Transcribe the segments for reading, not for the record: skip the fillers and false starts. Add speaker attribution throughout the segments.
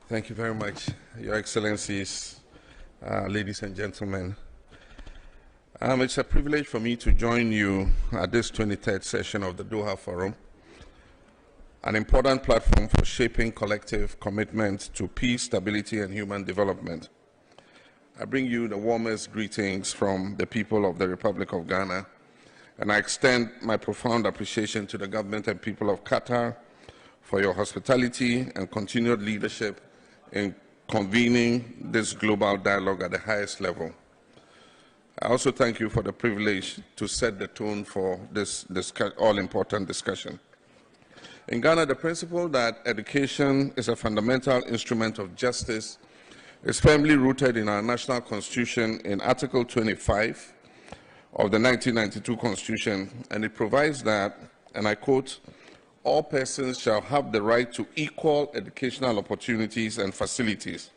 Speaker 1: Thank you very much, Your Excellencies, ladies and gentlemen. It's a privilege for me to join you at this 23rd session of the Doha Forum, an important platform for shaping collective commitment to peace, stability, and human development. I bring you the warmest greetings from the people of the Republic of Ghana, and I extend my profound appreciation to the government and people of Qatar for your hospitality and continued leadership in convening this global dialogue at the highest level. I also thank you for the privilege to set the tone for this all-important discussion. In Ghana, the principle that education is a fundamental instrument of justice is firmly rooted in our national constitution in Article 25 of the 1992 Constitution, and it provides that, and I quote, all persons shall have the right to equal educational opportunities and facilities.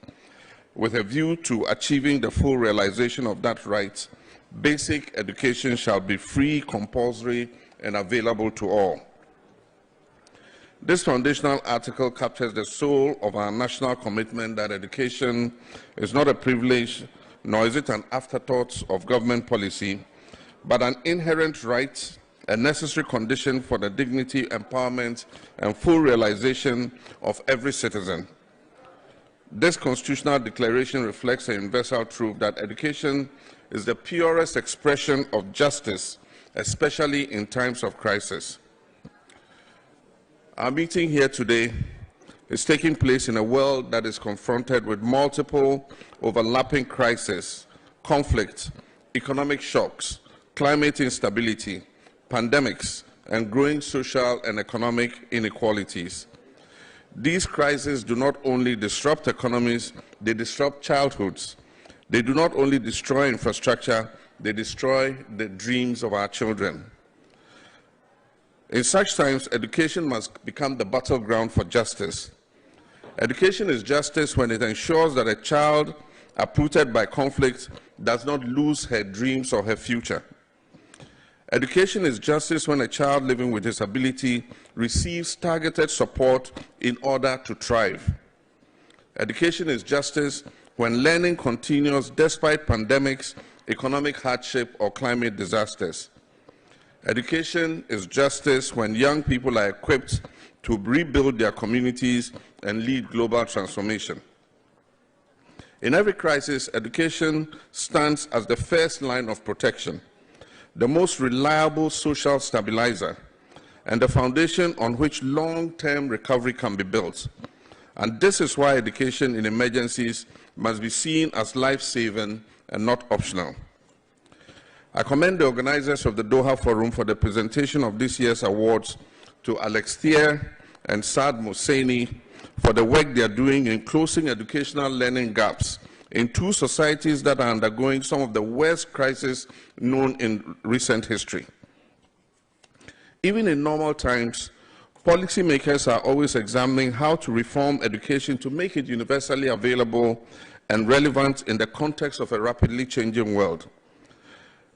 Speaker 1: With a view to achieving the full realization of that right, basic education shall be free, compulsory, and available to all. This foundational article captures the soul of our national commitment that education is not a privilege, nor is it an afterthought of government policy, but an inherent right, a necessary condition for the dignity, empowerment, and full realization of every citizen. This constitutional declaration reflects a universal truth that education is the purest expression of justice, especially in times of crisis. Our meeting here today is taking place in a world that is confronted with multiple overlapping crises, conflict, economic shocks, climate instability, pandemics, and growing social and economic inequalities. These crises do not only disrupt economies, they disrupt childhoods, They do not only destroy infrastructure, they destroy the dreams of our children. In such times, education must become the battleground for justice. Education is justice when it ensures that a child uprooted by conflict does not lose her dreams or her future. Education is justice when a child living with disability receives targeted support in order to thrive. Education is justice when learning continues despite pandemics, economic hardship, or climate disasters. Education is justice when young people are equipped to rebuild their communities and lead global transformation. In every crisis, education stands as the first line of protection, the most reliable social stabilizer, and the foundation on which long-term recovery can be built. And this is why education in emergencies must be seen as life-saving and not optional. I commend the organizers of the Doha Forum for the presentation of this year's awards to Alex Thier and Saad Mohseni for the work they are doing in closing educational learning gaps in two societies that are undergoing some of the worst crises known in recent history. Even in normal times, policymakers are always examining how to reform education to make it universally available and relevant in the context of a rapidly changing world.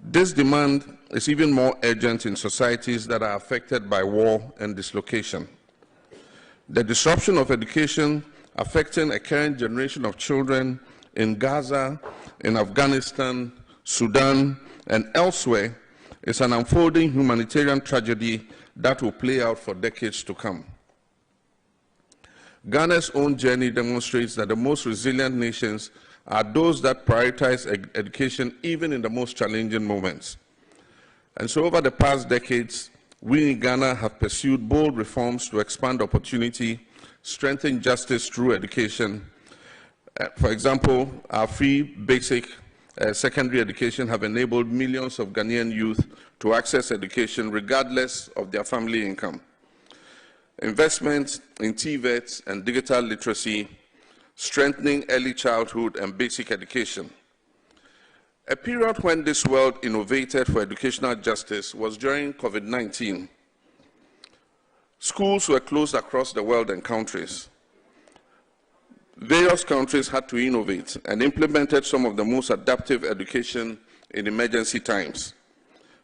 Speaker 1: This demand is even more urgent in societies that are affected by war and dislocation. The disruption of education affecting a current generation of children in Gaza, in Afghanistan, Sudan, and elsewhere is an unfolding humanitarian tragedy that will play out for decades to come. Ghana's own journey demonstrates that the most resilient nations are those that prioritize education even in the most challenging moments. And so over the past decades, we in Ghana have pursued bold reforms to expand opportunity, strengthen justice through education. For example, our free basic secondary education have enabled millions of Ghanaian youth to access education regardless of their family income. Investments in TVET and digital literacy, strengthening early childhood and basic education. A period when this world innovated for educational justice was during COVID-19. Schools were closed across the world and countries. Various countries had to innovate and implemented some of the most adaptive education in emergency times.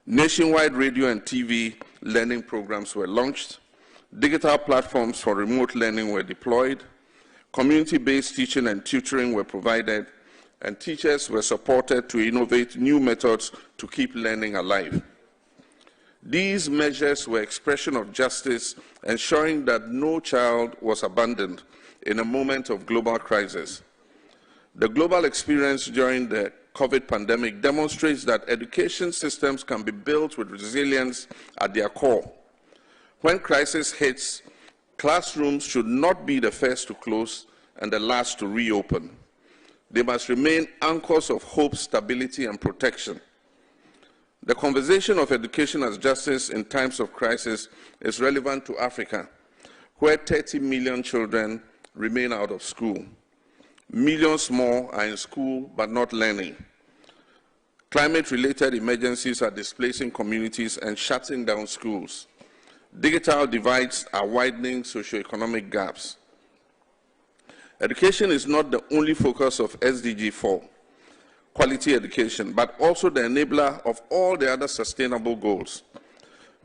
Speaker 1: Nationwide radio and TV learning programs were launched. Digital platforms for remote learning were deployed. Community-based teaching and tutoring were provided, and teachers were supported to innovate new methods to keep learning alive. These measures were expression of justice, ensuring that no child was abandoned in a moment of global crisis. The global experience during the COVID pandemic demonstrates that education systems can be built with resilience at their core. When crisis hits, classrooms should not be the first to close and the last to reopen. They must remain anchors of hope, stability, and protection. The conversation of education as justice in times of crisis is relevant to Africa, where 30 million children remain out of school. Millions more are in school but not learning. Climate-related emergencies are displacing communities and shutting down schools. Digital divides are widening socioeconomic gaps. Education is not the only focus of SDG 4, quality education, but also the enabler of all the other sustainable goals.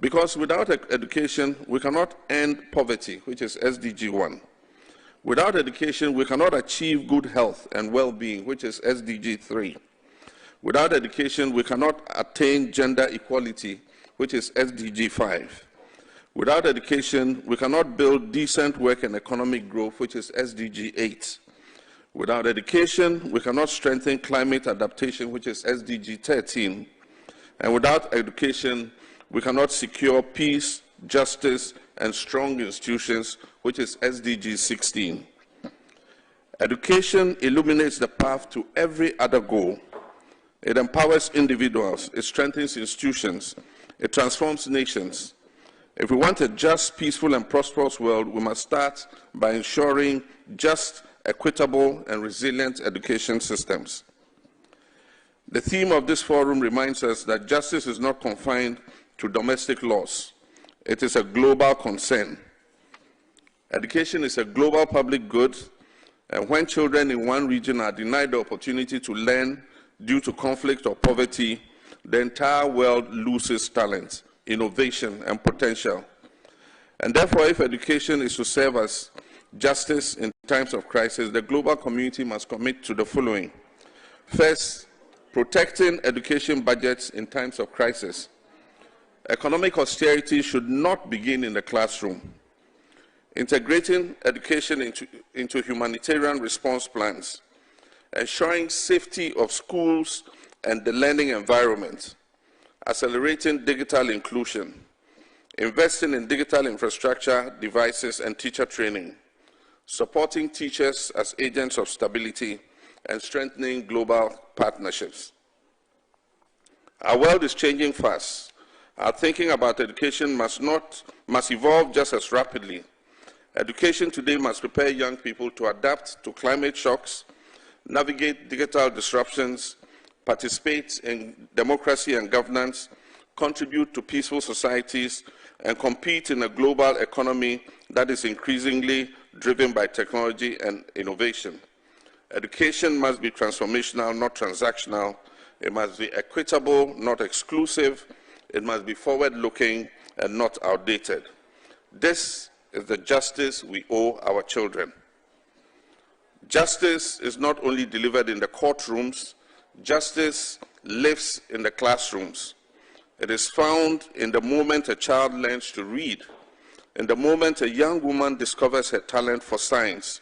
Speaker 1: Because without education, we cannot end poverty, which is SDG 1. Without education, we cannot achieve good health and well-being, which is SDG 3. Without education, we cannot attain gender equality, which is SDG 5. Without education, we cannot build decent work and economic growth, which is SDG 8. Without education, we cannot strengthen climate adaptation, which is SDG 13. And without education, we cannot secure peace, justice, and strong institutions, which is SDG 16. Education illuminates the path to every other goal. It empowers individuals, it strengthens institutions, it transforms nations. If we want a just, peaceful, and prosperous world, we must start by ensuring just, equitable, and resilient education systems. The theme of this forum reminds us that justice is not confined to domestic laws. It is a global concern. Education is a global public good, and when children in one region are denied the opportunity to learn due to conflict or poverty, the entire world loses talent, innovation, and potential. And therefore, if education is to serve as justice in times of crisis, the global community must commit to the following. First, protecting education budgets in times of crisis. Economic austerity should not begin in the classroom. Integrating education into humanitarian response plans, ensuring safety of schools and the learning environment, accelerating digital inclusion, investing in digital infrastructure, devices, and teacher training, supporting teachers as agents of stability, and strengthening global partnerships. Our world is changing fast. Our thinking about education must evolve just as rapidly. Education today must prepare young people to adapt to climate shocks, navigate digital disruptions, participate in democracy and governance, contribute to peaceful societies, and compete in a global economy that is increasingly driven by technology and innovation. Education must be transformational, not transactional. It must be equitable, not exclusive. It must be forward-looking and not outdated. This is the justice we owe our children. Justice is not only delivered in the courtrooms, justice lives in the classrooms. It is found in the moment a child learns to read, in the moment a young woman discovers her talent for science,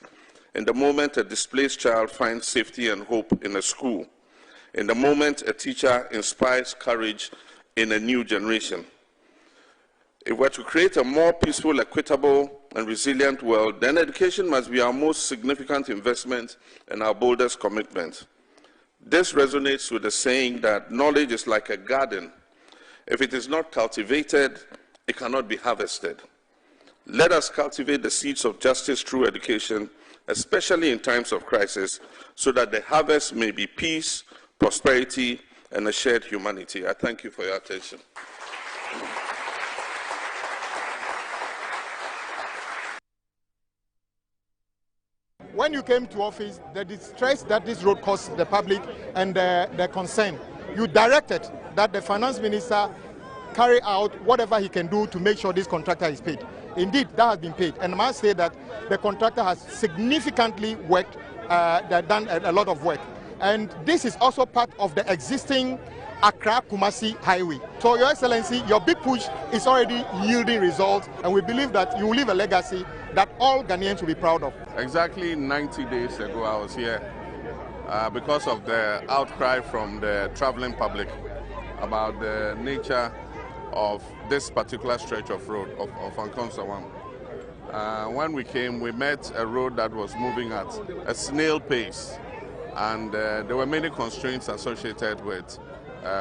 Speaker 1: in the moment a displaced child finds safety and hope in a school, in the moment a teacher inspires courage in a new generation. If we're to create a more peaceful, equitable, and resilient world, then education must be our most significant investment and our boldest commitment. This resonates with the saying that knowledge is like a garden. If it is not cultivated, it cannot be harvested. Let us cultivate the seeds of justice through education, especially in times of crisis, so that the harvest may be peace, prosperity, and a shared humanity. I thank you for your attention.
Speaker 2: When you came to office, the distress that this road caused the public and the concern, you directed that the finance minister carry out whatever he can do to make sure this contractor is paid. Indeed, that has been paid. And I must say that the contractor has significantly worked, done a lot of work. And this is also part of the existing Accra-Kumasi highway. So, Your Excellency, your big push is already yielding results, and we believe that you will leave a legacy that all Ghanaians will be proud of.
Speaker 1: Exactly 90 days ago, I was here because of the outcry from the traveling public about the nature of this particular stretch of road, of Ankom-Sawam. When we came, we met a road that was moving at a snail pace, and there were many constraints associated with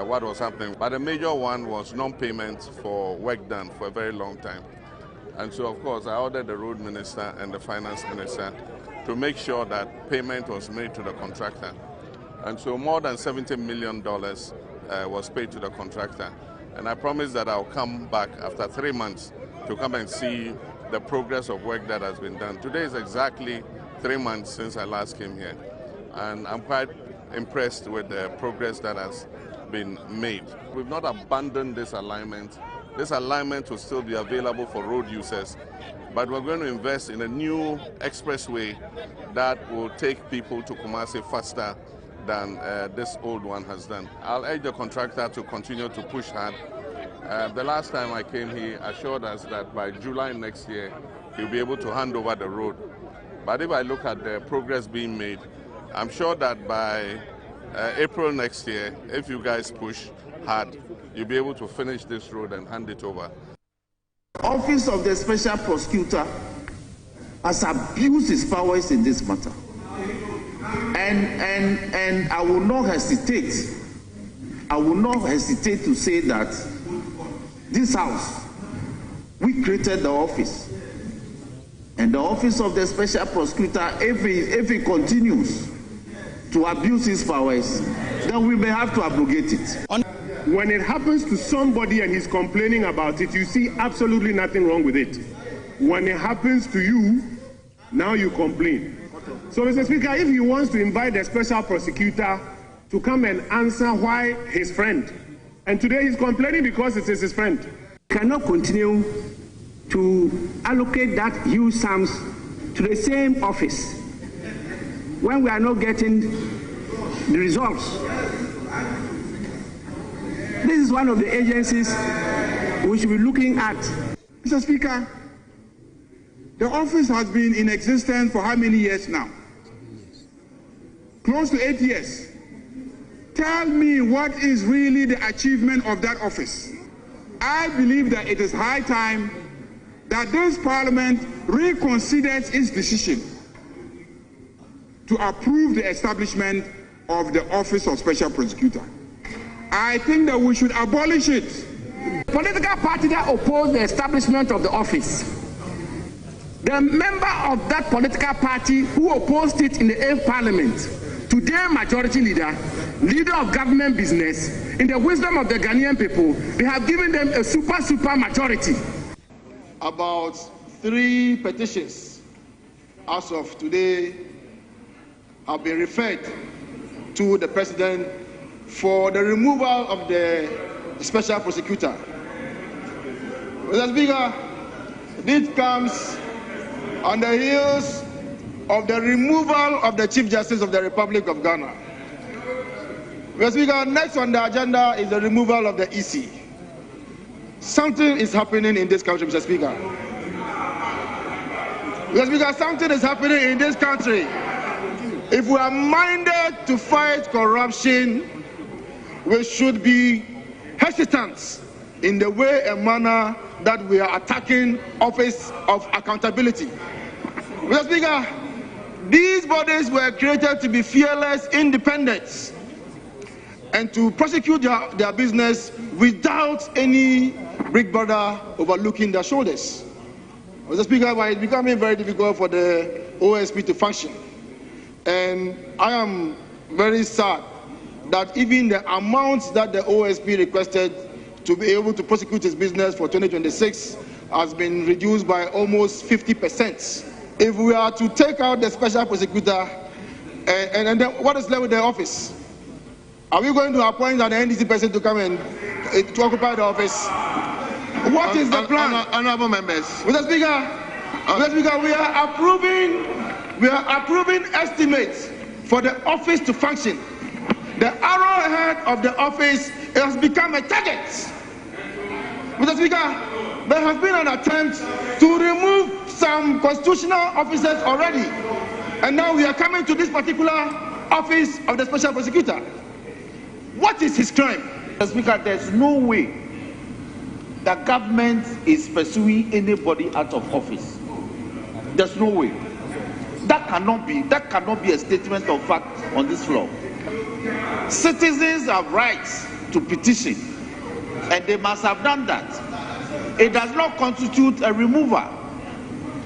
Speaker 1: what was happening. But the major one was non-payment for work done for a very long time. And so, of course, I ordered the road minister and the finance minister to make sure that payment was made to the contractor. And so more than $70 million was paid to the contractor. And I promised that I'll come back after 3 months to come and see the progress of work that has been done. Today is exactly 3 months since I last came here. And I'm quite impressed with the progress that has been made. We've not abandoned this alignment. This alignment will still be available for road users, but we're going to invest in a new expressway that will take people to Kumasi faster than this old one has done. I'll urge the contractor to continue to push hard. The last time I came, he assured us that by July next year, he'll be able to hand over the road. But if I look at the progress being made, I'm sure that by April next year, if you guys push hard, you'll be able to finish this road and hand it over.
Speaker 3: Office of the Special Prosecutor has abused his powers in this matter. And I will not hesitate. I will not hesitate to say that this house, we created the office. And the Office of the Special Prosecutor, if it continues, to abuse his powers, then we may have to abrogate it.
Speaker 4: When it happens to somebody and he's complaining about it, you see absolutely nothing wrong with it. When it happens to you, now you complain. So, Mr. Speaker, if he wants to invite the special prosecutor to come and answer why his friend, and today he's complaining because it is his friend.
Speaker 5: Cannot continue to allocate that huge sums to the same office when we are not getting the results. This is one of the agencies we should be looking at.
Speaker 6: Mr. Speaker, the office has been in existence for how many years now? Close to 8 years. Tell me what is really the achievement of that office. I believe that it is high time that this Parliament reconsiders its decision to approve the establishment of the Office of Special Prosecutor. I think that we should abolish it.
Speaker 5: Political party that oppose the establishment of the office, the member of that political party who opposed it in the 8th Parliament, today majority leader, leader of government business, in the wisdom of the Ghanaian people, they have given them a super majority.
Speaker 2: About 3 petitions as of today have been referred to the President for the removal of the special prosecutor. Mr. Speaker, this comes on the heels of the removal of the Chief Justice of the Republic of Ghana. Mr. Speaker, next on the agenda is the removal of the EC. Something is happening in this country, Mr. Speaker. Mr. Speaker, something is happening in this country. If we are minded to fight corruption, we should be hesitant in the way and manner that we are attacking office of accountability. Mr. Speaker, these bodies were created to be fearless, independent, and to prosecute their business without any big brother overlooking their shoulders. Mr. Speaker, it's becoming very difficult for the OSP to function. And I am very sad that even the amount that the OSP requested to be able to prosecute his business for 2026 has been reduced by almost 50%. If we are to take out the special prosecutor, and then what is left with the office? Are we going to appoint an NDC person to come and to occupy the office? What is the plan?
Speaker 1: Honorable members.
Speaker 2: Mr. Speaker, we are approving estimates for the office to function. The arrowhead of the office has become a target. Mr. Speaker, there has been an attempt to remove some constitutional officers already, and now we are coming to this particular office of the special prosecutor. What is his crime?
Speaker 3: Mr. Speaker, there's no way the government is pursuing anybody out of office. There's no way. That cannot be a statement of fact on this floor. Citizens have rights to petition, and they must have done that. It does not constitute a removal.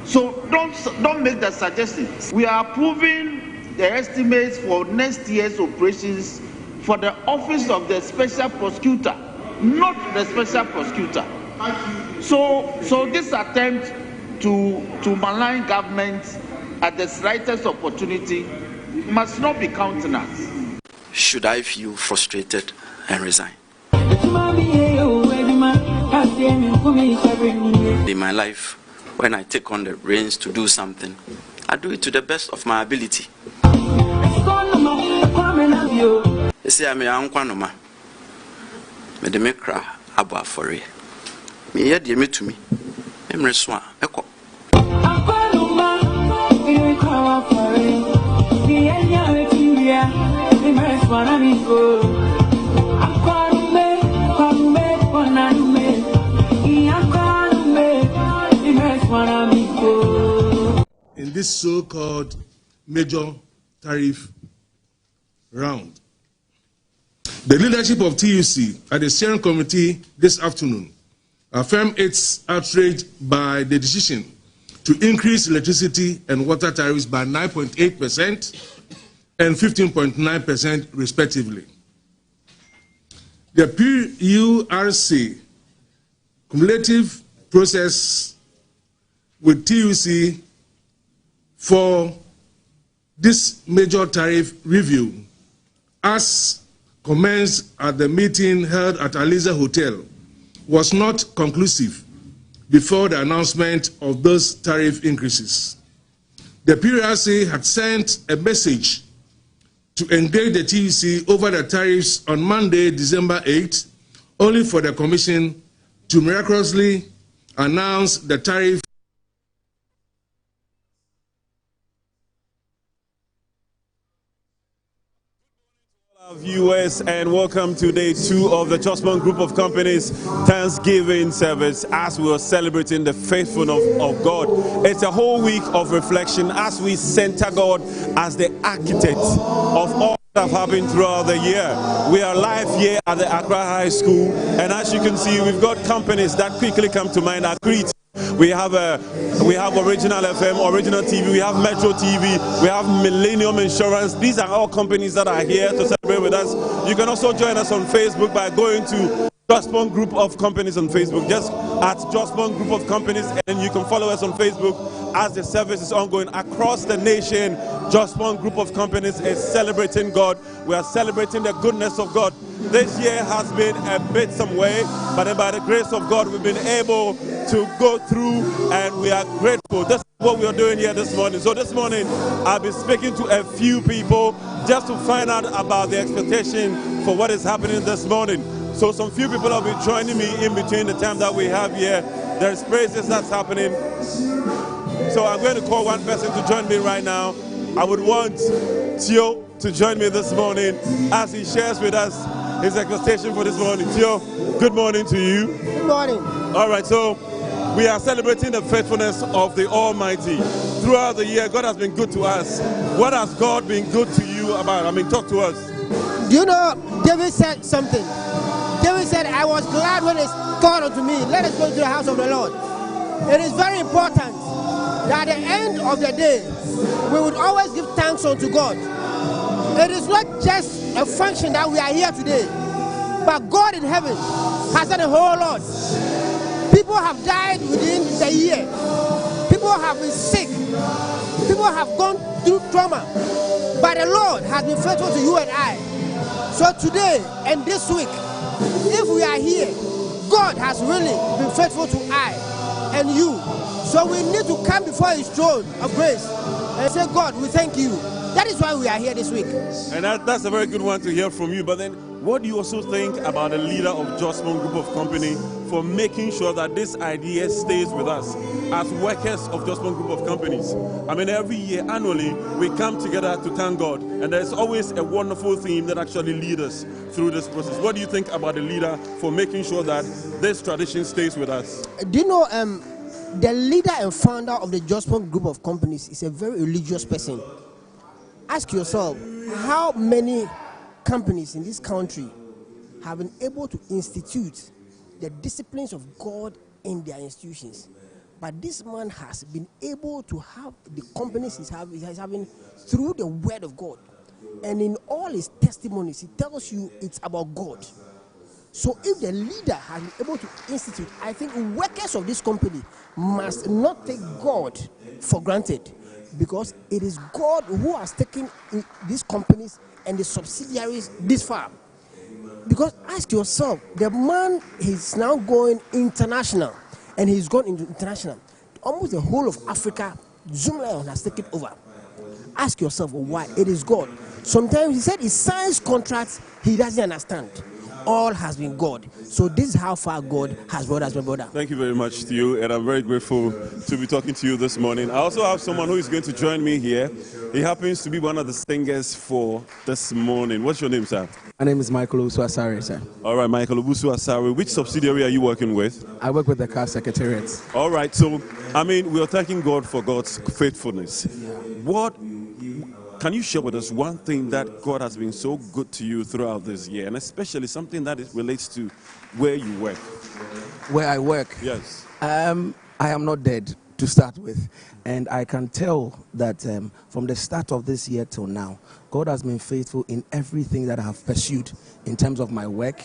Speaker 3: So don't make that suggestion. We are approving the estimates for next year's operations for the office of the special prosecutor, not the special prosecutor. So this attempt to malign government at the slightest opportunity must not be countenanced.
Speaker 7: Should I feel frustrated and resign? In my life, when I take on the reins to do something, I do it to the best of my ability. You see, I'm a young one. Me de me cry about for it. Me hear the me to me. I'm reswa. Eko.
Speaker 8: In this so-called major tariff round, the leadership of TUC at the steering committee this afternoon affirmed its outrage by the decision to increase electricity and water tariffs by 9.8% and 15.9% respectively. The PURC cumulative process with TUC for this major tariff review, as commenced at the meeting held at Aliza Hotel, was not conclusive before the announcement of those tariff increases. The PURC had sent a message to engage the TUC over the tariffs on Monday, December 8th, only for the Commission to miraculously announce the tariff
Speaker 9: viewers, and welcome to day 2 of the Josmon Group of Companies Thanksgiving service as we are celebrating the faithfulness of God. It's a whole week of reflection as we center God as the architect of all that have happened throughout the year. We are live here at the Accra High School, and as you can see, we've got companies that quickly come to mind. We have Original FM, Original TV, we have Metro TV, we have Millennium Insurance. These are all companies that are here to celebrate with us. You can also join us on Facebook by going to Josmon Group of Companies on Facebook. Just at Josmon Group of Companies, and you can follow us on Facebook as the service is ongoing across the nation. Josmon Group of Companies is celebrating God. We are celebrating the goodness of God. This year has been a bit some way, but by the grace of God, we've been able to go through, and we are grateful. This is what we are doing here this morning. So this morning, I'll be speaking to a few people just to find out about the expectation for what is happening this morning. So some few people have been joining me in between the time that we have here. There's praises that's happening. So I'm going to call one person to join me right now. I would want Theo to join me this morning as he shares with us his expectation for this morning. Theo, good morning to you.
Speaker 10: Good morning.
Speaker 9: All right, so we are celebrating the faithfulness of the Almighty. Throughout the year, God has been good to us. What has God been good to you about? I mean, talk to us.
Speaker 10: Do you know, David said something. David said, I was glad when they called unto me, let us go to the house of the Lord. It is very important that at the end of the day, we would always give thanks unto God. It is not just a function that we are here today, but God in heaven has done a whole lot. People have died within the year. People have been sick. People have gone through trauma. But the Lord has been faithful to you and I. So today and this week, if we are here, God has really been faithful to I and you. So we need to come before His throne of grace and say, God, we thank you. That is why we are here this week.
Speaker 9: And that's a very good one to hear from you. But then, what do you also think about the leader of Josmon Group of Company for making sure that this idea stays with us as workers of Josmon Group of Companies? I mean, every year, annually, we come together to thank God. And there's always a wonderful theme that actually leads us through this process. What do you think about the leader for making sure that this tradition stays with us?
Speaker 10: Do you know, the leader and founder of the Josmon Group of Companies is a very religious person. Ask yourself, how many companies in this country have been able to institute the disciplines of God in their institutions? But this man has been able to have the companies he's having through the word of God. And in all his testimonies, he tells you it's about God. So if the leader has been able to institute, I think workers of this company must not take God for granted, because it is God who has taken these companies and the subsidiaries this far. Because ask yourself, the man is now going international, and he's gone into international. Almost the whole of Africa, Zoomlion has taken over. Ask yourself why. It is God. Sometimes he said he signs contracts he doesn't understand. All has been God. So this is how far God has brought us, my brother.
Speaker 9: Thank you very much to you, and I'm very grateful to be talking to you this morning. I also have someone who is going to join me here. He happens to be one of the singers for this morning. What's your name, sir?
Speaker 11: My name is Michael Obusu-Asare, sir.
Speaker 9: All right, Michael Obusu-Asare. Which subsidiary are you working with?
Speaker 11: I work with the CAR Secretariat.
Speaker 9: All right, so, I mean, we are thanking God for God's faithfulness. Can you share with us one thing that God has been so good to you throughout this year, and especially something that relates to where you work?
Speaker 11: Where I work?
Speaker 9: Yes.
Speaker 11: I am not dead. to start with. And I can tell that from the start of this year till now, God has been faithful in everything that I have pursued in terms of my work.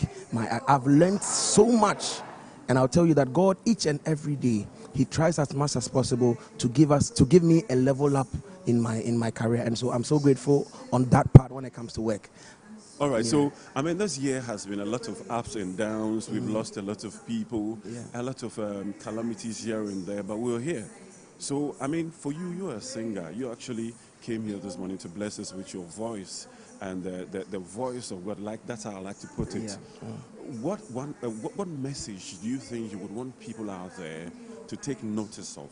Speaker 11: I've learned so much. And I'll tell you that God, each and every day, he tries as much as possible to give me a level up in my career. And so I'm so grateful on that part when it comes to work.
Speaker 9: All right, so I mean, this year has been a lot of ups and downs. We've lost a lot of people, a lot of calamities here and there, but we're here. So, I mean, for you, you're a singer. You actually came here this morning to bless us with your voice and the voice of God. Like that's how I like to put it. What message do you think you would want people out there to take notice of?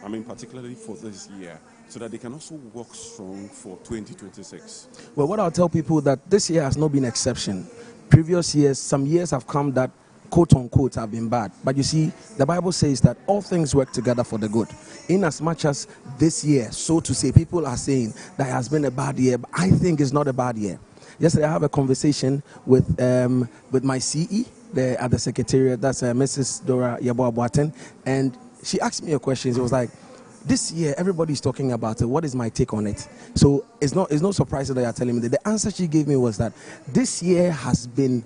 Speaker 9: I mean, particularly for this year, so that they can also walk strong for 2026?
Speaker 11: Well, what I'll tell people that this year has not been exception. Previous years, some years have come that quote unquote have been bad. But you see, the Bible says that all things work together for the good. In as much as this year, so to say, people are saying that it has been a bad year, but I think it's not a bad year. Yesterday, I have a conversation with my CE at the secretariat. That's Mrs. Dora Yabo-Abuaten, and she asked me a question. It was like, this year, everybody's talking about it. What is my take on it? So it's no surprise that you're telling me that. The answer she gave me was that this year has been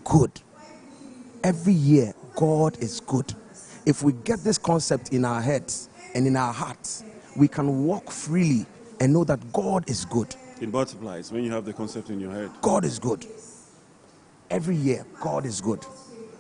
Speaker 11: good. Every year, God is good. If we get this concept in our heads and in our hearts, we can walk freely and know that God is good.
Speaker 9: It multiplies when you have the concept in your head.
Speaker 11: God is good. Every year, God is good.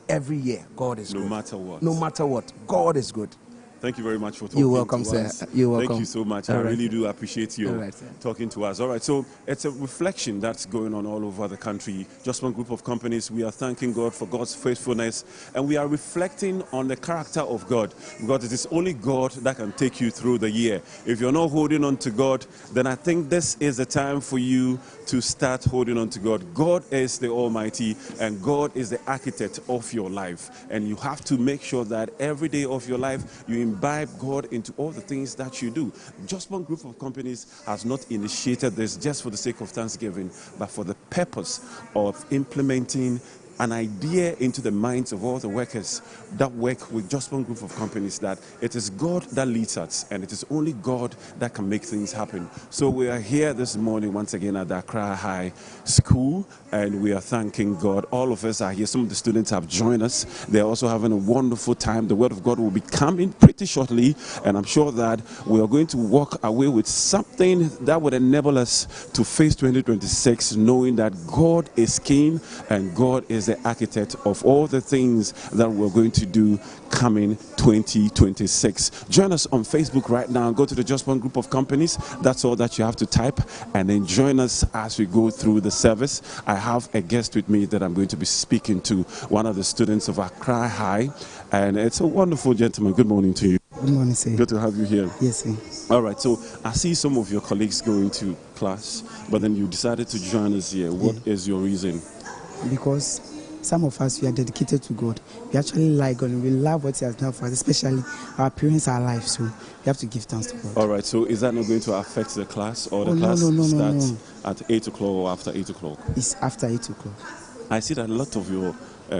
Speaker 11: Every year, God is good.
Speaker 9: No matter what.
Speaker 11: No matter what, God is good.
Speaker 9: Thank you very much for talking
Speaker 11: You're welcome,
Speaker 9: to us.
Speaker 11: sir. You're welcome.
Speaker 9: Thank you so much. I really do appreciate you talking to us. All right, so it's a reflection that's going on all over the country. Just one group of companies, we are thanking God for God's faithfulness, and we are reflecting on the character of God, because it is only God that can take you through the year. If you're not holding on to God, then I think this is the time for you to start holding on to God. God is the Almighty, and God is the architect of your life, and you have to make sure that every day of your life you imbibe God into all the things that you do. Just one group of companies has not initiated this just for the sake of Thanksgiving, but for the purpose of implementing an idea into the minds of all the workers that work with just one group of companies, that it is God that leads us, and it is only God that can make things happen. So we are here this morning once again at the Accra High School, and we are thanking God. All of us are here. Some of the students have joined us. They're also having a wonderful time. The Word of God will be coming pretty shortly, and I'm sure that we are going to walk away with something that would enable us to face 2026, knowing that God is King and God is the architect of all the things that we're going to do coming 2026. Join us on Facebook right now. Go to the Just One Group of Companies. That's all that you have to type, and then join us as we go through the service. I have a guest with me that I'm going to be speaking to, one of the students of Accra High, and it's a wonderful gentleman. Good morning to you.
Speaker 12: Good morning, sir.
Speaker 9: Good to have you here.
Speaker 12: Yes, sir.
Speaker 9: All right, so I see some of your colleagues going to class, but then you decided to join us here. What is your reason?
Speaker 12: Because some of us, we are dedicated to God. We actually like God and we love what He has done for us, especially our parents are alive, so we have to give thanks to God.
Speaker 9: All right, so is that not going to affect the class, or the class starts at 8 o'clock or after 8 o'clock?
Speaker 12: It's after 8 o'clock.
Speaker 9: I see that a lot of your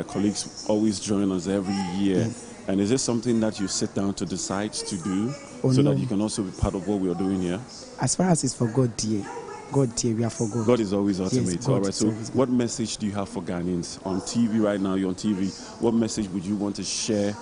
Speaker 9: colleagues always join us every year. And is this something that you sit down to decide to do that you can also be part of what we are doing here?
Speaker 12: As far as it's for God, dear. God, dear, we are for God.
Speaker 9: God is always ultimate.
Speaker 12: Yes,
Speaker 9: all right, so what message do you have for Ghanaians on TV right now? You're on TV. What message would you want to share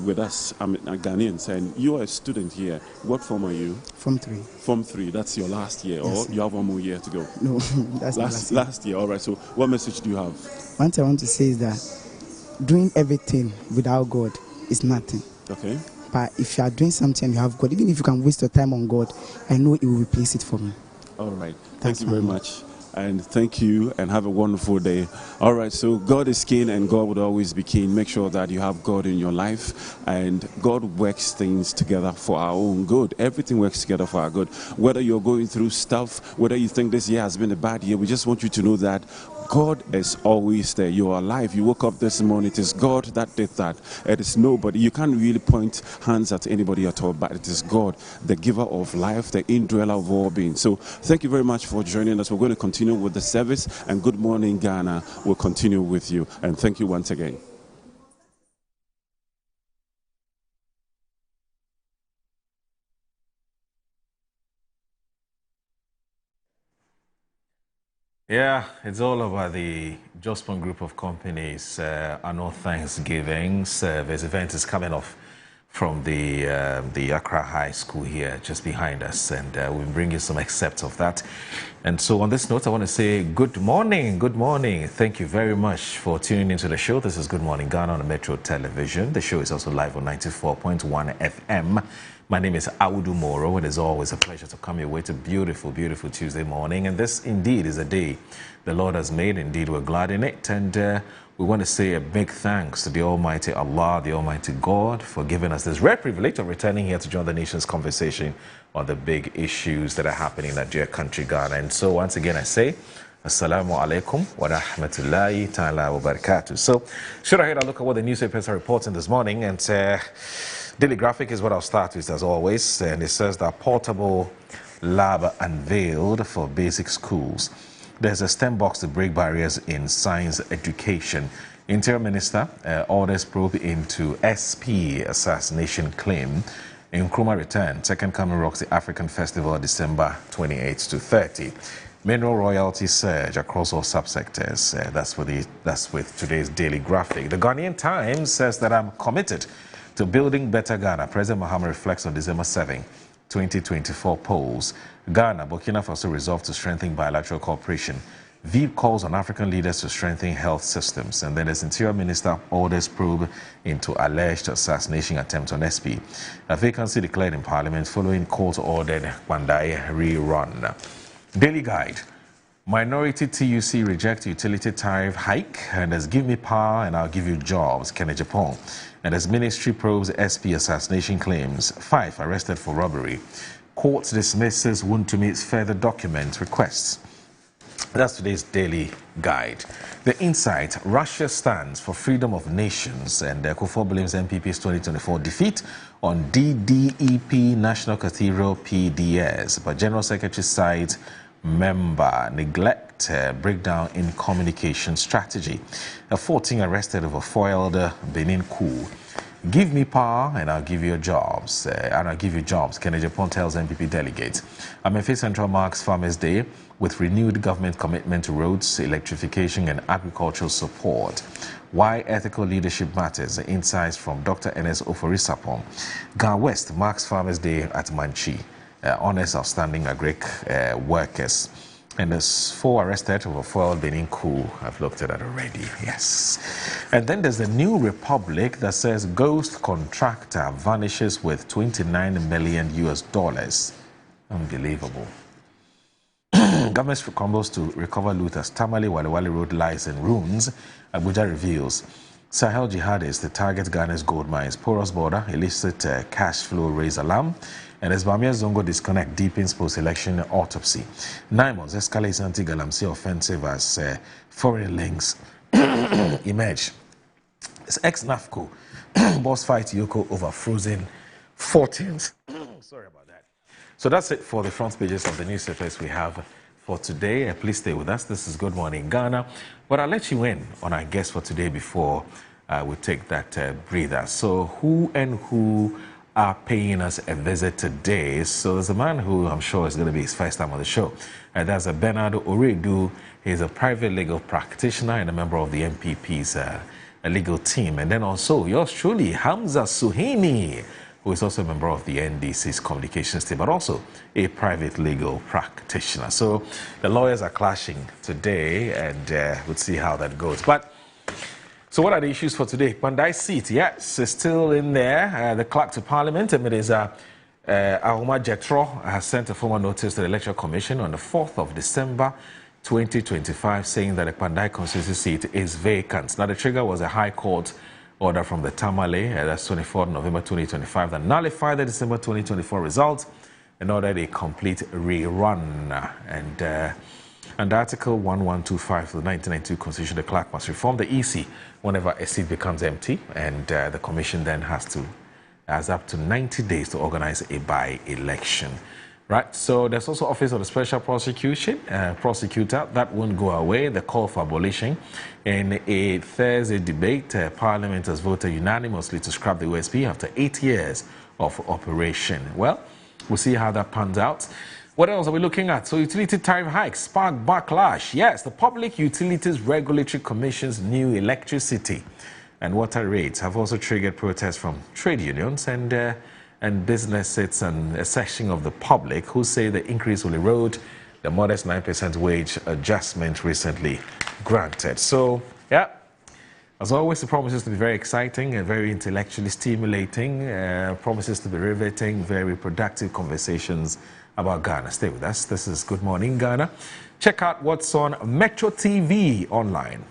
Speaker 9: with us, Ghanaians? And you are a student here. What form are you?
Speaker 12: Form 3.
Speaker 9: Form 3. That's your last year, or you have one more year to go?
Speaker 12: No, that's
Speaker 9: last year. All right, so what message do you have?
Speaker 12: One thing I want to say is that doing everything without God is nothing.
Speaker 9: Okay.
Speaker 12: But if you are doing something and you have God, even if you can waste your time on God, I know He will replace it for me.
Speaker 9: All right. Thank you very much. And thank you, and have a wonderful day. All right, so God is King, and God would always be King. Make sure that you have God in your life, and God works things together for our own good. Everything works together for our good. Whether you're going through stuff, whether you think this year has been a bad year, we just want you to know that God is always there. You are alive. You woke up this morning. It is God that did that. It is nobody. You can't really point hands at anybody at all, but it is God, the giver of life, the indweller of all beings. So thank you very much for joining us. We're going to continue with the service, and Good Morning Ghana will continue with you. And thank you once again.
Speaker 13: Yeah, it's all about the Jospon Group of Companies annual Thanksgiving service. Event is coming off from the Accra High School here, just behind us, and we'll bring you some excerpts of that. And so on this note, I want to say good morning. Good morning. Thank you very much for tuning into the show. This is Good Morning Ghana on Metro Television. The show is also live on 94.1 FM. My name is Audu Moro, and it's always a pleasure to come your way to beautiful, beautiful Tuesday morning. And this indeed is a day the Lord has made. Indeed, we're glad in it. And we want to say a big thanks to the Almighty Allah, the Almighty God, for giving us this rare privilege of returning here to join the nation's conversation on the big issues that are happening in our dear country, Ghana. And so once again, I say, Assalamu alaikum wa rahmatullahi ta'ala wa barakatuh. So, should I head a look at what the newspapers are reporting this morning? And Daily Graphic is what I'll start with, as always. And it says that portable lab unveiled for basic schools. There's a STEM box to break barriers in science education. Interior Minister orders probe into SP assassination claim. Nkrumah return. Second Coming rocks the African Festival December 28 to 30. Mineral royalty surge across all subsectors. That's with today's Daily Graphic. The Ghanaian Times says that I'm committed to building better Ghana. President Mahama reflects on December 7, 2024 polls. Ghana, Burkina Faso resolved to strengthen bilateral cooperation. VEEP calls on African leaders to strengthen health systems. And then there's Interior Minister orders probe into alleged assassination attempt on SP. A vacancy declared in Parliament following court-ordered Kwandai rerun. Daily Guide. Minority TUC reject utility tariff hike, and as give me power and I'll give you jobs, Kenneth Japon. And as ministry probes SP assassination claims, 5 arrested for robbery. Court dismisses Wuntumi's further document requests. That's today's Daily Guide. The Insight, Russia stands for freedom of nations, and Kufuor blames MPP's 2024 defeat on DDEP National Cathedral PDS, but General Secretary cites member neglect breakdown in communication strategy. 14 arrested over foiled Benin coup. Give me power and I'll give you jobs. Kenneth Japon tells MPP delegates. Amefe Central marks Farmers' Day with renewed government commitment to roads, electrification and agricultural support. Why ethical leadership matters. Insights from Dr. Enes Oforisapon. Ga West marks Farmers' Day at Manchi. Honest, outstanding agric workers. And there's 4 arrested over foiled Benin coup. I've looked at that already, yes. And then there's the New Republic that says ghost contractor vanishes with $29 million. Unbelievable. Government scrambles to recover loot as Tamale Walewale Road lies in ruins. Abuja reveals. Sahel jihadists to target Ghana's gold mines. Porous border, illicit cash flow raise alarm. And as Bamia Zongo disconnect deepens post-election autopsy. 9 months escalates anti-Galamsey offensive as foreign links emerge. It's ex-NAFCO boss fight Yoko over frozen fortunes. Sorry about that. So that's it for the front pages of the newspapers we have for today. Please stay with us. This is Good Morning Ghana. But I'll let you in on our guest for today before we take that breather. So who are paying us a visit today? So there's a man who I'm sure is going to be his first time on the show. And that's Bernard Oredu. He's a private legal practitioner and a member of the MPP's legal team. And then also yours truly, Hamza Suhini, who is also a member of the NDC's communications team, but also a private legal practitioner. So the lawyers are clashing today, and we'll see how that goes. So what are the issues for today? Kwandai seat, yes, is still in there. The clerk to Parliament, it is Ahoma Jetro, has sent a formal notice to the Electoral Commission on the 4th of December 2025, saying that the Kwandai constituency seat is vacant. Now, the trigger was a High Court order from the Tamale, that's 24th November 2025, that nullified the December 2024 results and ordered a complete rerun. And Article 1125 of the 1992 Constitution, the clerk must reform the EC whenever a seat becomes empty, and the Commission then has up to 90 days to organize a by-election. Right, so there's also Office of the Special Prosecutor. That won't go away. The call for abolition. In a Thursday debate, Parliament has voted unanimously to scrap the OSP after 8 years of operation. Well, we'll see how that pans out. What else are we looking at? So utility tariff hikes spark backlash. Yes, the Public Utilities Regulatory Commission's new electricity and water rates have also triggered protests from trade unions and businesses and a section of the public who say the increase will erode the modest 9% wage adjustment recently granted. So, yeah, as always, it promises to be very exciting and very intellectually stimulating, promises to be riveting, very productive conversations about Ghana. Stay with us. This is Good Morning Ghana. Check out what's on Metro TV online.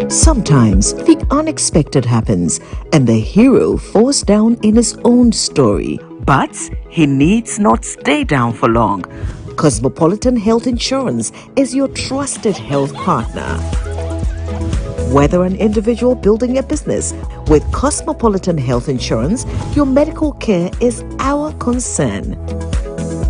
Speaker 14: Sometimes the unexpected happens and the hero falls down in his own story. But he needs not stay down for long. Cosmopolitan Health Insurance is your trusted health partner. Whether an individual building a business, with Cosmopolitan Health Insurance, your medical care is our concern.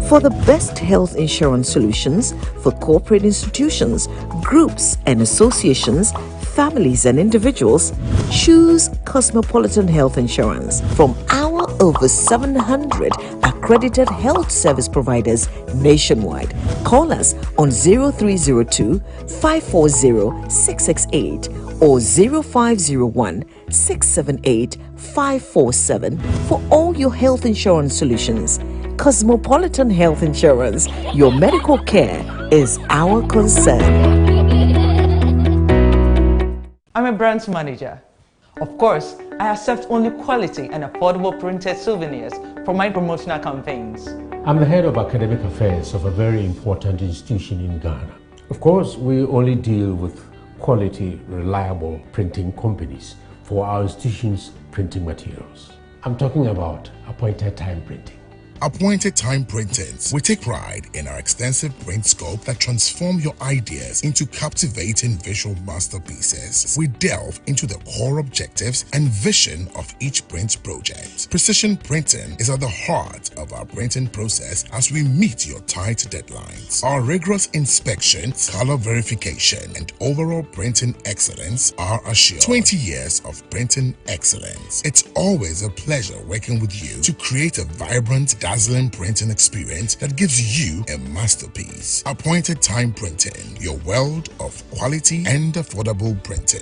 Speaker 14: For the best health insurance solutions for corporate institutions, groups and associations, families and individuals, choose Cosmopolitan Health Insurance from our over 700 accredited health service providers nationwide. Call us on 0302 540 668 or 0501 678 547 for all your health insurance solutions. Cosmopolitan Health Insurance, your medical care is our concern.
Speaker 15: I'm a branch manager. Of course, I accept only quality and affordable printed souvenirs for my promotional campaigns.
Speaker 16: I'm the head of academic affairs of a very important institution in Ghana. Of course, we only deal with quality, reliable printing companies for our institution's printing materials. I'm talking about appointed time printing.
Speaker 17: Appointed Time Printings. We take pride in our extensive print scope that transform your ideas into captivating visual masterpieces. We delve into the core objectives and vision of each print project. Precision printing is at the heart of our printing process as we meet your tight deadlines. Our rigorous inspections, color verification, and overall printing excellence are assured. 20 years of printing excellence. It's always a pleasure working with you to create a vibrant, dazzling printing experience that gives you a masterpiece. Appointed Time Printing, your world of quality and affordable printing.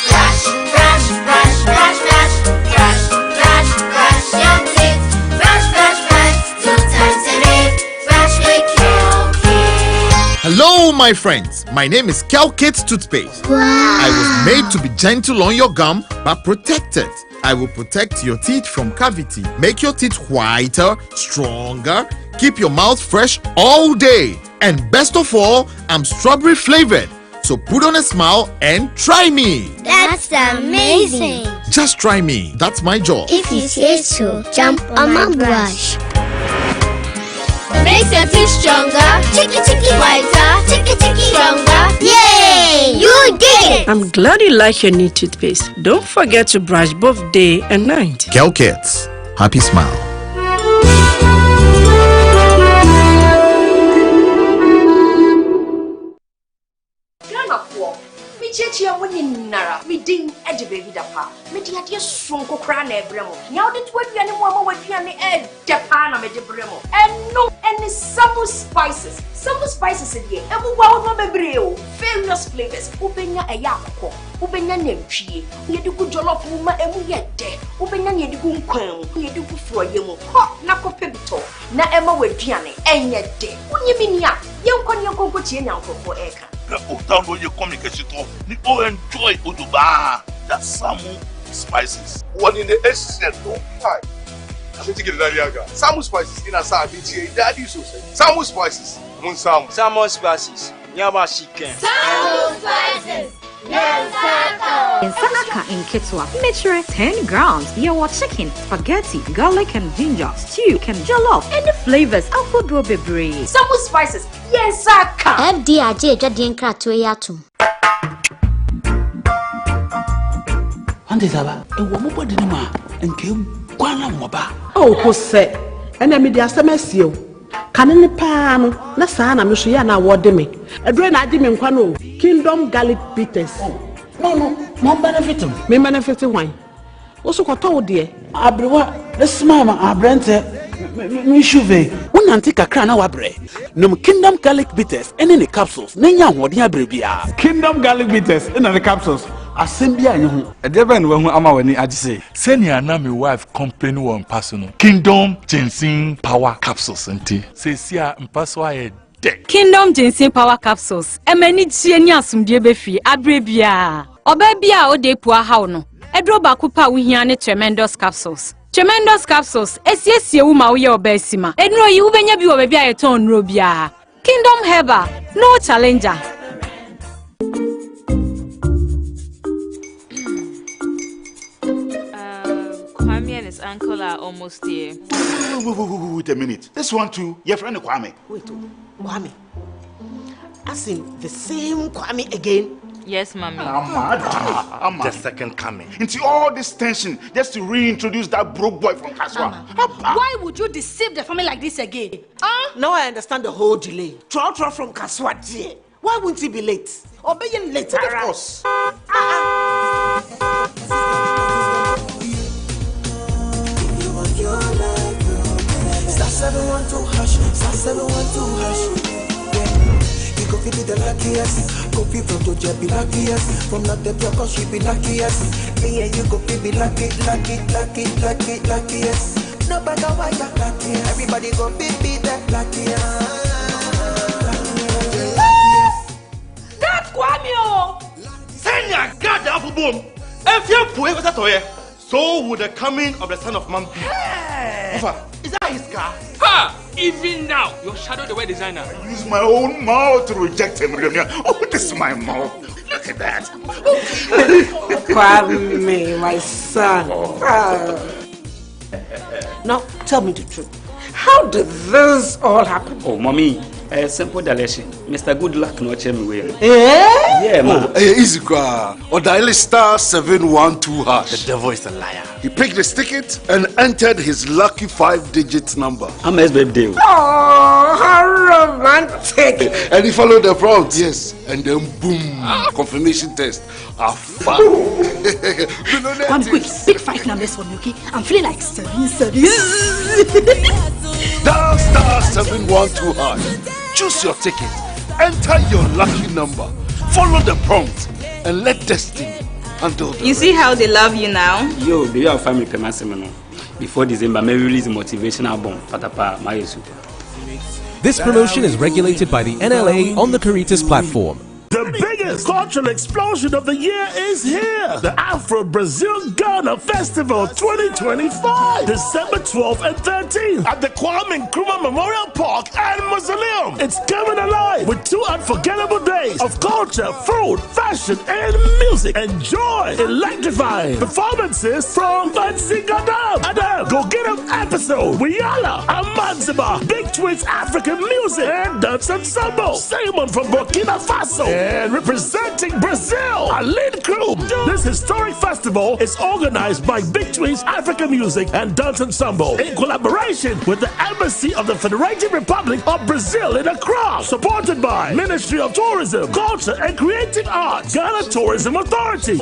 Speaker 18: Brush, brush, brush, brush, brush, brush, brush, brush your teeth. Brush, brush, brush, 2 times a day. Brush with Kel-Kit.
Speaker 19: Hello, my friends. My name is Kel-Kit Toothpaste.
Speaker 18: Wow.
Speaker 19: I was made to be gentle on your gum, but protected. I will protect your teeth from cavity, make your teeth whiter, stronger, keep your mouth fresh all day. And best of all, I'm strawberry flavored. So put on a smile and try me.
Speaker 18: That's amazing.
Speaker 19: Just try me. That's my job.
Speaker 18: If you say so, jump on my brush. Makes your teeth stronger, chicky chicky whiter, chicky chicky stronger. Yay! You did it!
Speaker 20: I'm glad you like your new toothpaste. Don't forget to brush both day and night.
Speaker 19: Kel-Kit, happy smile.
Speaker 21: Chia woni nara me din e de baby da pa me de ade sonko kra na ebremo nya ode to aduane mo ama waduane e de pa na me de bremo eno any some spices de emu wa wo bebre o various flavors ubenya eya akoko ubenya nantwie ye de ku jollof ma emu ye de ubenya ye de ku nkwan ye de ku froye mu ho na kope bito na ema waduane enye de unyimi nia ye nkon ye konko tie nya nkofo eka
Speaker 22: Otando ye communication to ni o enjoy oduba that Samu spices. One in the essence no hi. I think get that Samu spices in a sabi daddy so say. Samu spices. Mun Samu spices. Nyama chicken.
Speaker 18: Samu spices.
Speaker 23: In Sanaka in Kitwa, measure 10 grams. Your chicken, spaghetti, garlic and ginger, stew, and jollof, and the flavors of Bebre.
Speaker 21: Samu spices. Yes, Saka.
Speaker 18: FDIJ jadien kratwe yatum.
Speaker 24: Ante saba, e wo mo bodi ni ma, nke kwana mo ba.
Speaker 25: Oh, ko se. Ena me di asemesi o. Kanene pa no, na saa na me so ya na wode me. Edre na adi me nkwa no. Kingdom garlic bitters.
Speaker 24: No, mo benefit him.
Speaker 25: Me benefit wine. Oso kwato wo de.
Speaker 24: Abrewa, this mama abrante me shuve. Wonante kakra na wabre. Nom Kingdom garlic bitters ene ne capsules. Nenya hoden abrebia.
Speaker 26: Kingdom garlic bitters ene ne capsules.
Speaker 24: Asembia nye ho.
Speaker 26: Edebe no hu ama wani agise. Senior na me wife company one personal. Kingdom ginseng power capsules nti. Sesia mpaso aye
Speaker 27: Kingdom ginseng power capsules. Emani tie ni asumdie befi abrebia. Oba bia o de pu ahaw no. Edro ba kupa wo hia ne tremendous capsules. Tremendous capsules esiesie wo ma wo ye oba asima. Enro yi wo benya bi wo ba bia ye ton nro bia. Kingdom herbal, no challenger.
Speaker 28: Kwame and his uncle are almost here.
Speaker 3: Wait a minute. This one too, your friend Kwame.
Speaker 25: Wait, Kwame. As in the same Kwame again?
Speaker 28: Yes, Mommy.
Speaker 3: The second coming. Into all this tension just to reintroduce that broke boy from Kaswa.
Speaker 25: Why would you deceive the family like this again? Now I understand the whole delay. Troll from Kaswa, dear. Why wouldn't he be late? Or be late?
Speaker 3: Of course.
Speaker 29: Star 712 hash, star 712 hash. You go be the luckiest. Go be from to be luckiest. From not the cause she be luckiest. Me and you go be luckiest. No matter why you're lucky. Everybody go be the luckiest.
Speaker 21: That's Kwame.
Speaker 22: Senya God apple boom. If you put it toye, so would the coming of the son of man be. Is that his car?
Speaker 26: Ha! Even now, your shadow the way designer.
Speaker 3: I use my own mouth to reject him. Oh, this is my mouth. Look at that.
Speaker 25: Kwame, my son. Now, tell me the truth. how did this all happen?
Speaker 1: Oh, mommy, simple direction. Mr. Goodluck no check me way.
Speaker 25: Yeah,
Speaker 1: man.
Speaker 22: Easy car. Or dial *712#.
Speaker 24: The devil is a liar.
Speaker 22: He picked his ticket and entered his lucky 5-digit number.
Speaker 1: I'm a birthday.
Speaker 25: Oh, how romantic!
Speaker 22: And he followed the prompts. Yes, and then boom, confirmation test.
Speaker 2: One quick, pick 5 numbers for me, okay? I'm feeling like 7.
Speaker 22: Dial *712#. Choose your ticket. Enter your lucky number. Follow the prompt and let destiny handle the
Speaker 28: You see how they love you now?
Speaker 1: Yo, do you have family payment? Before December, may release a motivational bomb. Patapa, my super.
Speaker 4: This promotion is regulated by the NLA on the Caritas platform.
Speaker 5: The biggest cultural explosion of the year is here. The Afro-Brazil Ghana Festival 2025. December 12th and 13th at the Kwame Nkrumah Memorial Park and Mausoleum. It's coming alive with 2 unforgettable days of culture, food, fashion, and music. Enjoy electrifying performances from Fancy Gadam, Adam, Go Get 'Em Episode, Wiyala, Amanziba, Big Twins African Music, and Dance Ensemble. Simon from Burkina Faso. And representing Brazil, Aline Crew. This historic festival is organized by Big Twins African Music and Dance Ensemble in collaboration with the Embassy of the Federated Republic of Brazil in Accra, supported by Ministry of Tourism, Culture and Creative Arts, Ghana Tourism Authority.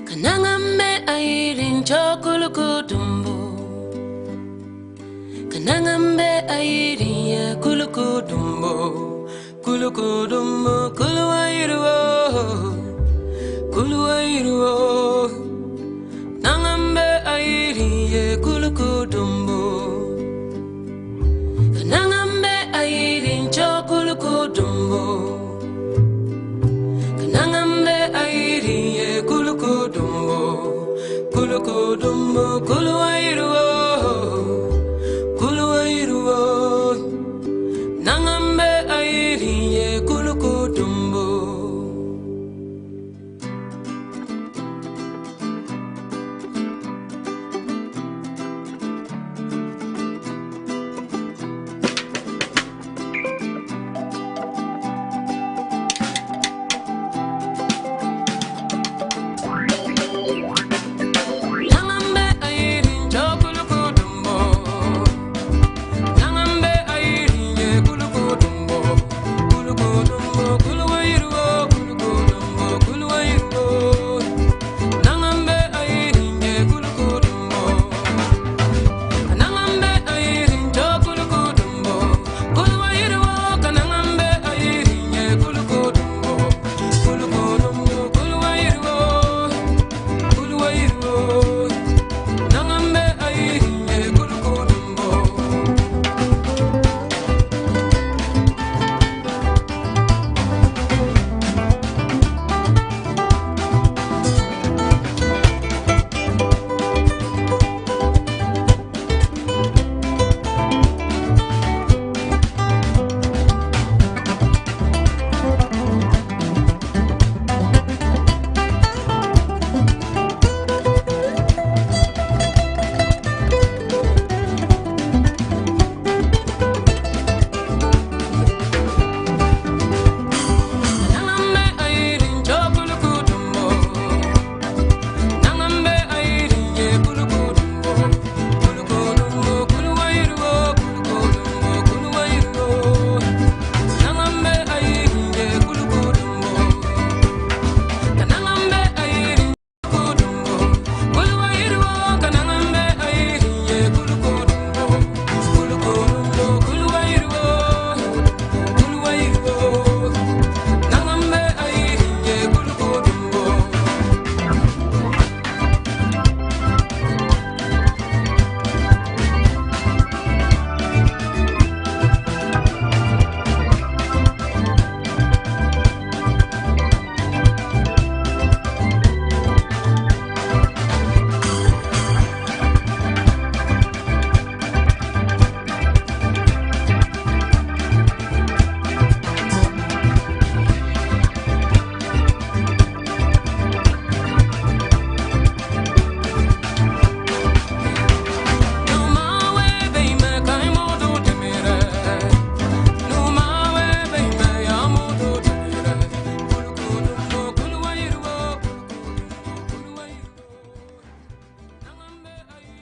Speaker 6: Kanangambe airin chokulukutumbo. Kanangambe airin ya kulukutumbo. Kulukudumbo kuluwairuo. kuluwairo nangambe airi ye kulukudumbo nangambe airi ncho kulukudumbo nangambe airi ye kulukudumbo kulukudumbo kuluwairo nangambe airi ye kulukudumbo.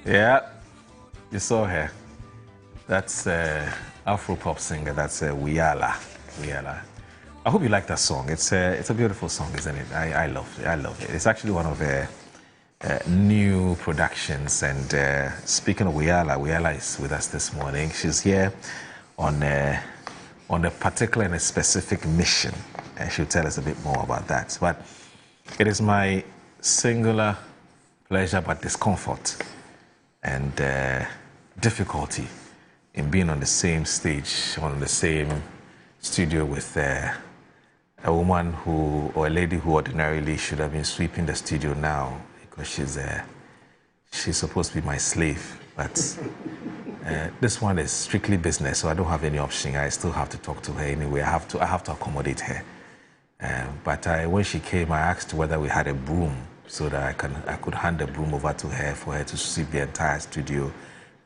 Speaker 7: Yeah, you saw her. That's Afro-pop singer. That's Wiyala. Wiyala. I hope you like that song. It's a beautiful song, isn't it? I love it. I love it. It's actually one of the new productions. And speaking of Wiyala, Wiyala is with us this morning. She's here on a particular and a specific mission. And she'll tell us a bit more about that. But it is my singular pleasure but discomfort and difficulty in being on the same stage, on the same studio with a woman who, or a lady who ordinarily should have been sweeping the studio now because she's supposed to be my slave. But this one is strictly business, so I don't have any option. I still have to talk to her anyway. I have to accommodate her. But when she came, I asked whether we had a broom so that I could hand the broom over to her for her to sweep the entire studio,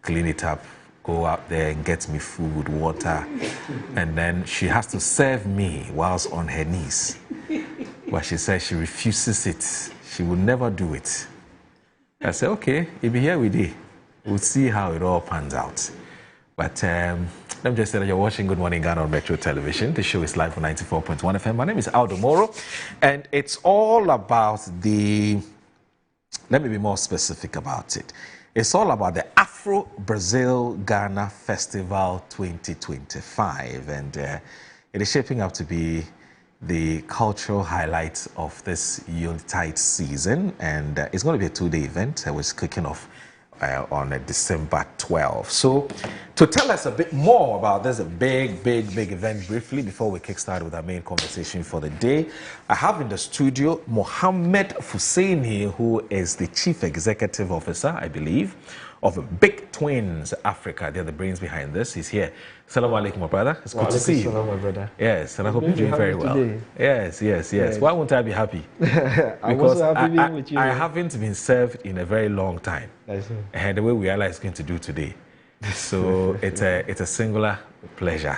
Speaker 7: clean it up, go out there and get me food, water, and then she has to serve me whilst on her knees. But she says she refuses it. She will never do it. I said, okay, you'll be here with you. We'll see how it all pans out. But let me just say that you're watching Good Morning Ghana on Metro Television. The show is live on 94.1 FM. My name is Aldo Moro, and it's all about let me be more specific about it. It's all about the Afro-Brazil Ghana Festival 2025, and it is shaping up to be the cultural highlights of this Yuletide season, and it's going to be a 2-day event. It was kicking off on December 12th. So, to tell us a bit more about this big event briefly before we kickstart with our main conversation for the day, I have in the studio Mohammed Fusaini, who is the Chief Executive Officer, I believe, of Big Twins Africa. They're the brains behind this. He's here. Assalamu alaikum, my brother. It's good to see you.
Speaker 8: My brother.
Speaker 7: Yes, and I hope you're doing very well. Yes. Why won't I be happy?
Speaker 8: I'm also happy being with you.
Speaker 7: I haven't been served in a very long time. And the way Uyala is going to do today. So it's a singular pleasure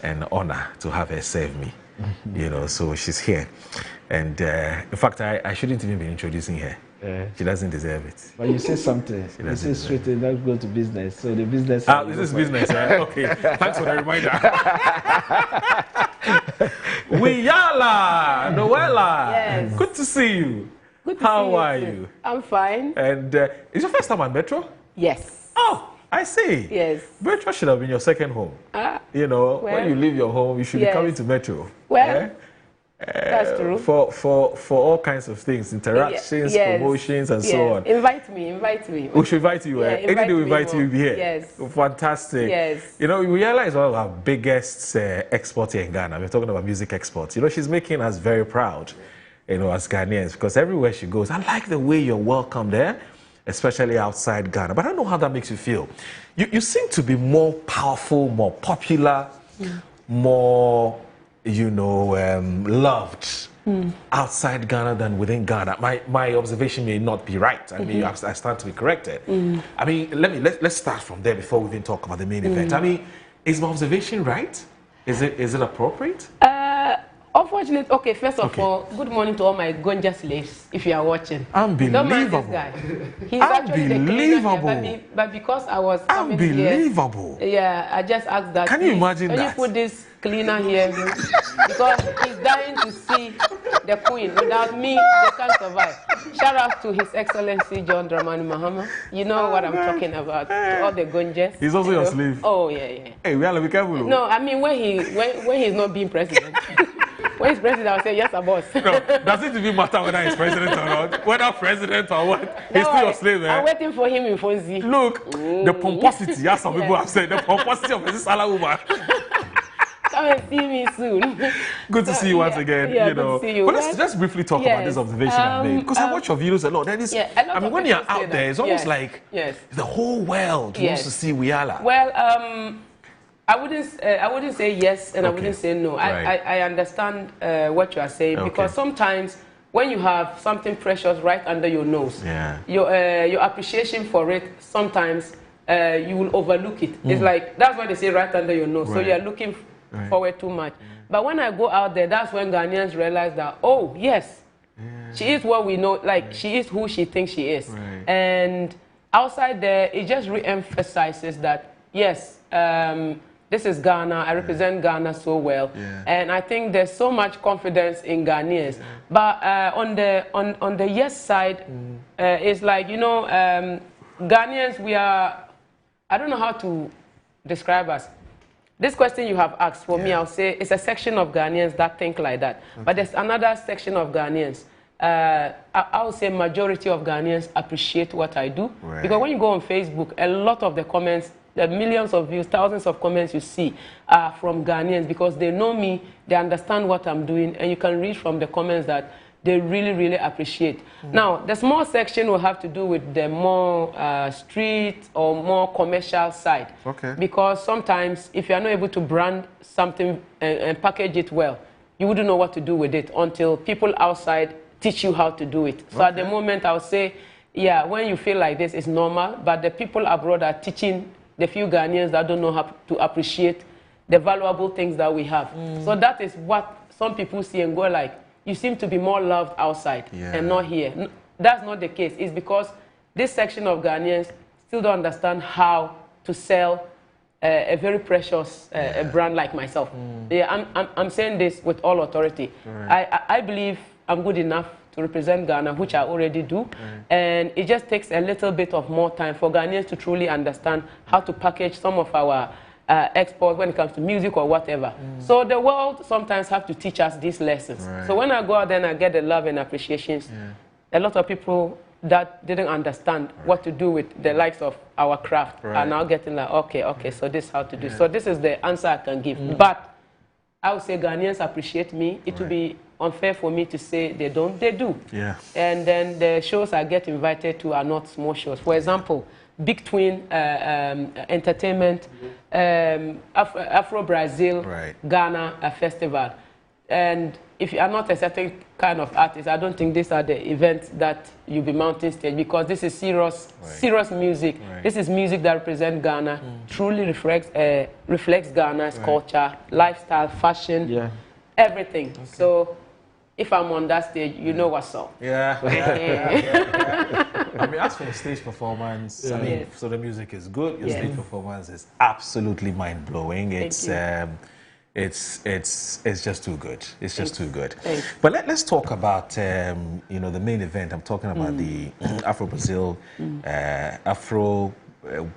Speaker 7: and honor to have her serve me. So she's here. And in fact, I shouldn't even be introducing her. She doesn't deserve it.
Speaker 8: But you say something. You say straight and not go to business. So the business.
Speaker 7: This is business, right? Okay. Thanks for the reminder. Uyala, Noella.
Speaker 25: Yes.
Speaker 7: Good to see you.
Speaker 25: Good to
Speaker 7: How
Speaker 25: see you
Speaker 7: are
Speaker 25: too.
Speaker 7: you?
Speaker 25: I'm fine.
Speaker 7: And is your first time at Metro?
Speaker 25: Yes.
Speaker 7: Oh, I see.
Speaker 25: Yes.
Speaker 7: Metro should have been your second home. When you leave your home, you should be coming to Metro.
Speaker 25: Well, that's true.
Speaker 7: For all kinds of things, interactions, promotions, and so on.
Speaker 25: Invite me.
Speaker 7: We should invite you. Any day we invite you, you'll be here.
Speaker 25: Yes.
Speaker 7: Fantastic.
Speaker 25: Yes.
Speaker 7: We realize one of our biggest exports here in Ghana. We're talking about music exports. She's making us very proud, as Ghanaians, because everywhere she goes, I like the way you're welcome there, especially outside Ghana. But I don't know how that makes you feel. You seem to be more powerful, more popular, more loved outside Ghana than within Ghana. My observation may not be right. I mean, I stand to be corrected. I mean, let's start from there before we even talk about the main event. I mean, is my observation right? Is it appropriate?
Speaker 25: Unfortunately, okay, first of all, good morning to all my Gonja slaves, if you are watching.
Speaker 7: Unbelievable.
Speaker 25: Don't mind this guy. He's actually the cleaner here, but because I was coming here, I just asked that.
Speaker 7: Can you imagine that?
Speaker 25: Can you put this cleaner here? Because he's dying to see the queen. Without me, they can't survive. Shout out to His Excellency John Dramani Mahama. You know what I'm talking about. To all the Gonjas.
Speaker 7: He's also your slave.
Speaker 25: Oh, yeah.
Speaker 7: Hey, we have to be careful.
Speaker 25: No, I mean, when he's not being president. When he's president, I'll say, yes, boss.
Speaker 7: No, does it even matter whether he's president or not? Whether president or what? He's still your slave,
Speaker 25: I'm waiting for him in Fonzie.
Speaker 7: Look, the pomposity, as some people have said, the pomposity of this Salah woman.
Speaker 25: Come and see me soon.
Speaker 7: Good to see you once again.
Speaker 25: Yeah, good to see you.
Speaker 7: But let's just briefly talk about this observation I made. Because I watch your videos a lot. I mean, when you're out there, it's almost like the whole world wants to see Uyala.
Speaker 25: Well, I wouldn't say yes and I wouldn't say no. I understand what you are saying because sometimes when you have something precious right under your nose, your appreciation for it, sometimes you will overlook it. It's like, that's why they say right under your nose. So you're looking forward too much. But when I go out there, that's when Ghanaians realize that, oh, yes, she is what we know, like she is who she thinks she is. And outside there, it just re-emphasizes that, yes, this is Ghana. I represent Ghana so well, and I think there's so much confidence in Ghanaians. But on the yes side, it's like Ghanaians. We are. I don't know how to describe us. This question you have asked for me, I'll say it's a section of Ghanaians that think like that. But there's another section of Ghanaians. I would say majority of Ghanaians appreciate what I do because when you go on Facebook, a lot of the comments. The millions of views, thousands of comments you see are from Ghanaians because they know me, they understand what I'm doing, and you can read from the comments that they really, really appreciate. Now, the small section will have to do with the more street or more commercial side. Because sometimes, if you're not able to brand something and package it well, you wouldn't know what to do with it until people outside teach you how to do it. So at the moment, I'll say, yeah, when you feel like this, it's normal, but the people abroad are teaching the few Ghanaians that don't know how to appreciate the valuable things that we have. So that is what some people see and go like, you seem to be more loved outside and not here. That's not the case. It's because this section of Ghanaians still don't understand how to sell a very precious brand like myself. I'm saying this with all authority. I believe I'm good enough to represent Ghana, which I already do. And it just takes a little bit of more time for Ghanaians to truly understand how to package some of our export when it comes to music or whatever. So the world sometimes have to teach us these lessons.
Speaker 7: Right.
Speaker 25: So when I go out there and I get the love and appreciations, a lot of people that didn't understand what to do with the likes of our craft are now getting like, okay, so this is how to do. So this is the answer I can give. But I would say Ghanaians appreciate me. It would be unfair for me to say they don't. They do.
Speaker 7: Yeah.
Speaker 25: And then the shows I get invited to are not small shows. For example, Big Twin Entertainment, Afro Brazil, Ghana Festival. And if you are not a certain kind of artist, I don't think these are the events that you'll be mounting stage, because this is serious music. This is music that represents Ghana, truly reflects Ghana's culture, lifestyle, fashion, everything. So if I'm on that stage, you know what's up.
Speaker 7: Yeah. I mean, as for the stage performance, I mean, so the music is good. Your stage performance is absolutely mind-blowing. It's just too good. It's just too good. But let's talk about the main event. I'm talking about the Afro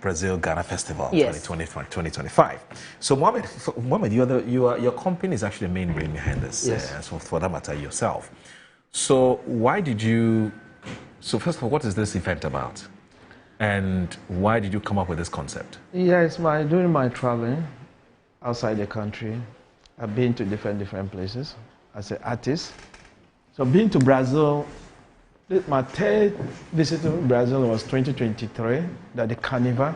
Speaker 7: Brazil Ghana Festival 2025. So Mohammed, your company is actually the main brain behind this. So for that matter, yourself. So why did you? So first of all, what is this event about? And why did you come up with this concept?
Speaker 8: Yeah, it's during my traveling outside the country. I've been to different places as an artist. So being to Brazil, my third visit to Brazil was 2023, that the Carnival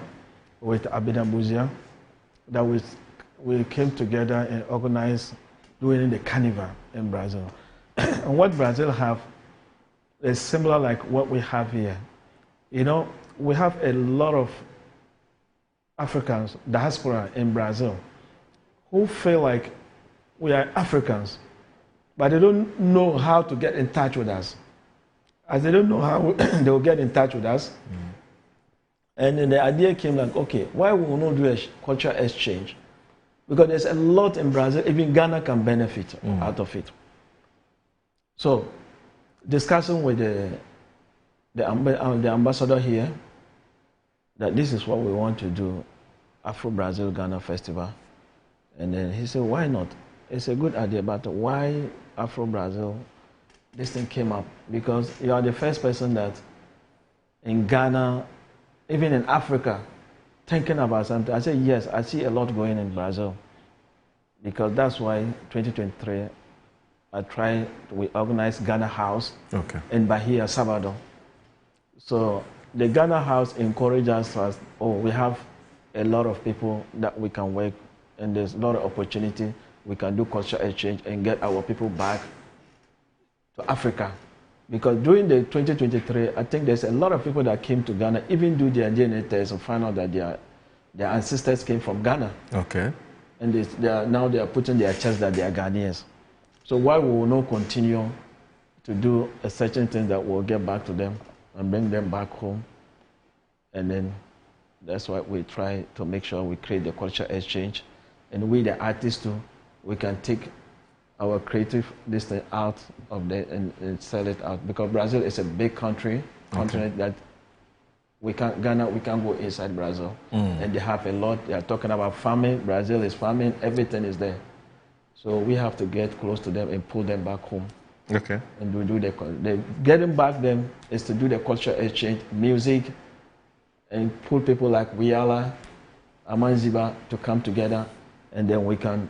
Speaker 8: with Abida Buzia, that we came together and organized doing the Carnival in Brazil. And what Brazil have is similar like what we have here. You know, we have a lot of Africans, diaspora in Brazil, who feel like we are Africans, but they don't know how to get in touch with us. As they don't know how they will get in touch with us. And then the idea came like, okay, why we will not do a cultural exchange? Because there's a lot in Brazil, even Ghana can benefit out of it. So, discussing with the ambassador here, that this is what we want to do, Afro Brazil Ghana Festival. And then he said, why not? It's a good idea, but why Afro Brazil? This thing came up because you are the first person that in Ghana, even in Africa, thinking about something. I said, yes, I see a lot going in Brazil. Because that's why 2023, we organized Ghana House in Bahia, Salvador. So the Ghana House encouraged us as, we have a lot of people that we can work, and there's a lot of opportunity. We can do cultural exchange and get our people back to Africa. Because during the 2023, I think there's a lot of people that came to Ghana, even do their DNA test and find out that their ancestors came from Ghana. Okay. And now they are putting their chest that they are Ghanaians. So why we will not continue to do a certain thing that will get back to them and bring them back home? And then that's why we try to make sure we create the cultural exchange. And we, the artists too, we can take our creative this thing out of there and sell it out. Because Brazil is a big continent that Ghana, we can go inside Brazil. And they have a lot. They are talking about farming. Brazil is farming. Everything is there. So we have to get close to them and pull them back home. Okay. And we do getting back them is to do the cultural exchange, music, and pull people like Wiala, Amanziba to come together, and then we can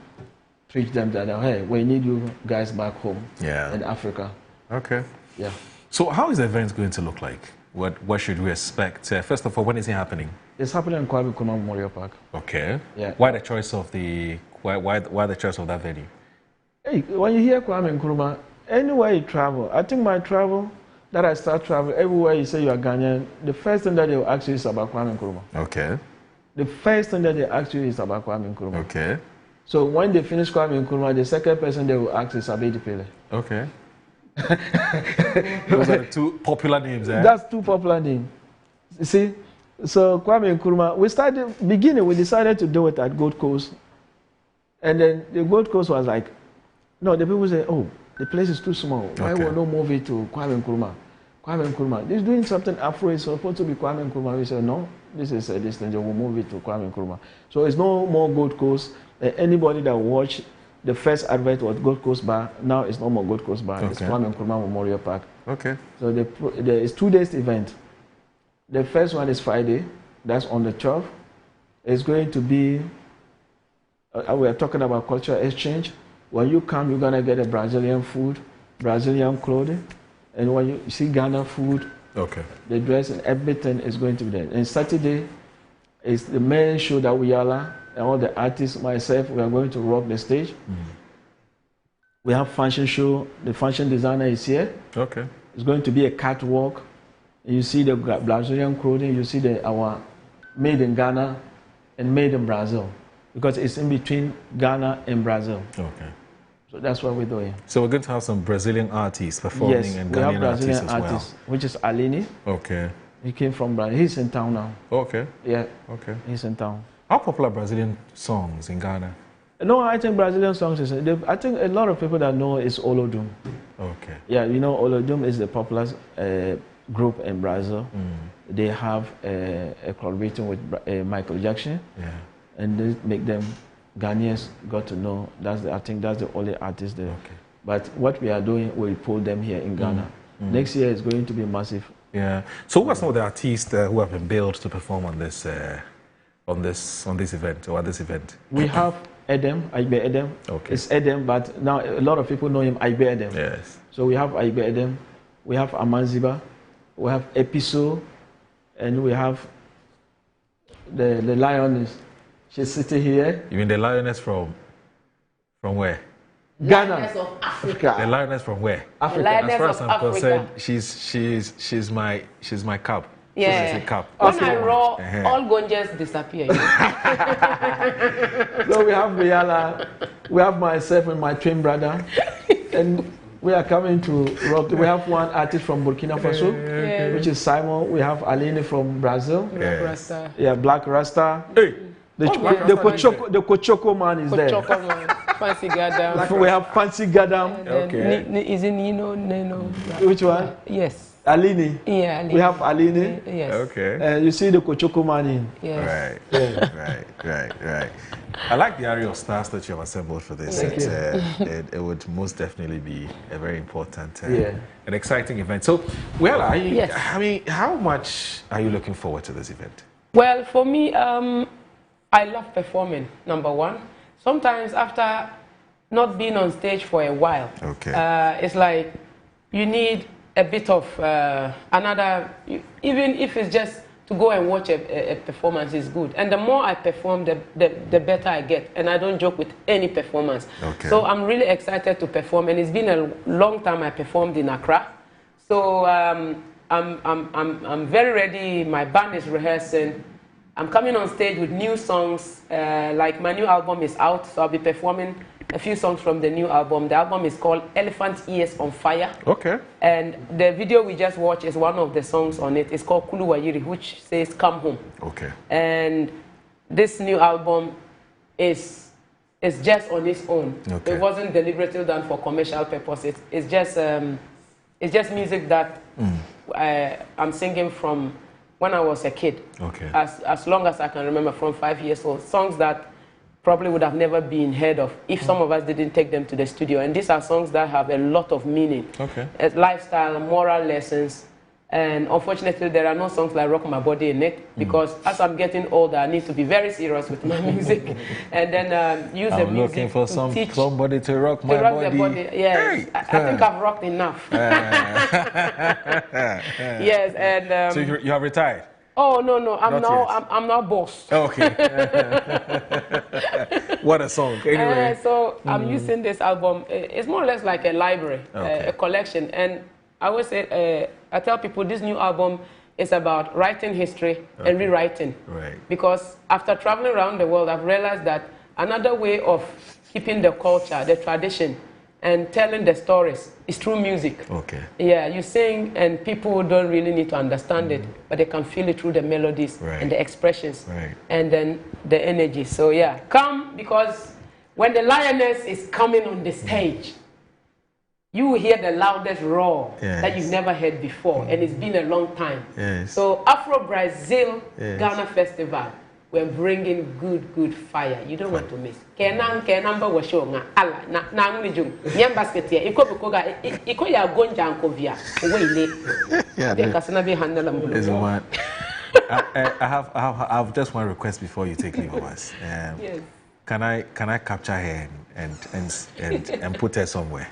Speaker 8: teach them that, hey, we need you guys back home in Africa.
Speaker 7: Okay.
Speaker 8: Yeah.
Speaker 7: So how is the event going to look like? What should we expect? First of all, when is it happening?
Speaker 8: It's happening in Kwame Nkrumah Memorial Park.
Speaker 7: Okay.
Speaker 8: Yeah.
Speaker 7: Why the choice of why the choice of that venue?
Speaker 8: Hey, when you hear Kwame Nkrumah, anywhere you travel, I think my travel that I start traveling, everywhere you say you are Ghanaian, the first thing that they will ask you is about Kwame Nkrumah. Okay. The first thing that they ask you is about Kwame Nkrumah. Okay. So when they finish Kwame Nkrumah, the second person they will ask is Abedi Pele. Okay.
Speaker 7: Those are the two popular names, eh?
Speaker 8: That's two popular names. You see? So Kwame Nkrumah, we decided to do it at Gold Coast. And then the Gold Coast was like, no, the people say, oh, the place is too small. Why will not move it to Kwame Nkrumah? Kwame Nkrumah. He's doing something Afro. It's supposed to be Kwame Nkrumah. We said, no, this is this thing. We'll move it to Kwame Nkrumah. So it's no more Gold Coast. Anybody that watched the first advert was Gold Coast Bar. Now it's no more Gold Coast Bar. It's Kwame Nkrumah Memorial Park.
Speaker 7: Okay.
Speaker 8: So there is 2 days event. The first one is Friday. That's on the 12th. It's going to be, we are talking about cultural exchange. When you come, you're going to get a Brazilian food, Brazilian clothing. And when you see Ghana food, the dress and everything is going to be there. And Saturday is the main show that we are, and all the artists, myself, we are going to rock the stage. We have fashion show. The fashion designer is here.
Speaker 7: Okay.
Speaker 8: It's going to be a catwalk. You see the Brazilian clothing. You see our made in Ghana and made in Brazil, because it's in between Ghana and Brazil.
Speaker 7: Okay.
Speaker 8: So that's what we're doing.
Speaker 7: So we're going to have some Brazilian artists performing,
Speaker 8: yes,
Speaker 7: and
Speaker 8: we have
Speaker 7: Ghanaian
Speaker 8: Brazilian
Speaker 7: artists as well.
Speaker 8: which is Aline.
Speaker 7: Okay.
Speaker 8: He came from Brazil. He's in town now.
Speaker 7: Okay.
Speaker 8: Yeah.
Speaker 7: Okay.
Speaker 8: He's in town.
Speaker 7: How popular Brazilian songs in Ghana?
Speaker 8: No, I think Brazilian songs is. I think a lot of people that know is Olodum.
Speaker 7: Okay.
Speaker 8: Yeah, you know Olodum is the popular group in Brazil. They have a collaboration with Michael Jackson.
Speaker 7: Yeah.
Speaker 8: And they make them Ghanaians got to know. I think that's the only artist there.
Speaker 7: Okay.
Speaker 8: But what we are doing, we pull them here in Ghana. Next year is going to be massive.
Speaker 7: Yeah. So who are some of the artists who have been billed to perform on this event or at this event?
Speaker 8: We have Edem, Aibe Edem.
Speaker 7: Okay.
Speaker 8: It's Edem, but now a lot of people know him Aibe Edem.
Speaker 7: Yes.
Speaker 8: So we have Aibe Edem, we have Amanziba, we have Episo, and we have the lioness. She's sitting here.
Speaker 7: You mean the lioness from where?
Speaker 8: Ghana.
Speaker 21: Lioness of Africa.
Speaker 7: The lioness from where?
Speaker 8: Africa.
Speaker 21: Lioness
Speaker 7: as far as
Speaker 21: of
Speaker 7: I'm
Speaker 21: Africa.
Speaker 7: concerned, she's my cub.
Speaker 21: Yeah.
Speaker 7: She's a cub.
Speaker 21: When I roar, all Gonjas disappear.
Speaker 8: So we have Buyala, we have myself and my twin brother, and we are coming to rock. We have one artist from Burkina Faso, which is Simon. We have Aline from Brazil.
Speaker 21: Black Rasta.
Speaker 8: Yeah, Black Rasta.
Speaker 7: Hey.
Speaker 8: The Kochoko man is there.
Speaker 21: Kochoko man. Fancy Gadam.
Speaker 8: We have Fancy Gadam.
Speaker 21: Okay. Is it Nino?
Speaker 8: Which one?
Speaker 21: Yes.
Speaker 8: Aline.
Speaker 21: Yeah, Aline.
Speaker 8: We have Aline.
Speaker 21: Yes.
Speaker 7: Okay.
Speaker 8: You see the Kochoko man in.
Speaker 21: Yes.
Speaker 7: Right. I like the area of stars that you have assembled for this. It would most definitely be a very important and exciting event. So,
Speaker 21: yes.
Speaker 7: I mean, how much are you looking forward to this event?
Speaker 25: Well, for me, I love performing, number one. Sometimes after not being on stage for a while, it's like you need a bit of even if it's just to go and watch a performance is good. And the more I perform, the better I get. And I don't joke with any performance.
Speaker 7: Okay.
Speaker 25: So I'm really excited to perform. And it's been a long time I performed in Accra. So I'm very ready. My band is rehearsing. I'm coming on stage with new songs. Like my new album is out, so I'll be performing a few songs from the new album. The album is called Elephant Ears on Fire.
Speaker 7: Okay.
Speaker 25: And the video we just watched is one of the songs on it. It's called Kulu Wayiri, which says "Come Home."
Speaker 7: Okay.
Speaker 25: And this new album is just on its own.
Speaker 7: Okay.
Speaker 25: It wasn't deliberately done for commercial purposes. It's just music that I'm singing from when I was a kid.
Speaker 7: Okay.
Speaker 25: As long as I can remember, from 5 years old. Songs that probably would have never been heard of if some of us didn't take them to the studio. And these are songs that have a lot of meaning.
Speaker 7: Okay.
Speaker 25: Lifestyle, moral lessons. And unfortunately, there are no songs like Rock My Body in it, because as I'm getting older, I need to be very serious with my music. And then use the music
Speaker 7: looking for somebody to rock my body.
Speaker 25: The body. Yes, I think I've rocked enough. Yes, and...
Speaker 7: so you have retired?
Speaker 25: Oh, no, I'm now boss.
Speaker 7: Okay. What a song. Anyway.
Speaker 25: So I'm using this album. It's more or less like a library, a collection. And I always say, I tell people this new album is about writing history and rewriting.
Speaker 7: Right.
Speaker 25: Because after traveling around the world, I've realized that another way of keeping the culture, the tradition, and telling the stories is through music.
Speaker 7: Okay.
Speaker 25: Yeah, you sing and people don't really need to understand it, but they can feel it through the melodies and the expressions and then the energy. So yeah, come, because when the lioness is coming on the stage, you will hear the loudest roar that you've never heard before, and it's been a long time. So Afro Brazil Ghana Festival, we're bringing good fire. You don't want to miss. Number was showing Allah na jum. Nyam basket here. Iko bukoga iko ya gonja ankovia. Wele. The kasana be handle am.
Speaker 7: I have just one request before you take leave of us.
Speaker 25: Yes.
Speaker 7: Can I capture her and put her somewhere?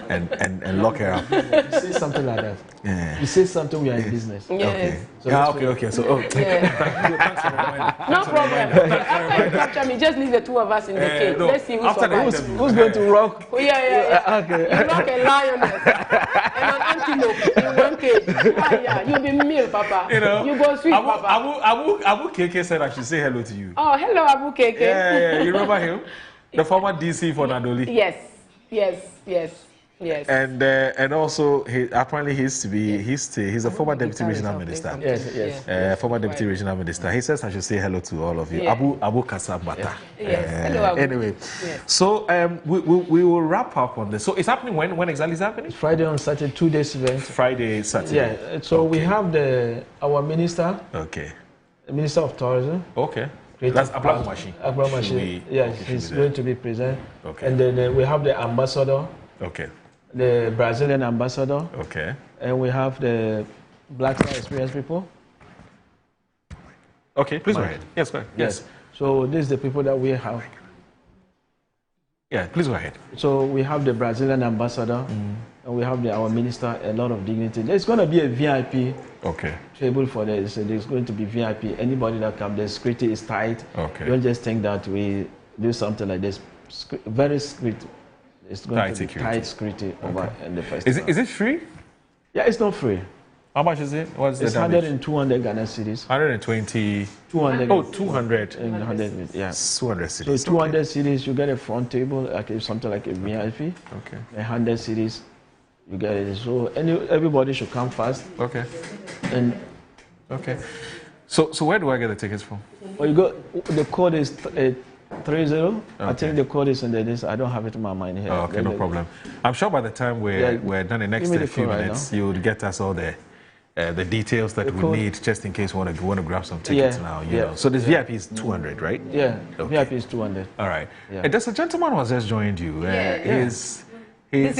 Speaker 7: And lock her up.
Speaker 8: You say something like that.
Speaker 7: Yeah.
Speaker 8: You say something, we are in business.
Speaker 7: Okay.
Speaker 8: So
Speaker 7: okay. So, thanks for
Speaker 25: no problem. After you capture me, just leave the two of us in the cage.
Speaker 7: No,
Speaker 25: Let's see who's
Speaker 8: going to rock.
Speaker 25: Oh, yeah.
Speaker 8: Okay.
Speaker 25: You rock a lioness and an antelope in one cage. You'll be meal, Papa. You go sweet, Papa.
Speaker 7: Abu KK said I should say hello to you.
Speaker 25: Oh, hello, Abu KK.
Speaker 7: Yeah. You remember him? The former DC for Nadoli.
Speaker 25: Yes.
Speaker 7: And also apparently he's a former deputy regional minister.
Speaker 8: Yes.
Speaker 7: Former deputy regional minister. He says I should say hello to all of you. Abu Kasabata.
Speaker 25: Hello, Abu.
Speaker 7: Anyway, so we will wrap up on this. So it's happening when exactly is happening?
Speaker 8: Friday on Saturday, 2 days event.
Speaker 7: Friday, Saturday.
Speaker 8: Yeah. So we have our minister.
Speaker 7: Okay.
Speaker 8: The Minister of Tourism.
Speaker 7: Okay. That's Abraham Mashi.
Speaker 8: Yes, he's going to be present.
Speaker 7: Okay.
Speaker 8: And then we have the ambassador.
Speaker 7: Okay.
Speaker 8: The Brazilian ambassador.
Speaker 7: Okay.
Speaker 8: And we have the Black Star Experience people.
Speaker 7: Okay, please go ahead. Yes, go ahead. Yes.
Speaker 8: So these are the people that we have.
Speaker 7: Yeah, please go ahead.
Speaker 8: So we have the Brazilian ambassador, and we have our minister, a lot of dignity. There's going to be a VIP table for this. So there's going to be VIP. Anybody that comes, the security is tight.
Speaker 7: Okay.
Speaker 8: Don't just think that we do something like this. Very strict. It's going to be tight security over in the festival.
Speaker 7: Is it free?
Speaker 8: Yeah, it's not free.
Speaker 7: How much is it? What's
Speaker 8: it's
Speaker 7: the
Speaker 8: 100 and 200 Ghana cedis.
Speaker 7: 120.
Speaker 8: 200.
Speaker 7: Oh, 200.
Speaker 8: And 100, yeah.
Speaker 7: 200 cedis.
Speaker 8: So 200 cedis, you get a front table, like something like a VIP.
Speaker 7: Okay.
Speaker 8: 100 cedis, you get it. So everybody should come fast.
Speaker 7: Okay.
Speaker 8: And
Speaker 7: So where do I get the tickets from?
Speaker 8: Well, you go. The code is 30. I think the code is in this. I don't have it in my mind here.
Speaker 7: Oh, okay, no problem. I'm sure by the time we're done in the next few minutes, you would get us all the details that we need just in case we want to grab some tickets now. You know. So this VIP is 200, right?
Speaker 8: Yeah. VIP is 200.
Speaker 7: All right.
Speaker 8: Yeah.
Speaker 7: There's a gentleman who has just joined you. He's a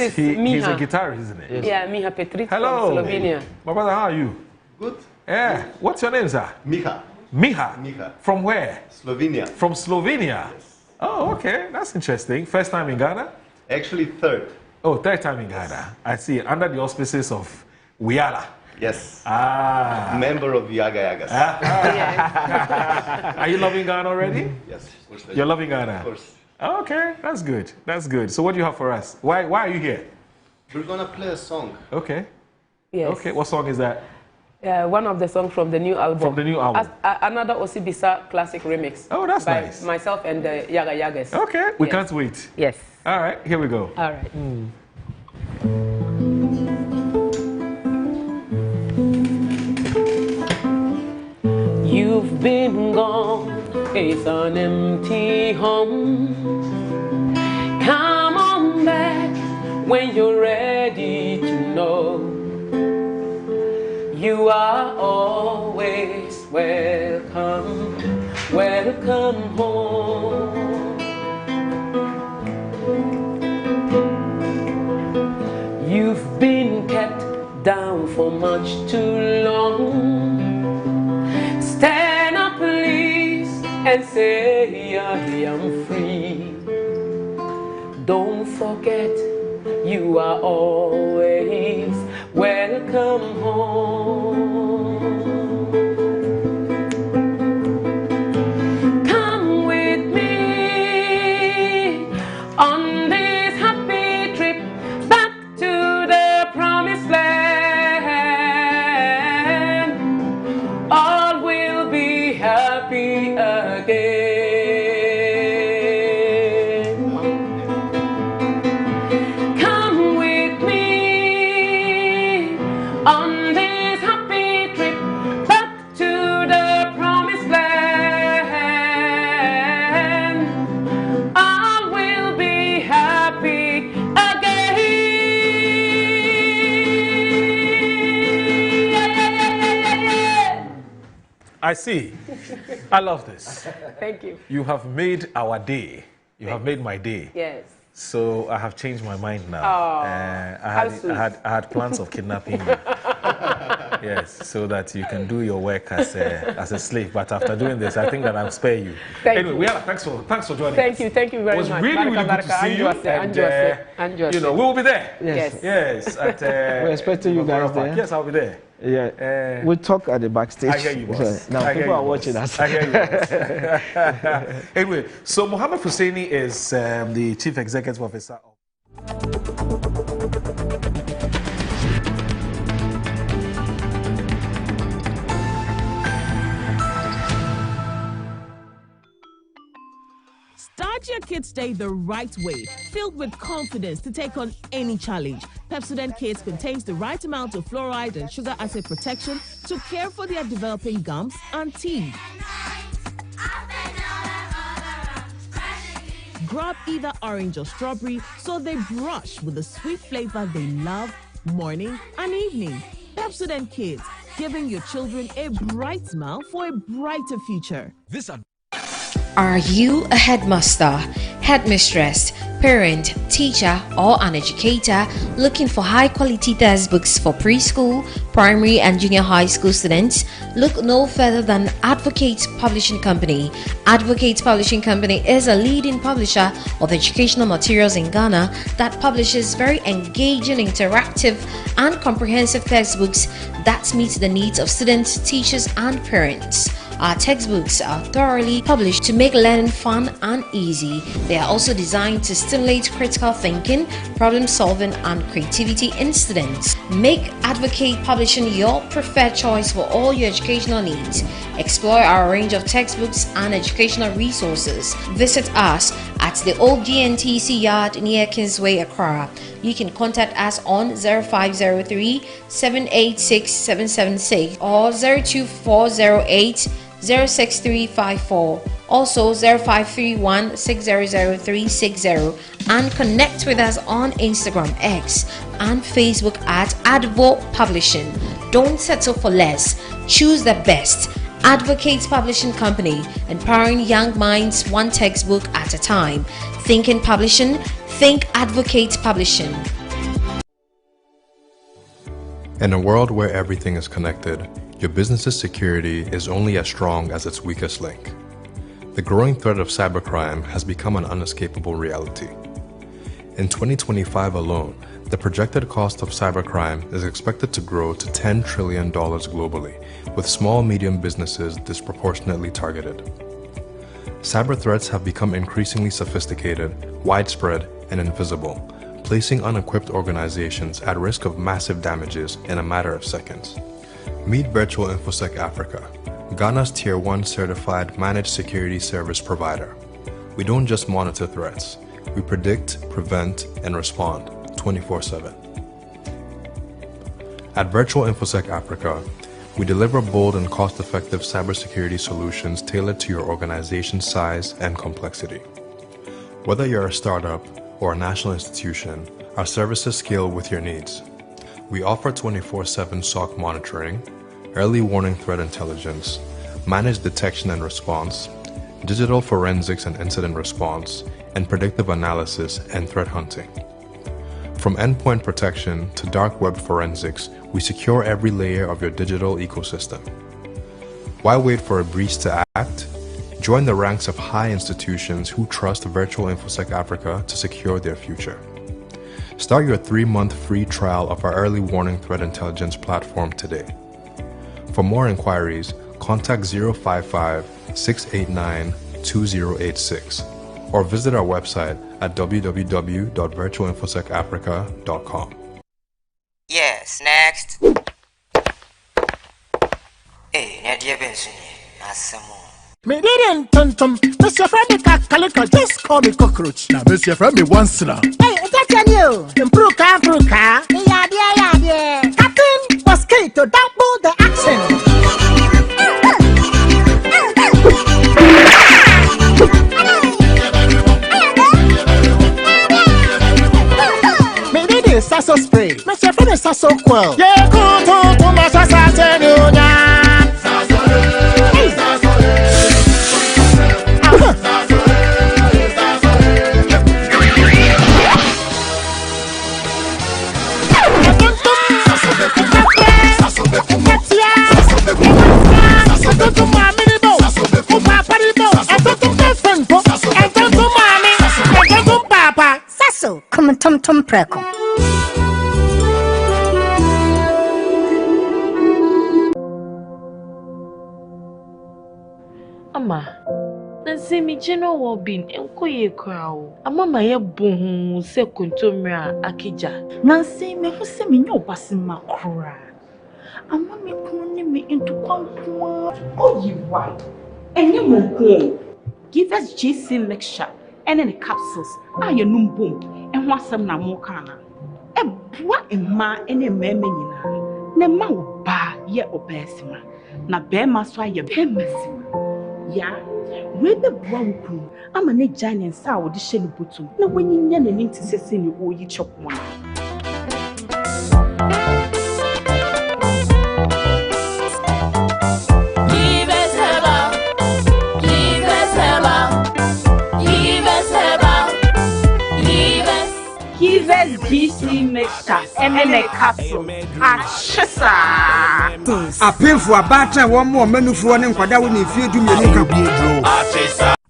Speaker 7: guitarist, isn't it?
Speaker 25: Yes. Yeah, Miha Petric
Speaker 7: from
Speaker 25: Slovenia.
Speaker 7: My brother, how are you?
Speaker 9: Good.
Speaker 7: Yeah. What's your name, sir?
Speaker 9: Miha.
Speaker 7: Miha. From where?
Speaker 9: Slovenia.
Speaker 7: From Slovenia? Yes. Oh, okay. That's interesting. First time in Ghana?
Speaker 9: Actually, third.
Speaker 7: Oh, third time in Ghana. I see. Under the auspices of Wiala.
Speaker 9: Yes.
Speaker 7: Member
Speaker 9: of Yaga Yagas.
Speaker 7: Are you loving Ghana already?
Speaker 9: Yes.
Speaker 7: You're loving Ghana?
Speaker 9: Of course.
Speaker 7: Okay, that's good. That's good. So what do you have for us? Why are you here?
Speaker 9: We're going to play a song.
Speaker 7: Okay.
Speaker 25: Yes.
Speaker 7: Okay, what song is that?
Speaker 25: One of the songs from the new album.
Speaker 7: From the new album.
Speaker 25: Another Osibisa classic remix.
Speaker 7: Oh, that's
Speaker 25: by
Speaker 7: nice.
Speaker 25: Myself and the Yaga Yagas.
Speaker 7: Okay, we can't wait.
Speaker 25: Yes.
Speaker 7: All right, here we go.
Speaker 25: All right. You've been gone, it's an empty home. Come on back when you're ready to know. You are always welcome, welcome home. You've been kept down for much too long. Stand up, please, and say I am free. Don't forget, you are always welcome home. Come with me on this happy trip back to the promised land. All will be happy again. Come with me on this happy trip
Speaker 7: I see. I love this.
Speaker 25: Thank you.
Speaker 7: You have made our day. You have made my day.
Speaker 25: Yes.
Speaker 7: So I have changed my mind now.
Speaker 25: I
Speaker 7: had plans of kidnapping you. Yes, so that you can do your work as a slave. But after doing this, I think that I'll spare you. Anyway, thanks for joining us.
Speaker 25: Thank you very much.
Speaker 7: It was really good to see you. And we will be there.
Speaker 25: Yes.
Speaker 8: We're expecting you guys there.
Speaker 7: Yes, I'll be there.
Speaker 8: Yeah. We'll talk at the backstage.
Speaker 7: I hear you, boss.
Speaker 8: Now people are watching us.
Speaker 7: I hear you, boss. Anyway, so Mohammed Hussaini is the Chief Executive Officer of
Speaker 10: Start your Kids Day the right way, filled with confidence to take on any challenge. Pepsodent Kids contains the right amount of fluoride and sugar acid protection to care for their developing gums and teeth. Grab either orange or strawberry so they brush with the sweet flavor they love morning and evening. Pepsodent Kids, giving your children a bright smile for a brighter future.
Speaker 11: Are you a headmaster, headmistress, parent, teacher, or an educator looking for high-quality textbooks for preschool, primary, and junior high school students? Look no further than Advocate Publishing Company. Advocate Publishing Company is a leading publisher of educational materials in Ghana that publishes very engaging, interactive, and comprehensive textbooks that meet the needs of students, teachers, and parents. Our textbooks are thoroughly published to make learning fun and easy. They are also designed to stimulate critical thinking, problem solving, and creativity in students. Make Advocate Publishing your preferred choice for all your educational needs. Explore our range of textbooks and educational resources. Visit us at the old GNTC yard near Kingsway, Accra. You can contact us on 0503 786 776 or 02408 06354, also 0531 600 360, and connect with us on Instagram, X, and Facebook at Advo Publishing. Don't settle for less. Choose the best. Advocate Publishing Company, empowering young minds one textbook at a time. Thinking Publishing, think Advocate Publishing.
Speaker 12: In a world where everything is connected, your business's security is only as strong as its weakest link. The growing threat of cybercrime has become an unescapable reality. In 2025 alone, the projected cost of cybercrime is expected to grow to $10 trillion globally, with small-medium businesses disproportionately targeted. Cyber threats have become increasingly sophisticated, widespread, and invisible, placing unequipped organizations at risk of massive damages in a matter of seconds. Meet Virtual InfoSec Africa, Ghana's Tier 1 certified managed security service provider. We don't just monitor threats, we predict, prevent, and respond 24/7. At Virtual InfoSec Africa, we deliver bold and cost-effective cybersecurity solutions tailored to your organization's size and complexity. Whether you're a startup or a national institution, our services scale with your needs. We offer 24/7 SOC monitoring, early warning threat intelligence, managed detection and response, digital forensics and incident response, and predictive analysis and threat hunting. From endpoint protection to dark web forensics, we secure every layer of your digital ecosystem. Why wait for a breach to act? Join the ranks of high institutions who trust Virtual InfoSec Africa to secure their future. Start your 3-month free trial of our early warning threat intelligence platform today. For more inquiries, contact 055-689-2086 or visit our website at www.virtualinfosecafrica.com.
Speaker 13: Yes, next. Hey, Nadia Benson, Asamo.
Speaker 5: Me didn't tum. Mr. Friendly Calico, just call me cockroach. Now, Mr. Friendly once now.
Speaker 14: Hey, that's you. Improve car. Yeah. Captain Mosquito, double the action.
Speaker 5: Me did this sasso spray. Mr. Friendly sasso quell.
Speaker 14: Yeah, go to my sasso. Tom Preko.
Speaker 28: Ama, nansi mi general wobin enko ye kwao. Ama ma ye bohu se kontomra akija.
Speaker 2: Nansi me hu se me nyo basima kra. Ama me kunu ne me into kwankwa. Oh you right. Enye mo ko. Give us JC lecture and the capsules. Ah ye num boom. En ho asem na mo kana. E boa emma ene meme nyina. Ne ma wo ba ye obesima. Na be ma so aye be masima. Ya, we be boa wo kunu. Ama ne giant sa wo de hye ne botum. Na wanyinya na nim tisese ne wo yi chopmo. BC mixture and a capsule.
Speaker 15: A pin for a batter, one more menu for one and Quadawi if you do me.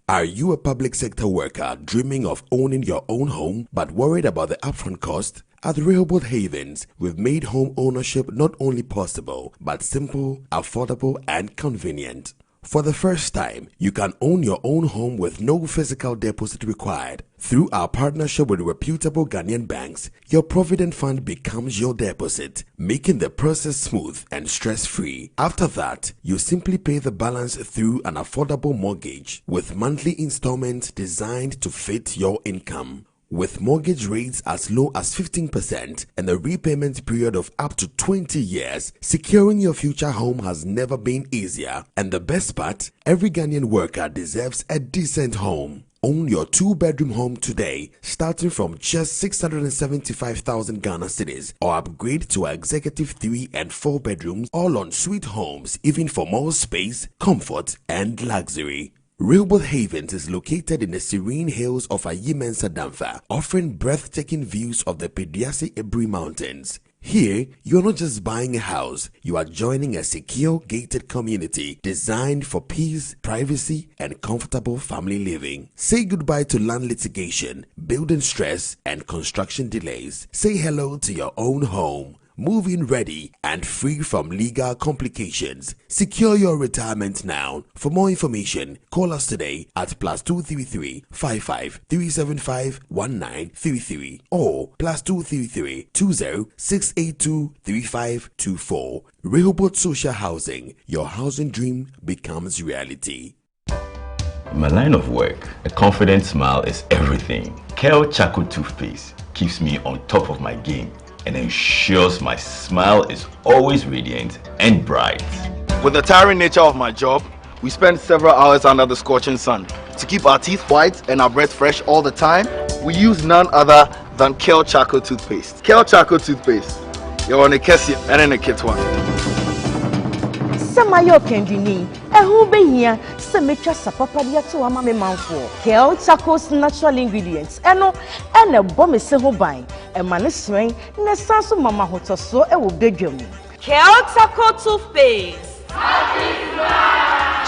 Speaker 16: Are you a public sector worker dreaming of owning your own home but worried about the upfront cost? At Rehoboth Havens, we've made home ownership not only possible but simple, affordable, and convenient. For the first time, you can own your own home with no physical deposit required. Through our partnership with reputable Ghanaian banks, your Provident Fund becomes your deposit, making the process smooth and stress-free. After that, you simply pay the balance through an affordable mortgage with monthly installments designed to fit your income. With mortgage rates as low as 15% and a repayment period of up to 20 years, securing your future home has never been easier. And the best part, every Ghanaian worker deserves a decent home. Own your 2-bedroom home today, starting from just 675,000 Ghana cedis, or upgrade to our executive 3 and 4 bedrooms, all on Sweet Homes, even for more space, comfort, and luxury. Rehoboth Havens is located in the serene hills of Ayimensa Damfa, offering breathtaking views of the Pediasi Ebri Mountains. Here, you are not just buying a house, you are joining a secure gated community designed for peace, privacy, and comfortable family living. Say goodbye to land litigation, building stress, and construction delays. Say hello to your own home. Move-in ready and free from legal complications. Secure your retirement now. For more information, call us today at +233 55 375 1933 or +233 20 682 3524. Rehoboth Social Housing. Your housing dream becomes reality.
Speaker 17: In my line of work, a confident smile is everything. Kel Charcoal Toothpaste keeps me on top of my game and ensures my smile is always radiant and bright.
Speaker 18: With the tiring nature of my job, we spend several hours under the scorching sun. To keep our teeth white and our breath fresh all the time, we use none other than Kel Charcoal Toothpaste. Kel Charcoal Toothpaste. You're on a Kessie and in a kit one.
Speaker 14: Samayo kendini, ehu behia, semetra sapapadia to amame manfo. Kel Charcoal's natural ingredients, ene bombe se ho ban, emane sweng, ne sanso mama hotoso e wo bedwam.
Speaker 28: Kel Charcoal Toothpaste.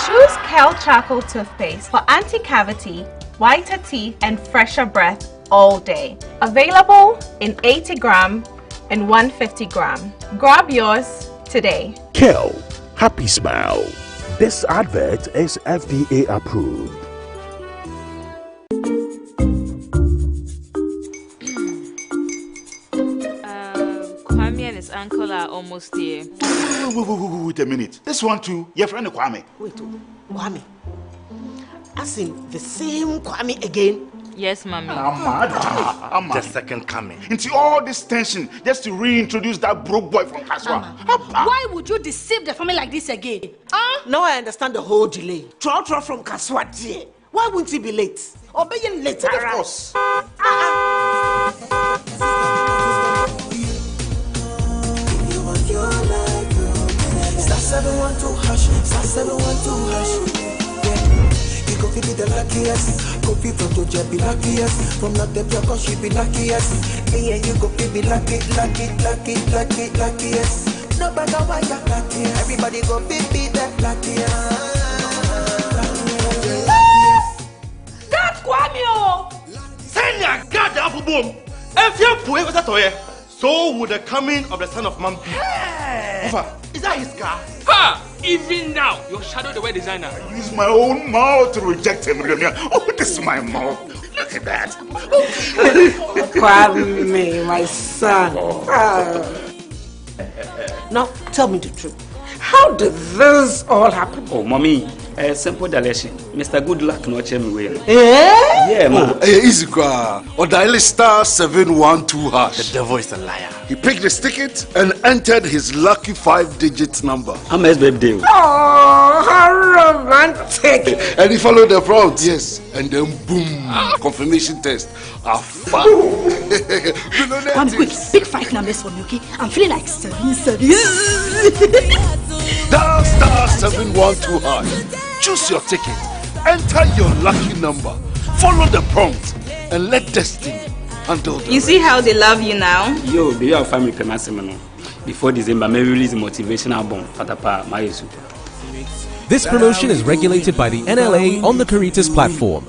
Speaker 19: Choose Kel Charcoal Toothpaste for anti-cavity, whiter teeth, and fresher breath all day. Available in 80 gram and 150 gram. Grab yours today.
Speaker 5: Kel, happy smile. This advert is FDA approved.
Speaker 28: Kwame and his uncle are almost here.
Speaker 22: Wait a minute. This one too, your friend Kwame.
Speaker 14: Wait, Kwame. As in the same Kwame again?
Speaker 28: Yes, Mommy.
Speaker 22: The second coming. Into all this tension just to reintroduce that broke boy from Kaswa.
Speaker 2: Why would you deceive the family like this again?
Speaker 14: Now I understand the whole delay. Troll from Kaswa, dear. Why wouldn't he be late? Obey you later.
Speaker 22: Of course.
Speaker 6: Star 712 hash, star 712 hash. You go be the luckiest. Go be from to be luckiest. From not the cause she be luckiest. Yeah, you go be luckiest. No matter why you're luckiest. Everybody go be the luckiest.
Speaker 22: That's Kwame. Send your God up boom. So would the coming of the Son of Man be. Is that his car?
Speaker 1: Ha! Even now, your shadow the way designer.
Speaker 22: I use my own mouth to reject him. Oh, this is my mouth. Look at that.
Speaker 3: Kwame, my son. Now, tell me the truth. How did this all happen?
Speaker 4: Oh, mommy, simple delation. Mr. Goodluck no check me way.
Speaker 3: Yeah,
Speaker 4: man.
Speaker 22: Easy car. Or dial star 712 hash.
Speaker 4: The devil is a liar.
Speaker 22: He picked his ticket and entered his lucky 5-digit number.
Speaker 4: How much birthday?
Speaker 3: Oh, how romantic.
Speaker 22: And he followed the prompt. Yes. And then boom. Confirmation test.
Speaker 21: One quick, pick 5 numbers for me, okay? I'm feeling like 7.
Speaker 22: Dial star 712 hash. Choose your ticket. Enter your lucky number. Follow the prompt and let destiny handle the
Speaker 20: You see how they love you now?
Speaker 4: Yo, do you have family permission? Before December, may release a motivational album. Patapa, my super.
Speaker 23: This promotion is regulated by the NLA on the Caritas platform.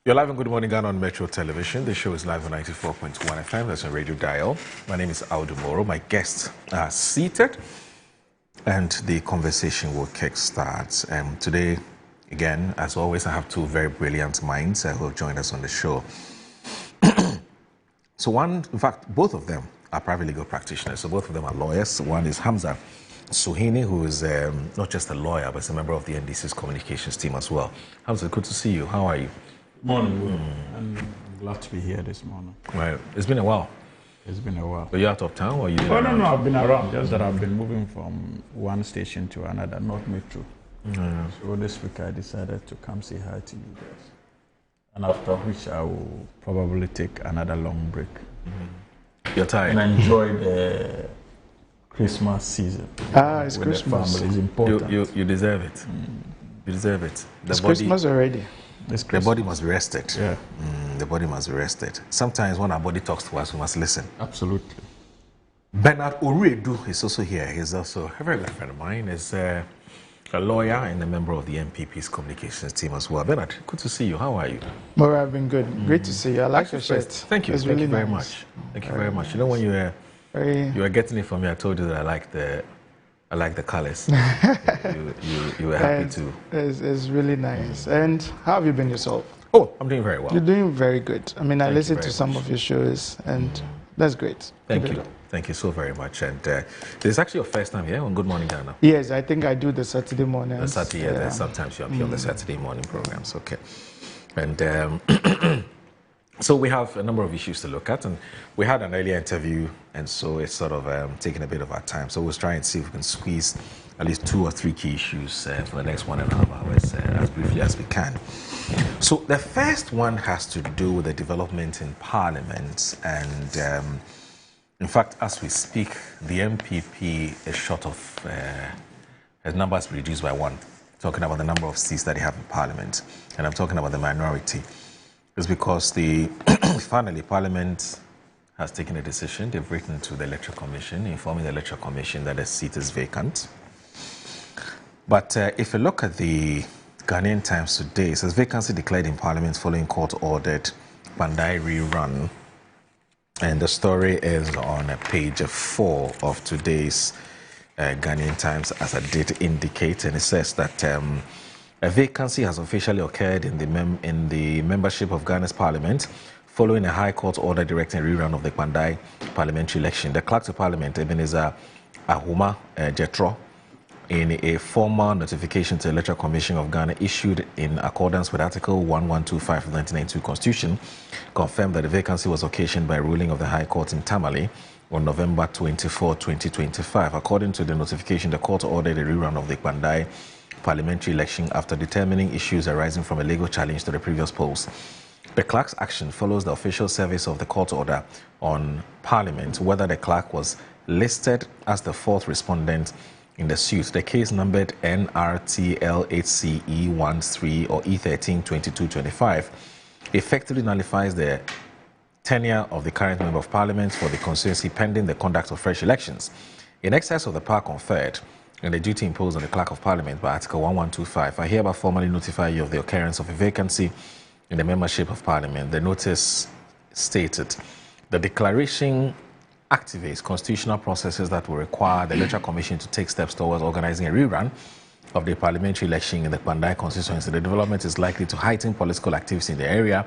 Speaker 7: You're live on Good Morning Ghana on Metro Television. The show is live on 94.1 FM. That's on Radio Dial. My name is Audu Moro. My guests are seated, and the conversation will kickstart. Today, again, as always, I have two very brilliant minds who have joined us on the show. In fact, both of them are private legal practitioners. So both of them are lawyers. One is Hamza Suhini, who is not just a lawyer, but is a member of the NDC's communications team as well. Hamza, good to see you. How are you?
Speaker 24: Morning, I'm glad to be here this morning.
Speaker 7: Right. It's been a while.
Speaker 24: It's been a while.
Speaker 7: Are you out of town or you?
Speaker 24: Oh, no, I've been around. Just that I've been moving from one station to another, not Metro. So this week I decided to come say hi to you guys. And after which I will probably take another long break.
Speaker 7: You're tired?
Speaker 24: And enjoy the Christmas season.
Speaker 8: It's
Speaker 24: with
Speaker 8: Christmas.
Speaker 24: The family. It's important.
Speaker 7: You deserve it. You deserve it.
Speaker 8: It's Christmas already.
Speaker 7: The body must be rested.
Speaker 24: Yeah.
Speaker 7: The body must be rested. Sometimes when our body talks to us, we must listen.
Speaker 24: Absolutely.
Speaker 7: Bernard Oredu is also here. He's also a very good friend of mine. He's a lawyer and a member of the MPP's communications team as well. Bernard, good to see you. How are you?
Speaker 8: Mora, I've been good. Great to see you. I like your shirt.
Speaker 7: Thank you.
Speaker 8: It's
Speaker 7: Thank
Speaker 8: really
Speaker 7: you very
Speaker 8: nice.
Speaker 7: much. Thank you very much. You know, when you were getting it from me, I told you that I like the colors. you were happy too.
Speaker 8: It's really nice. And how have you been yourself?
Speaker 7: Oh, I'm doing very well.
Speaker 8: You're doing very good. I mean, I listened to some
Speaker 7: much.
Speaker 8: of your shows, and That's great.
Speaker 7: Thank you. Thank you so very much. And this is actually your first time here on Good Morning Ghana.
Speaker 8: Yes, I think I do the Saturday morning.
Speaker 7: The Saturday, yeah. Sometimes you appear on the Saturday morning programs. Okay. And so we have a number of issues to look at, and we had an earlier interview, and so it's sort of taking a bit of our time. So we'll try and see if we can squeeze at least 2 or 3 key issues for the next 1.5 hours as briefly as we can. So the first one has to do with the development in Parliament, and in fact, as we speak, the MPP is short of, his number has been reduced by 1, talking about the number of seats that they have in Parliament, and I'm talking about the minority. It's because finally Parliament has taken a decision. They've written to the Electoral Commission, informing the Electoral Commission that the seat is vacant. But if you look at the Ghanaian Times today, it says vacancy declared in Parliament following court-ordered Pandai rerun. And the story is on page 4 of today's Ghanaian Times, as I did indicate. And it says that a vacancy has officially occurred in the membership of Ghana's Parliament following a High Court order directing a rerun of the Pandai parliamentary election. The Clerk to Parliament, Ebenezer Ahuma Jetro, in a formal notification to the Electoral Commission of Ghana issued in accordance with Article 1125 of the 1992 Constitution, confirmed that the vacancy was occasioned by a ruling of the High Court in Tamale on November 24, 2025. According to the notification, the court ordered a rerun of the Pandai parliamentary election after determining issues arising from a legal challenge to the previous polls. The clerk's action follows the official service of the court order on Parliament, whether the clerk was listed as the 4th respondent in the suit. The case numbered NRTLHCE13 or E13-2225 effectively nullifies the tenure of the current Member of Parliament for the constituency pending the conduct of fresh elections. In excess of the power conferred and the duty imposed on the Clerk of Parliament by Article 1125, I hereby formally notify you of the occurrence of a vacancy in the membership of Parliament. The notice stated, the declaration activates constitutional processes that will require the Electoral Commission to take steps towards organizing a rerun of the parliamentary election in the Pandai constituency. The development is likely to heighten political activity in the area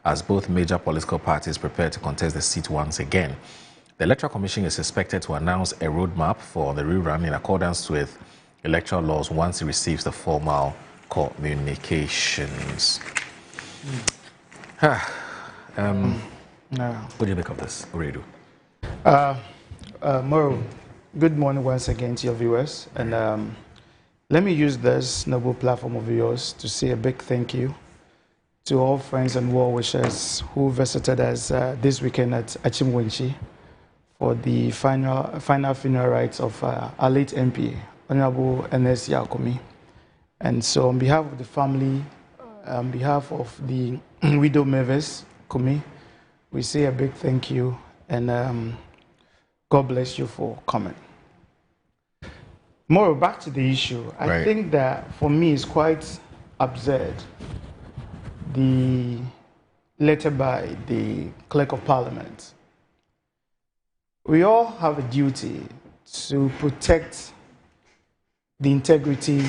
Speaker 7: as both major political parties prepare to contest the seat once again. The Electoral Commission is expected to announce a roadmap for the rerun in accordance with electoral laws once it receives the formal communications. What do you make of this? What do you do?
Speaker 8: Moro, good morning once again to your viewers. And let me use this noble platform of yours to say a big thank you to all friends and well-wishers who visited us this weekend at Achimwenchi for the final funeral rites of our late MP, Honorable Ernest Yakomi. And so on behalf of the family, on behalf of the widow Mavis Kumi, we say a big thank you and God bless you for coming. More back to the issue. I think that for me it's quite absurd, the letter by the Clerk of Parliament. We all have a duty to protect the integrity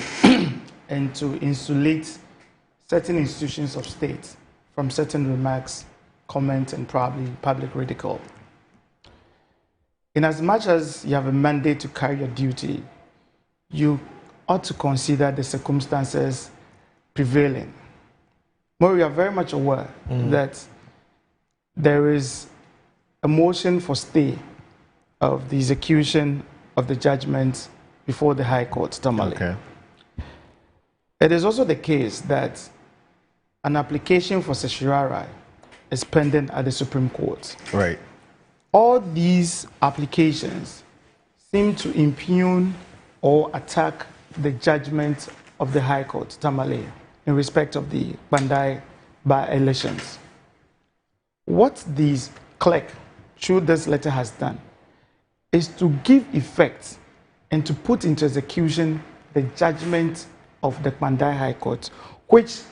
Speaker 8: and to insulate certain institutions of state from certain remarks, comments, and probably public ridicule. In as much as you have a mandate to carry your duty, you ought to consider the circumstances prevailing. More, we are very much aware that there is a motion for stay of the execution of the judgment before the High Court, Tamale. Okay. It is also the case that an application for certiorari is pending at the Supreme Court.
Speaker 7: Right.
Speaker 8: All these applications seem to impugn or attack the judgment of the High Court, Tamale, in respect of the Pandai by-elections. What this clerk, through this letter, has done is to give effect and to put into execution the judgment of the Pandai High Court, which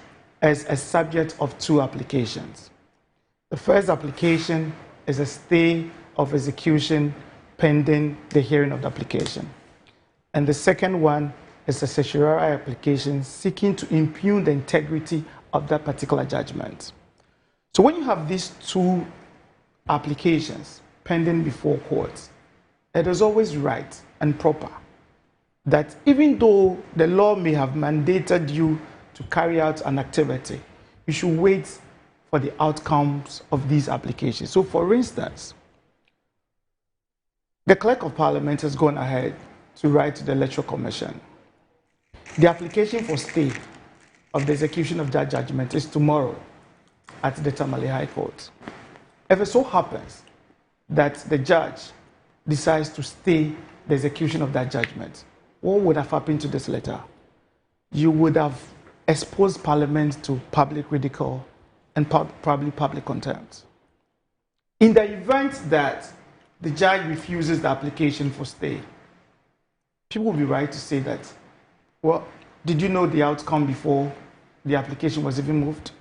Speaker 8: is a subject of 2 applications. The first application is a stay of execution pending the hearing of the application. And the second one is a certiorari application seeking to impugn the integrity of that particular judgment. So when you have these 2 applications
Speaker 9: pending before court, it is always right and proper that even though the law may have mandated you to carry out an activity, you should wait for the outcomes of these applications. So for instance, the Clerk of Parliament has gone ahead to write to the Electoral Commission. The application for stay of the execution of that judgment is tomorrow at the Tamale High Court. If it so happens that the judge decides to stay the execution of that judgment, what would have happened to this letter? You would have exposed Parliament to public ridicule and probably public contempt. In the event that the judge refuses the application for stay, people will be right to say that, well, did you know the outcome before the application was even moved?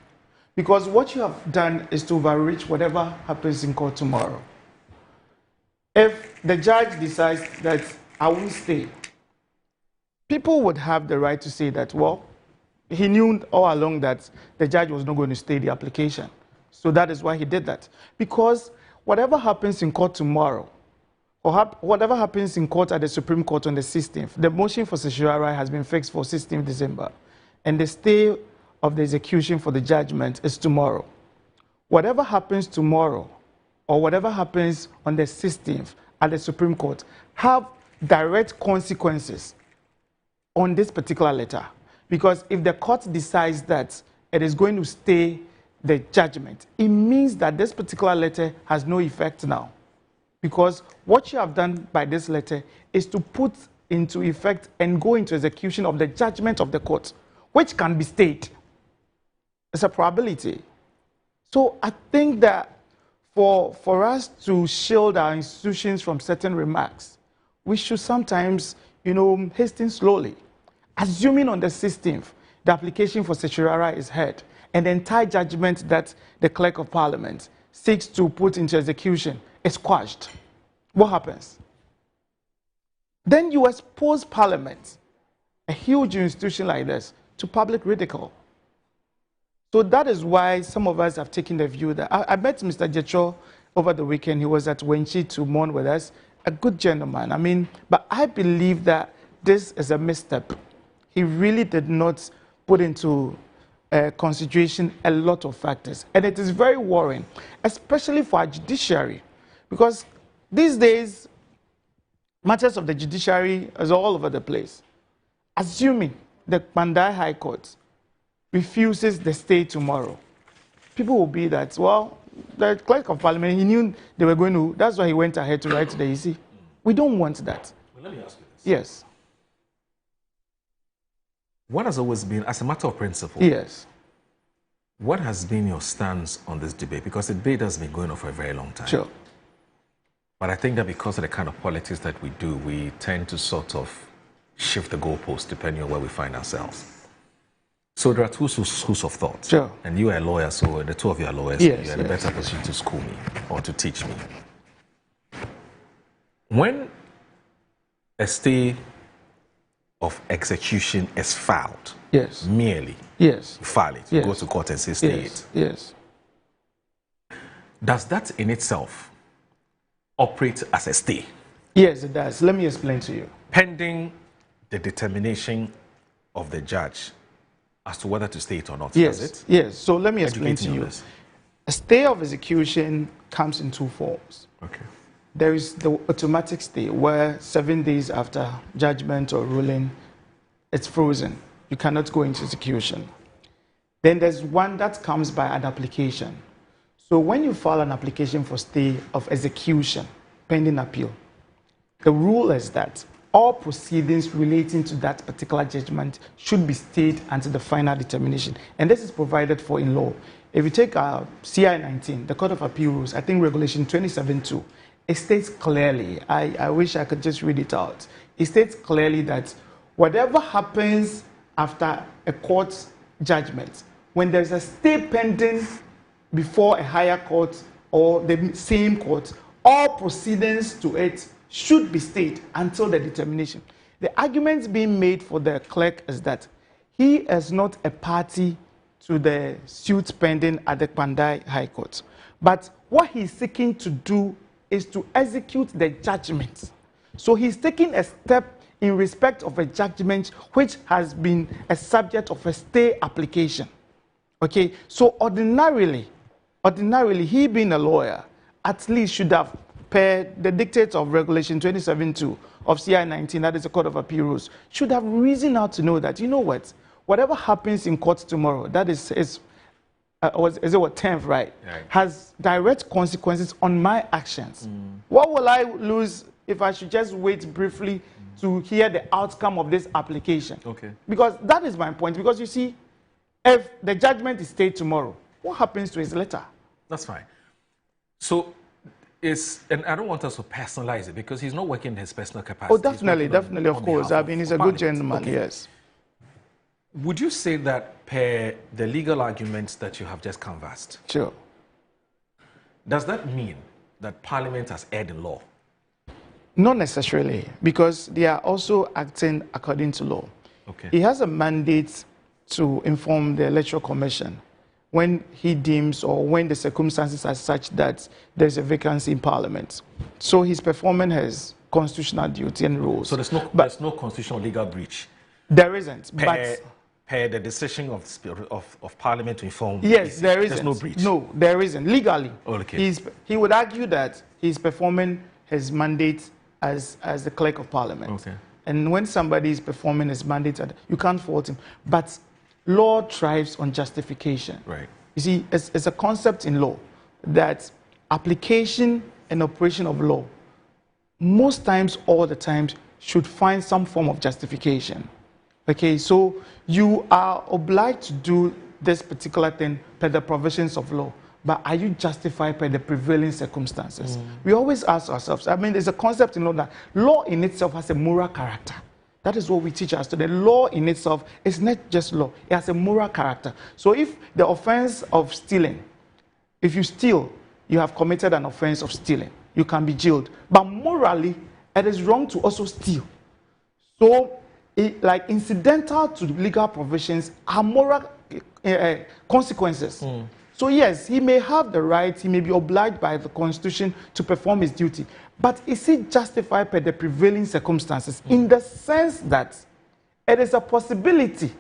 Speaker 9: Because what you have done is to overreach whatever happens in court tomorrow. If the judge decides that I will stay, people would have the right to say that, well, he knew all along that the judge was not going to stay the application. So that is why he did that. Because whatever happens in court tomorrow, or whatever happens in court at the Supreme Court on the 16th, the motion for certiorari has been fixed for 16th December, and the stay of the execution for the judgment is tomorrow. Whatever happens tomorrow, or whatever happens on the 16th at the Supreme Court, have direct consequences on this particular letter. Because if the court decides that it is going to stay the judgment, it means that this particular letter has no effect now. Because what you have done by this letter is to put into effect and go into execution of the judgment of the court, which can be stayed. It's a probability. So I think that for us to shield our institutions from certain remarks, we should sometimes, hasten slowly. Assuming on the 16th, the application for certiorari is heard, and the entire judgment that the Clerk of Parliament seeks to put into execution is quashed, what happens? Then you expose Parliament, a huge institution like this, to public ridicule. So that is why some of us have taken the view that I met Mr. Jecho over the weekend. He was at Wenchi to mourn with us, a good gentleman. But I believe that this is a misstep. He really did not put into consideration a lot of factors. And it is very worrying, especially for our judiciary, because these days, matters of the judiciary is all over the place. Assuming the Pandai High Court refuses the stay tomorrow, people will be that, well, the Clerk of Parliament, he knew they were going to, that's why he went ahead to write to the EC. We don't want that.
Speaker 7: Well, let me ask you this.
Speaker 9: Yes.
Speaker 7: What has always been, as a matter of principle,
Speaker 9: yes,
Speaker 7: what has been your stance on this debate? Because the debate has been going on for a very long time.
Speaker 9: Sure.
Speaker 7: But I think that because of the kind of politics that we do, we tend to sort of shift the goalposts depending on where we find ourselves. So there are two schools of thought.
Speaker 9: Sure.
Speaker 7: And you are a lawyer, so the two of you are lawyers.
Speaker 9: Yes,
Speaker 7: you're in a better position to school me or to teach me. When a stay of execution is filed,
Speaker 9: yes,
Speaker 7: merely,
Speaker 9: yes,
Speaker 7: you file it, you go to court and say stay
Speaker 9: yes,
Speaker 7: it.
Speaker 9: Yes.
Speaker 7: Does that in itself operate as a stay?
Speaker 9: Yes, it does. Let me explain to you.
Speaker 7: Pending the determination of the judge as to whether to stay it or not,
Speaker 9: yes,
Speaker 7: does it?
Speaker 9: Yes. So let me explain to you. A stay of execution comes in two forms.
Speaker 7: Okay.
Speaker 9: There is the automatic stay where 7 days after judgment or ruling, it's frozen. You cannot go into execution. Then there's one that comes by an application. So when you file an application for stay of execution pending appeal, the rule is that all proceedings relating to that particular judgment should be stayed until the final determination. And this is provided for in law. If you take CI 19, the Court of Appeal rules, I think Regulation 27.2, it states clearly, I wish I could just read it out. It states clearly that whatever happens after a court judgment, when there's a stay pending before a higher court or the same court, all proceedings to it should be stayed until the determination. The argument being made for the clerk is that he is not a party to the suit pending at the Pandai High Court. But what he's seeking to do is to execute the judgment. So he's taking a step in respect of a judgment which has been a subject of a stay application. Okay, so ordinarily, he being a lawyer, at least should have, per the dictates of Regulation 27.2 of CI 19, that is the Court of Appeal rules, should have reason out to know that, you know what, whatever happens in court tomorrow, that is it what 10th, right, has direct consequences on my actions. What will I lose if I should just wait briefly to hear the outcome of this application?
Speaker 7: Okay.
Speaker 9: Because that is my point. Because you see, if the judgment is stayed tomorrow, what happens to his letter?
Speaker 7: That's fine. So, and I don't want us to personalize it because he's not working in his personal capacity.
Speaker 9: Oh, definitely, of course. I mean, he's a good gentleman,
Speaker 7: okay.
Speaker 9: Yes.
Speaker 7: Would you say that per the legal arguments that you have just canvassed?
Speaker 9: Sure.
Speaker 7: Does that mean that Parliament has erred in law?
Speaker 9: Not necessarily, because they are also acting according to law.
Speaker 7: Okay.
Speaker 9: He has a mandate to inform the Electoral Commission when he deems or when the circumstances are such that there's a vacancy in Parliament. So he's performing his constitutional duty and rules.
Speaker 7: So there's no constitutional legal breach?
Speaker 9: There isn't. Per
Speaker 7: the decision of Parliament to inform?
Speaker 9: Yes, there isn't.
Speaker 7: There's no breach?
Speaker 9: No, there isn't. Legally,
Speaker 7: okay.
Speaker 9: He would argue that he's performing his mandate as the clerk of Parliament.
Speaker 7: Okay.
Speaker 9: And when somebody is performing his mandate, you can't fault him. But law thrives on justification.
Speaker 7: Right.
Speaker 9: You see, it's a concept in law that application and operation of law, most times, all the times, should find some form of justification. Okay, so you are obliged to do this particular thing per the provisions of law. But are you justified by the prevailing circumstances? We always ask ourselves, I mean, there's a concept in law that law in itself has a moral character. That is what we teach us today. Law in itself is not just law, it has a moral character. So if the offense of stealing, if you steal, you have committed an offense of stealing, you can be jailed. But morally, it is wrong to also steal. So, like incidental to legal provisions are moral consequences. So yes, he may have the right, he may be obliged by the Constitution to perform his duty, but is he justified by the prevailing circumstances in the sense that it is a possibility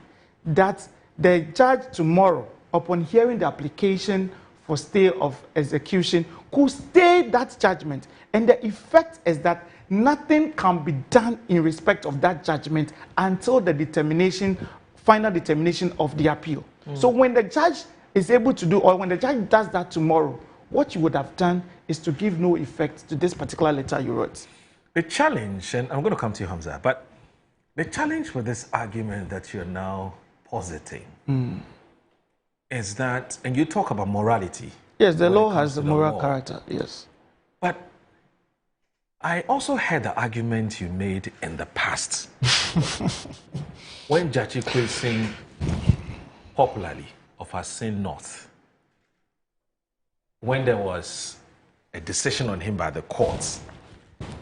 Speaker 9: that the judge tomorrow, upon hearing the application for stay of execution, could stay that judgment, and the effect is that nothing can be done in respect of that judgment until the final determination of the appeal. So when the judge is able to do, or when the judge does that tomorrow, what you would have done is to give no effect to this particular letter you wrote.
Speaker 7: The challenge, and I'm going to come to you, Hamza, but the challenge with this argument that you're now positing is that, and you talk about morality.
Speaker 9: Yes, the law has a moral character, yes.
Speaker 7: But I also heard the argument you made in the past when Judge Kwesi popularly of Asin North, when there was a decision on him by the courts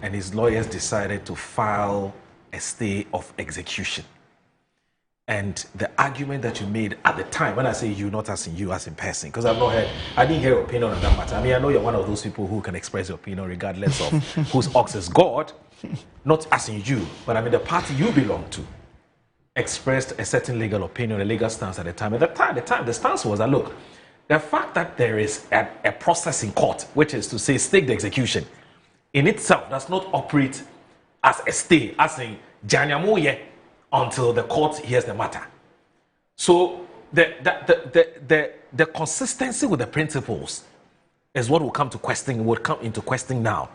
Speaker 7: and his lawyers decided to file a stay of execution. And the argument that you made at the time, when I say you, not as in you, as in person, because I didn't hear your opinion on that matter. I mean, I know you're one of those people who can express your opinion regardless of whose ox is God, not as in you, but I mean the party you belong to expressed a certain legal opinion, a legal stance at the time. At the time, the stance was that, look, the fact that there is a process in court, which is to say stay the execution, in itself does not operate as a stay, as in Janyamoye, until the court hears the matter. So the consistency with the principles is what will come into question now.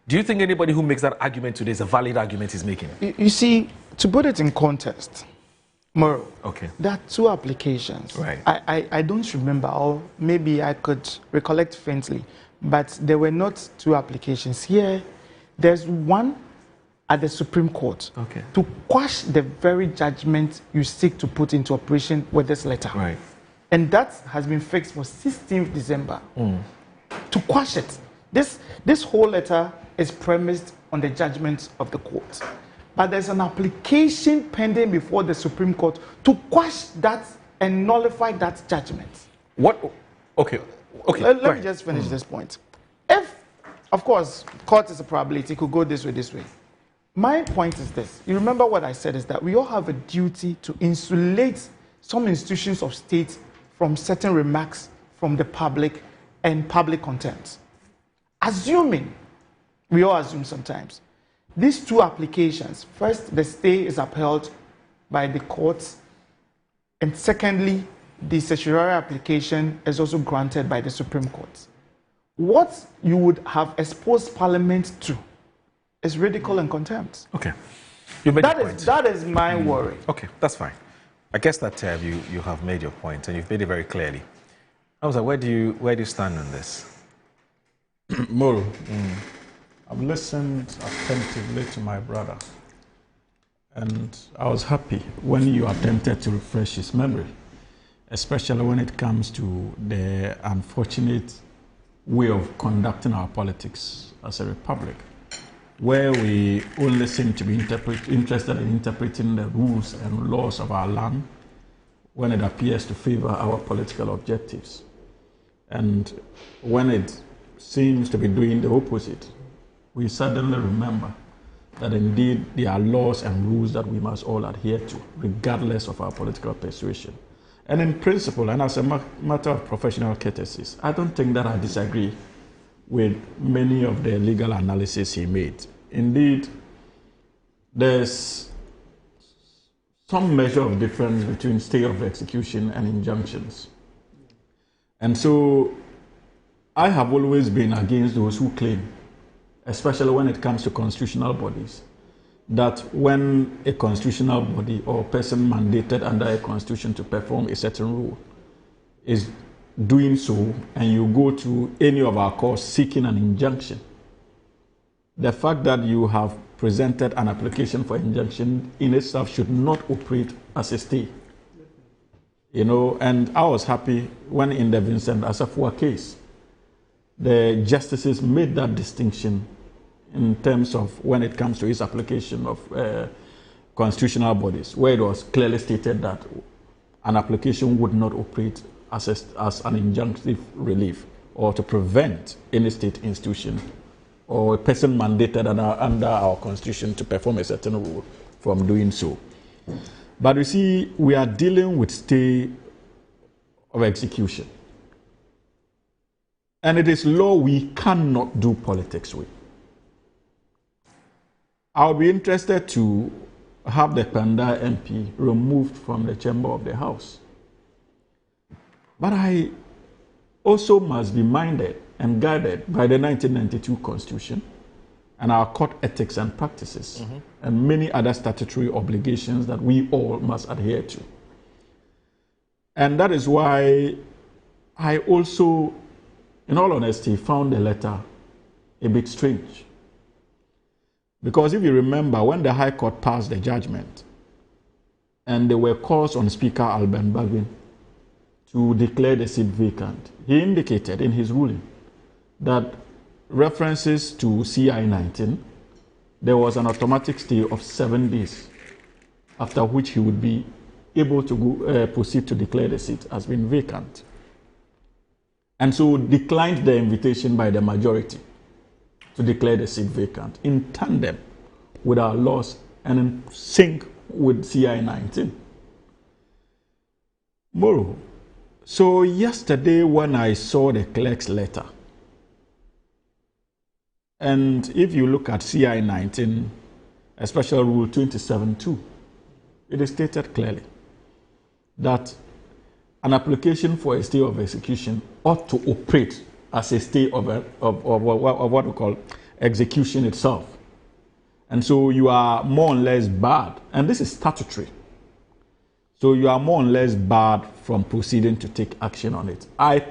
Speaker 7: Do you think anybody who makes that argument today is a valid argument he's making?
Speaker 9: You see, to put it in context, Moro,
Speaker 7: okay,
Speaker 9: there are two applications.
Speaker 7: Right.
Speaker 9: I don't remember, or maybe I could recollect faintly, but there were not two applications. Here, there's one at the Supreme Court to quash the very judgment you seek to put into operation with this letter.
Speaker 7: Right.
Speaker 9: And that has been fixed for 16th December. To quash it. This whole letter is premised on the judgment of the court. But there's an application pending before the Supreme Court to quash that and nullify that judgment.
Speaker 7: What? Okay.
Speaker 9: Let me just finish this point. If of course, court is a probability. It could go this way. My point is this. You remember what I said is that we all have a duty to insulate some institutions of state from certain remarks from the public and public contempt. Assuming, we all assume sometimes, these two applications, first, the stay is upheld by the courts, and secondly, the certiorari application is also granted by the Supreme Court. What you would have exposed Parliament to is ridicule and contempt.
Speaker 7: Okay. You made your point.
Speaker 9: That is my worry.
Speaker 7: Okay, that's fine. I guess that you have made your point, and you've made it very clearly. I was like, where do you stand on this?
Speaker 24: Moro, I've listened attentively to my brother, and I was happy when you attempted to refresh his memory, especially when it comes to the unfortunate way of conducting our politics as a republic, where we only seem to be interested in interpreting the rules and laws of our land when it appears to favor our political objectives. And when it seems to be doing the opposite, we suddenly remember that indeed there are laws and rules that we must all adhere to, regardless of our political persuasion. And in principle, and as a matter of professional courtesies, I don't think that I disagree with many of the legal analysis he made. Indeed, there's some measure of difference between stay of execution and injunctions. And so I have always been against those who claim, especially when it comes to constitutional bodies, that when a constitutional body or person mandated under a constitution to perform a certain rule is doing so, and you go to any of our courts seeking an injunction, the fact that you have presented an application for injunction in itself should not operate as a stay. And I was happy when in the Vincent Asafua case, the justices made that distinction in terms of when it comes to his application of constitutional bodies, where it was clearly stated that an application would not operate as an injunctive relief or to prevent any state institution or a person mandated under our constitution to perform a certain rule from doing so. But you see, we are dealing with stay of execution. And it is law we cannot do politics with. I would be interested to have the Panda MP removed from the chamber of the House. But I also must be minded and guided by the 1992 Constitution and our court ethics and practices and many other statutory obligations that we all must adhere to. And that is why I also, in all honesty, found the letter a bit strange. Because if you remember, when the High Court passed the judgment and there were calls on Speaker Alban Bagbin to declare the seat vacant, he indicated in his ruling that references to CI 19, there was an automatic stay of 7 days, after which he would be able to proceed to declare the seat as being vacant. And so declined the invitation by the majority to declare the seat vacant in tandem with our laws and in sync with CI 19. Moro, so yesterday when I saw the clerk's letter, and if you look at CI 19, especially Rule 27.2, it is stated clearly that an application for a stay of execution ought to operate as a stay of what we call execution itself. And so you are more or less barred, and this is statutory. So you are more or less barred from proceeding to take action on it. I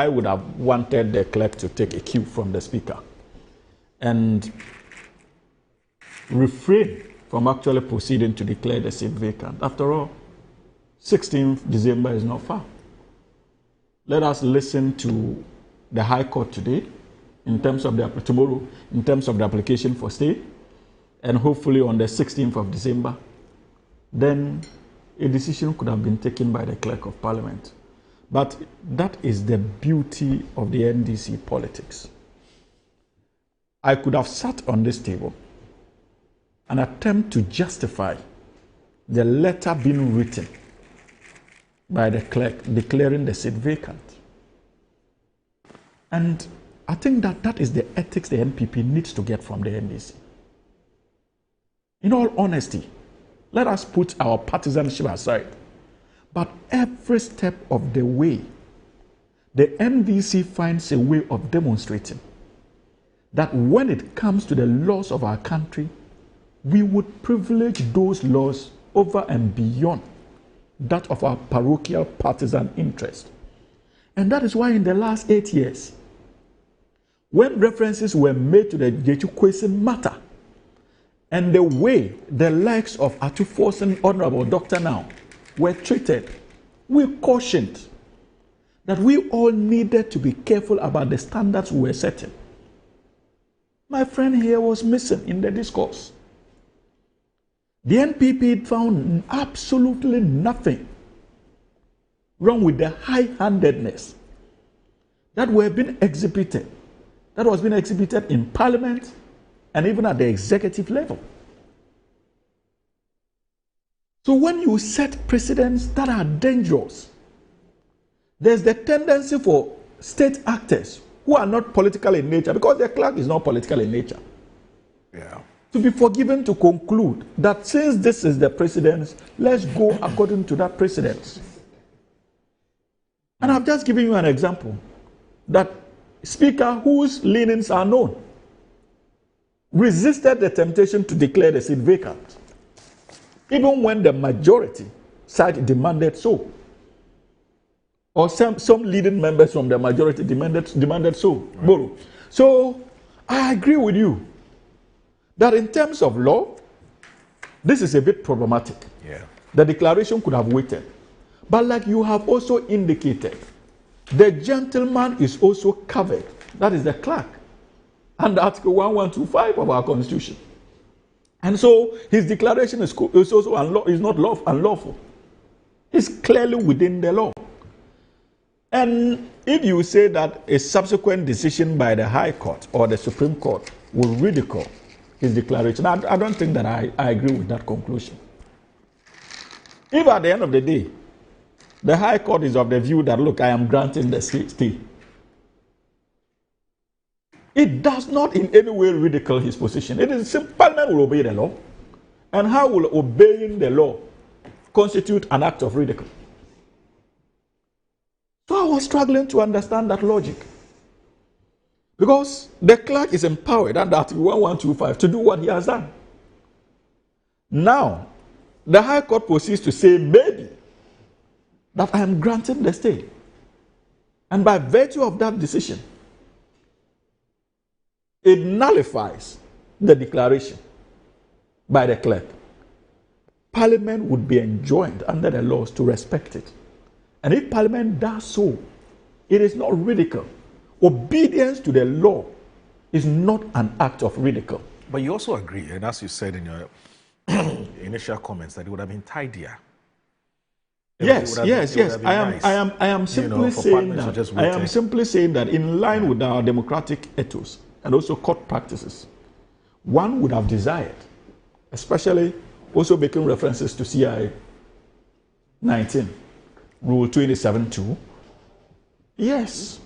Speaker 24: would have wanted the clerk to take a cue from the Speaker and refrain from actually proceeding to declare the seat vacant. After all, 16th December is not far. Let us listen to the High Court today, tomorrow, in terms of the application for stay, and hopefully on the 16th of December, then a decision could have been taken by the Clerk of Parliament. But that is the beauty of the NDC politics. I could have sat on this table and attempt to justify the letter being written by the clerk declaring the seat vacant. And I think that is the ethics the NPP needs to get from the NDC. In all honesty, let us put our partisanship aside. But every step of the way, the NDC finds a way of demonstrating that when it comes to the laws of our country, we would privilege those laws over and beyond that of our parochial partisan interest. And that is why in the last 8 years, when references were made to the Jeju Kwesi matter, and the way the likes of Atufos and Honorable Dr. Now were treated, we cautioned that we all needed to be careful about the standards we were setting. My friend here was missing in the discourse. The NPP found absolutely nothing wrong with the high-handedness that was being exhibited in Parliament and even at the executive level. So when you set precedents that are dangerous, there's the tendency for state actors who are not political in nature, because the clerk is not political in nature, to be forgiven to conclude that since this is the precedence, let's go according to that precedence. And I've just given you an example that Speaker, whose leanings are known, resisted the temptation to declare the seat vacant, even when the majority side demanded so, or some leading members from the majority demanded so. Right. So I agree with you that in terms of law, this is a bit problematic.
Speaker 7: Yeah.
Speaker 24: The declaration could have waited. But like you have also indicated, the gentleman is also covered. That is the clerk. Under Article 1125 of our Constitution. And so his declaration is also not unlawful. It's clearly within the law. And if you say that a subsequent decision by the High Court or the Supreme Court will ridicule his declaration, I don't think that I agree with that conclusion. If at the end of the day, the High Court is of the view that, look, I am granting the stay, it does not in any way ridicule his position. It is simple. Parliament will obey the law. And how will obeying the law constitute an act of ridicule? So I was struggling to understand that logic. Because the clerk is empowered under Article 1125 to do what he has done. Now, the High Court proceeds to say maybe that I am granting the stay. And by virtue of that decision, it nullifies the declaration by the clerk. Parliament would be enjoined under the laws to respect it. And if Parliament does so, it is not ridicule. Obedience to the law is not an act of ridicule.
Speaker 7: But you also agree, and as you said in your initial comments, that it would have been tidier.
Speaker 24: Yes. I am simply saying that in line with our democratic ethos and also court practices, one would have desired, especially also making references to CIA 19, Rule 27.2. Yes,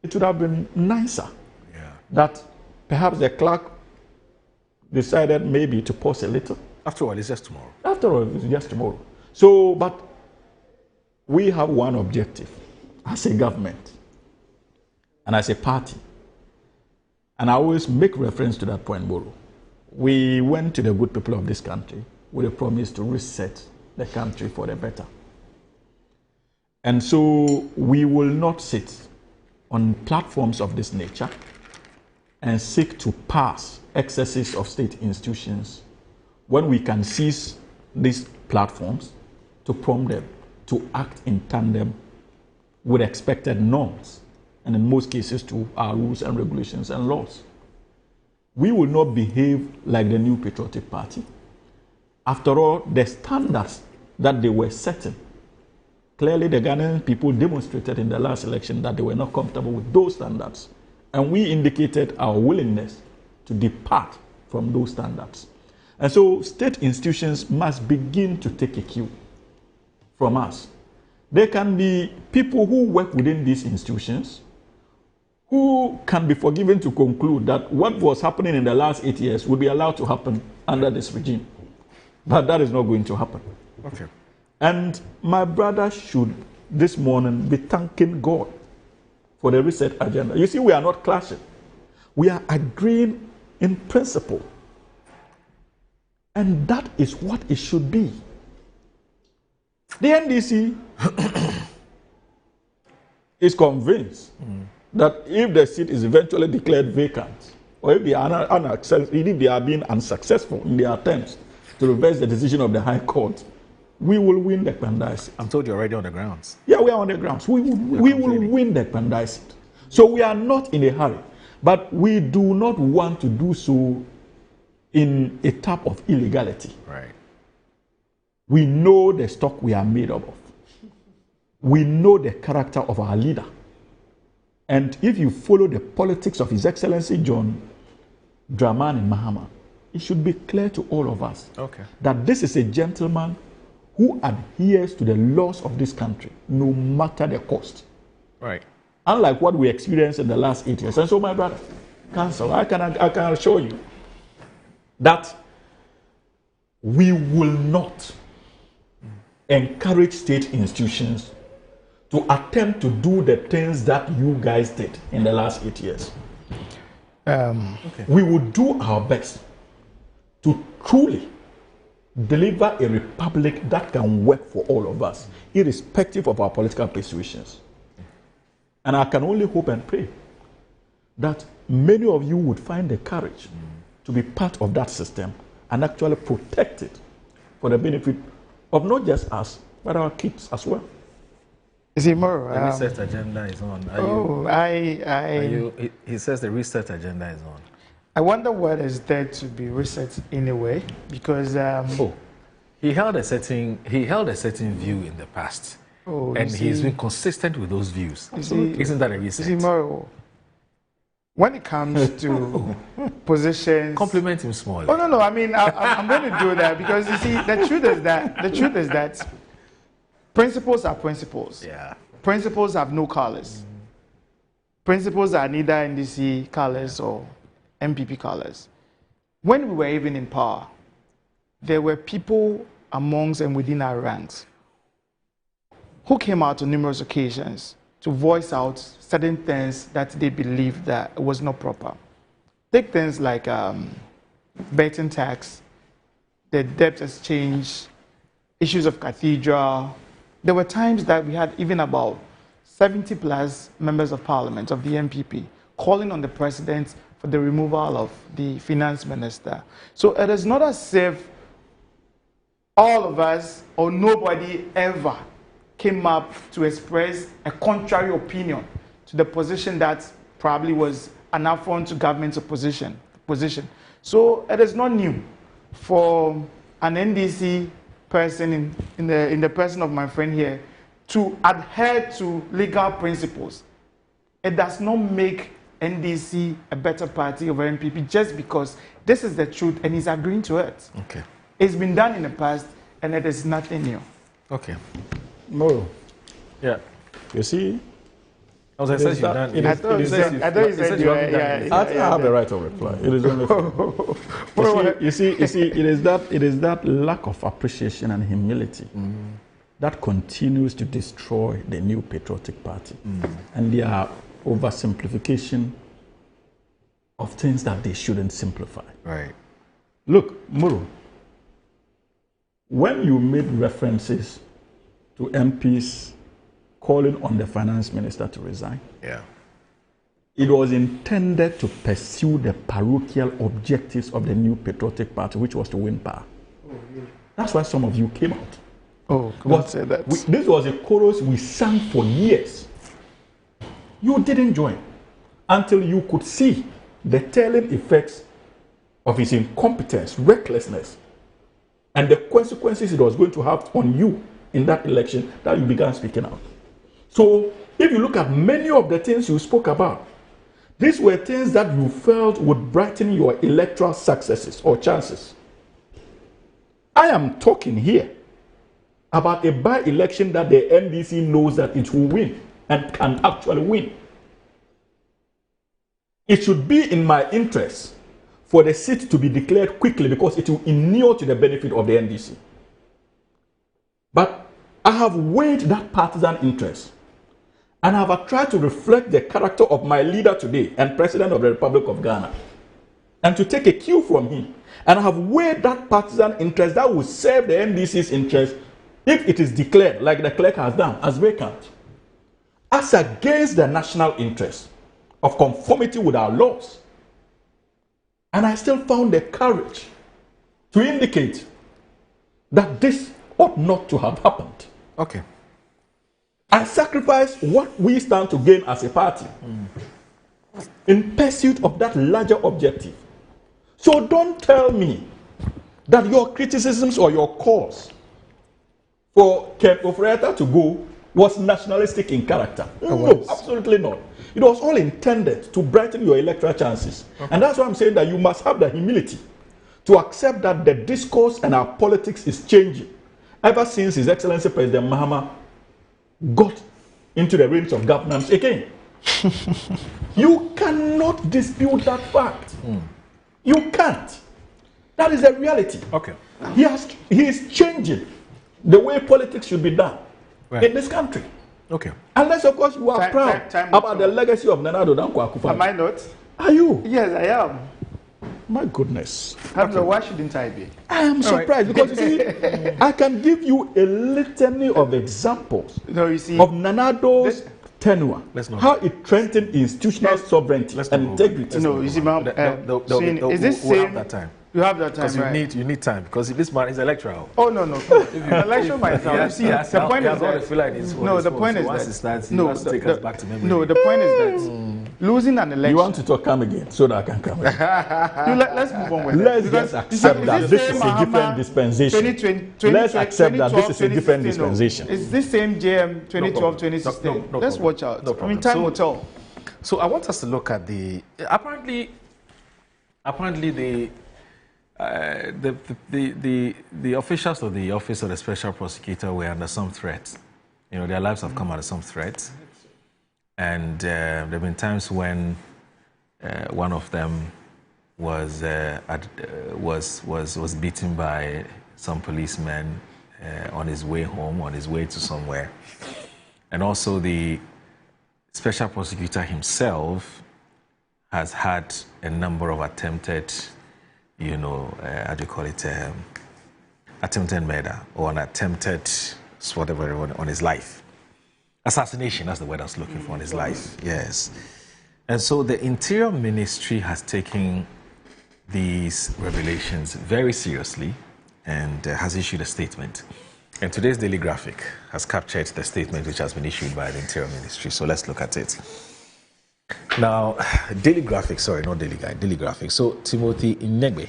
Speaker 24: it would have been nicer that perhaps the clerk decided maybe to pause a little.
Speaker 7: After all, it's just tomorrow.
Speaker 24: After all, it's just tomorrow. So, but we have one objective as a government and as a party. And I always make reference to that point, Boro. We went to the good people of this country with a promise to reset the country for the better. And so we will not sit on platforms of this nature and seek to pass excesses of state institutions when we can seize these platforms to prompt them to act in tandem with expected norms, and in most cases to our rules and regulations and laws. We will not behave like the New Patriotic Party. After all, the standards that they were setting, clearly the Ghanaian people demonstrated in the last election that they were not comfortable with those standards, And we indicated our willingness to depart from those standards. And so state institutions must begin to take a cue from us. There can be people who work within these institutions who can be forgiven to conclude that what was happening in the last 8 years would be allowed to happen under this regime. But that is not going to happen.
Speaker 7: Okay.
Speaker 24: And my brother should this morning be thanking God for the reset agenda. You see, we are not clashing. We are agreeing in principle. And that is what it should be. The NDC is convinced that if the seat is eventually declared vacant, or if they are being unsuccessful in their attempts to reverse the decision of the High Court, we will win the Kpanda.
Speaker 7: I'm told you're already on the grounds.
Speaker 24: Yeah, we are on the grounds. We will win the Kpanda. So we are not in a hurry, but we do not want to do so in a type of illegality.
Speaker 7: Right.
Speaker 24: We know the stock we are made up of. We know the character of our leader. And if you follow the politics of His Excellency John Dramani Mahama, it should be clear to all of us that this is a gentleman who adheres to the laws of this country, no matter the cost.
Speaker 7: Right.
Speaker 24: Unlike what we experienced in the last 8 years. And so, my brother, Council, I can assure you that we will not encourage state institutions to attempt to do the things that you guys did in the last 8 years. We will do our best to truly deliver a republic that can work for all of us, irrespective of our political persuasions. And I can only hope and pray that many of you would find the courage to be part of that system and actually protect it for the benefit of not just us, but our kids as well.
Speaker 9: Is it more?
Speaker 7: The research agenda is on. He says the research agenda is on.
Speaker 9: I wonder what is there to be researched in a way, because
Speaker 7: he held a certain view in the past, and he's been consistent with those views. Isn't that a research?
Speaker 9: You see, Moro, when it comes to positions,
Speaker 7: compliment him small.
Speaker 9: Oh no! I mean, I'm going to do that because you see, the truth is that principles are principles.
Speaker 7: Yeah.
Speaker 9: Principles have no colors. Principles are neither NDC colors or MPP colors. When we were even in power, there were people amongst and within our ranks who came out on numerous occasions to voice out certain things that they believed that was not proper. Take things like betting tax, the debt exchange, issues of cathedral. There were times that we had even about 70 plus members of parliament of the MPP calling on the president for the removal of the finance minister. So it is not as if all of us or nobody ever came up to express a contrary opinion to the position that probably was an affront to government's position. So it is not new for an NDC person in the person of my friend here to adhere to legal principles. It does not make NDC a better party over MPP just because this is the truth and he's agreeing to it.
Speaker 7: Okay.
Speaker 9: It's been done in the past and it is nothing new.
Speaker 7: Okay.
Speaker 24: Moro.
Speaker 7: Yeah.
Speaker 24: You see?
Speaker 7: I thought you said you
Speaker 24: I have the right of reply. It is only you see, it is that lack of appreciation and humility that continues to destroy the New Patriotic Party. And their oversimplification of things that they shouldn't simplify.
Speaker 7: Right.
Speaker 24: Look, Muru, when you made references to MPs calling on the finance minister to resign, it was intended to pursue the parochial objectives of the New Patriotic Party, which was to win power. That's why some of you came out.
Speaker 9: Don't say that.
Speaker 24: This was a chorus we sang for years. You didn't join until you could see the telling effects of his incompetence, recklessness, and the consequences it was going to have on you in that election, that you began speaking out. So if you look at many of the things you spoke about,
Speaker 10: These were things that you felt would brighten your electoral successes or chances. I am talking here about a by-election that the NDC knows that it will win and can actually win. It should be in my interest for the seat to be declared quickly because it will inure to the benefit of the NDC. But I have weighed that partisan interest and I have tried to reflect the character of my leader today and President of the Republic of Ghana and to take a cue from him. And I have weighed that partisan interest that will serve the NDC's interest if it is declared, like the clerk has done, as vacant, as against the national interest of conformity with our laws. And I still found the courage to indicate that this ought not to have happened.
Speaker 7: Okay.
Speaker 10: I sacrifice what we stand to gain as a party in pursuit of that larger objective. So don't tell me that your criticisms or your calls for Ken Ofori-Atta to go was nationalistic in character. No, absolutely not. It was all intended to brighten your electoral chances. Okay. And that's why I'm saying that you must have the humility to accept that the discourse and our politics is changing ever since His Excellency President Mahama got into the reins of governance again. You cannot dispute that fact. You can't. That is the reality.
Speaker 7: Okay.
Speaker 10: He is changing the way politics should be done in this country.
Speaker 7: Okay.
Speaker 10: Unless, of course, you are proud about the legacy of Nana Addo Dankwa Akufo-Addo.
Speaker 9: Am I not?
Speaker 10: Are you?
Speaker 9: Yes, I am.
Speaker 10: My goodness.
Speaker 9: Hamza, why shouldn't I be?
Speaker 10: I am surprised because you see, I can give you a litany of examples of Nana Addo's tenure, how it strengthened institutional sovereignty and integrity.
Speaker 9: No, you see, ma'am, is this
Speaker 7: we'll have that time.
Speaker 9: You have that time,
Speaker 7: because you need time, because if this man is electoral.
Speaker 9: Oh, no. Election myself. See, the point is that... the point is that... No, the point is that losing an election...
Speaker 10: You want to talk, come again, so that I can come again.
Speaker 9: Let's move on with
Speaker 10: Let's just accept that this is a different dispensation. Let's accept that this is a different dispensation.
Speaker 9: It's this same JM 2012, 2016. Let's watch out. I mean, time will tell.
Speaker 7: So I want us to look at the... Apparently the officials of the Office of the Special Prosecutor were under some threat. You know, their lives have come under some threat. And there have been times when one of them was beaten by some policemen on his way home, on his way to somewhere. And also the Special Prosecutor himself has had a number of attempted, you know, how do you call it, attempted murder or an attempted whatever on his life. Assassination, that's the word I was looking for, on his life, yes. And so the Interior Ministry has taken these revelations very seriously and has issued a statement. And today's Daily Graphic has captured the statement which has been issued by the Interior Ministry. So let's look at it. Now, Daily Graphic, sorry, not Daily Guide, Daily Graphic. So Timothy Inegbe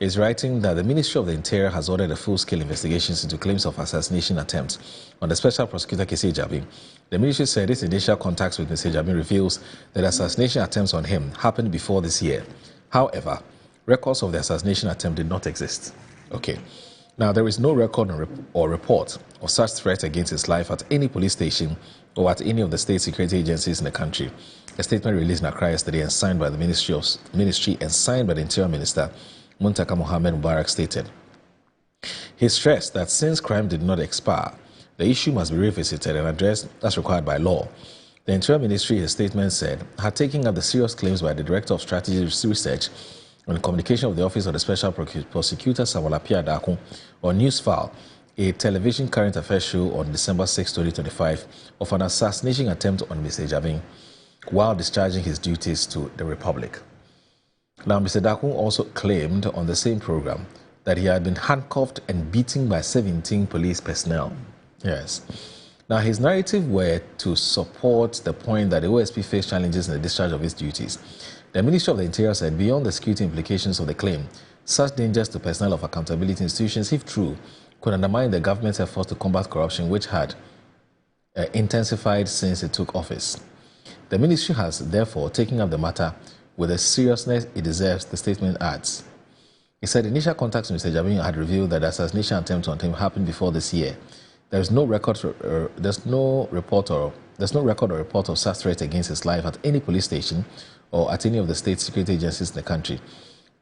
Speaker 7: is writing that the Ministry of the Interior has ordered a full-scale investigations into claims of assassination attempts on the Special Prosecutor Kessie Ejiabin. The ministry said its initial contacts with Mr. Ejiabin reveals that assassination attempts on him happened before this year. However, records of the assassination attempt did not exist. Okay. Now, there is no record or report of such threat against his life at any police station or at any of the state security agencies in the country. A statement released in Accra yesterday and signed by the ministry and signed by the Interior Minister, Muntaka Mohammed Mubarak, stated. He stressed that since crime did not expire, the issue must be revisited and addressed as required by law. The Interior Ministry, in a statement, said, had taken up the serious claims by the Director of Strategy Research on communication of the Office of the Special Prosecutor, Samuel Appiah Darko, on Newsfile, a television current affairs show on December 6, 2025, of an assassination attempt on Mr. Ejiabin while discharging his duties to the Republic. Now, Mr. Darko also claimed on the same program that he had been handcuffed and beaten by 17 police personnel. Yes. Now, his narrative were to support the point that the OSP faced challenges in the discharge of his duties. The Ministry of the Interior said beyond the security implications of the claim, such dangers to personnel of accountability institutions, if true, could undermine the government's efforts to combat corruption, which had intensified since it took office. The ministry has therefore taken up the matter with the seriousness it deserves, the statement adds. He said initial contacts with Mr. Jabin had revealed that the assassination attempt on him happened before this year. There is no record, there's no record or report of such threat against his life at any police station or at any of the state security agencies in the country.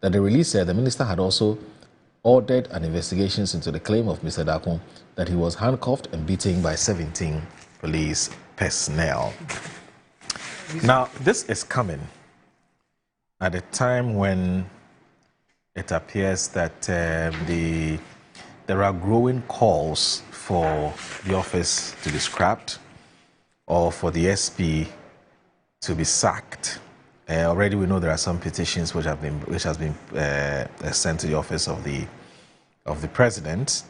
Speaker 7: That the release said the minister had also ordered an investigation into the claim of Mr. Darko that he was handcuffed and beaten by 17 police personnel. Now, this is coming at a time when it appears that there are growing calls for the office to be scrapped or for the SP to be sacked. Already we know there are some petitions which has been sent to the office of the president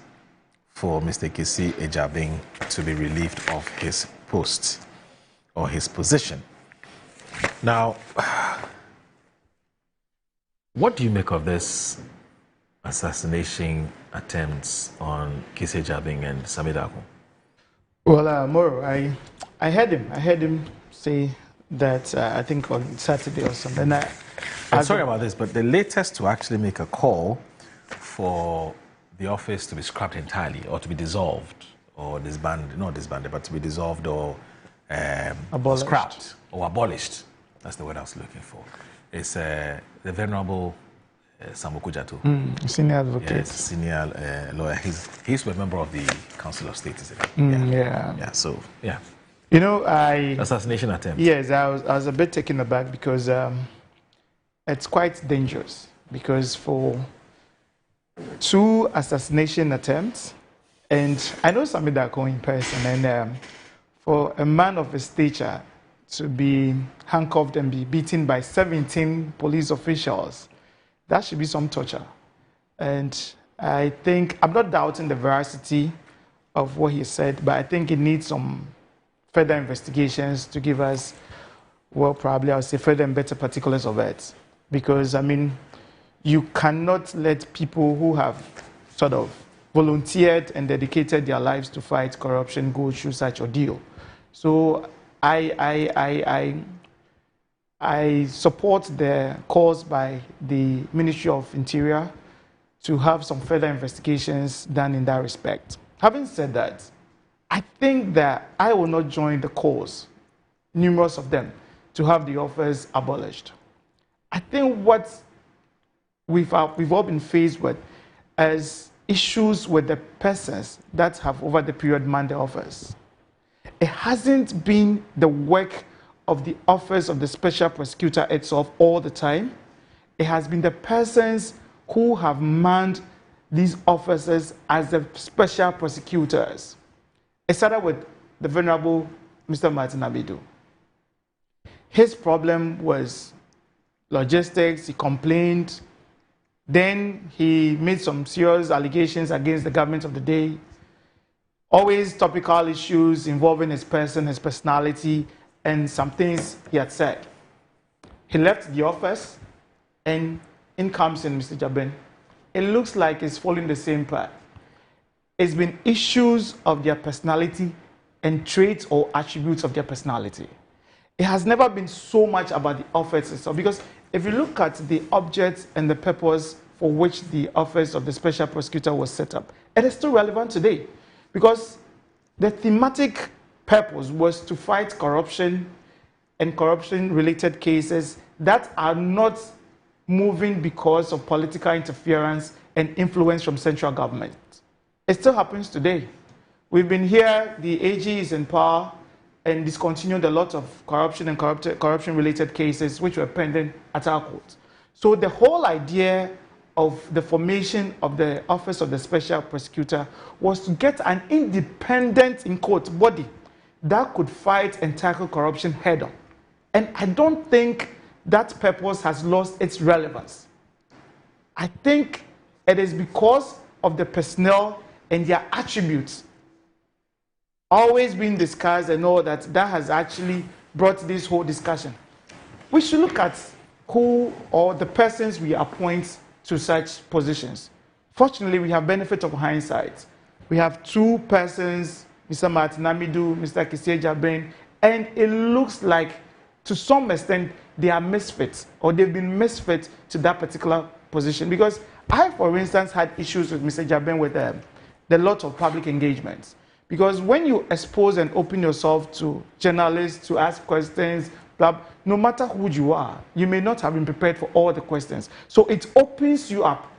Speaker 7: for Mr. Kisi Ejabing to be relieved of his post or his position. Now, what do you make of this assassination attempts on Kisi Ejabing and Sammy Darko?
Speaker 9: Well, Moro, I heard him say that I think on Saturday or something.
Speaker 7: I'm sorry about this, but the latest to actually make a call for the office to be scrapped entirely or to be dissolved or disbanded, not disbanded, but to be dissolved or scrapped or abolished. That's the word I was looking for. It's the Venerable Sambo Kudjatu.
Speaker 9: Senior advocate.
Speaker 7: Yes, senior lawyer. He's a member of the Council of State, isn't he?
Speaker 9: Yeah.
Speaker 7: So, yeah.
Speaker 9: You know,
Speaker 7: assassination attempt.
Speaker 9: Yes, I was a bit taken aback because it's quite dangerous. Because for 2 assassination attempts, and I know Sammy Darko in person, and for a man of his stature to be handcuffed and be beaten by 17 police officials, that should be some torture. And I think, I'm not doubting the veracity of what he said, but I think it needs some further investigations to give us, well, probably I would say further and better particulars of it. Because, I mean, you cannot let people who have sort of volunteered and dedicated their lives to fight corruption go through such ordeal. So I support the calls by the Ministry of Interior to have some further investigations done in that respect. Having said that, I think that I will not join the calls, numerous of them, to have the office abolished. I think what we've all been faced with is issues with the persons that have over the period manned the office. It hasn't been the work of the office of the special prosecutor itself all the time. It has been the persons who have manned these offices as the special prosecutors. It started with the Venerable Mr. Martin Abidu. His problem was logistics. He complained. Then he made some serious allegations against the government of the day. Always topical issues involving his person, his personality, and some things he had said. He left the office, and in comes in Mr. Jabin. It looks like it's following the same path. It's been issues of their personality and traits or attributes of their personality. It has never been so much about the office itself, because if you look at the object and the purpose for which the office of the special prosecutor was set up, it is still relevant today, because the thematic purpose was to fight corruption and corruption-related cases that are not moving because of political interference and influence from central government. It still happens today. We've been here, the AG is in power and discontinued a lot of corruption and corruption-related cases which were pending at our court. So the whole idea of the formation of the Office of the Special Prosecutor was to get an independent, in quote, body that could fight and tackle corruption head-on. And I don't think that purpose has lost its relevance. I think it is because of the personnel and their attributes always being discussed, and all that has actually brought this whole discussion. We should look at who or the persons we appoint to such positions. Fortunately, we have benefit of hindsight. We have 2 persons, Mr. Martin Amidu, Mr. Kisi Ejabing, and it looks like to some extent, they are misfits or they've been misfit to that particular position. Because I, for instance, had issues with Mr. Jaben with the lot of public engagements. Because when you expose and open yourself to journalists to ask questions, no matter who you are, you may not have been prepared for all the questions. So it opens you up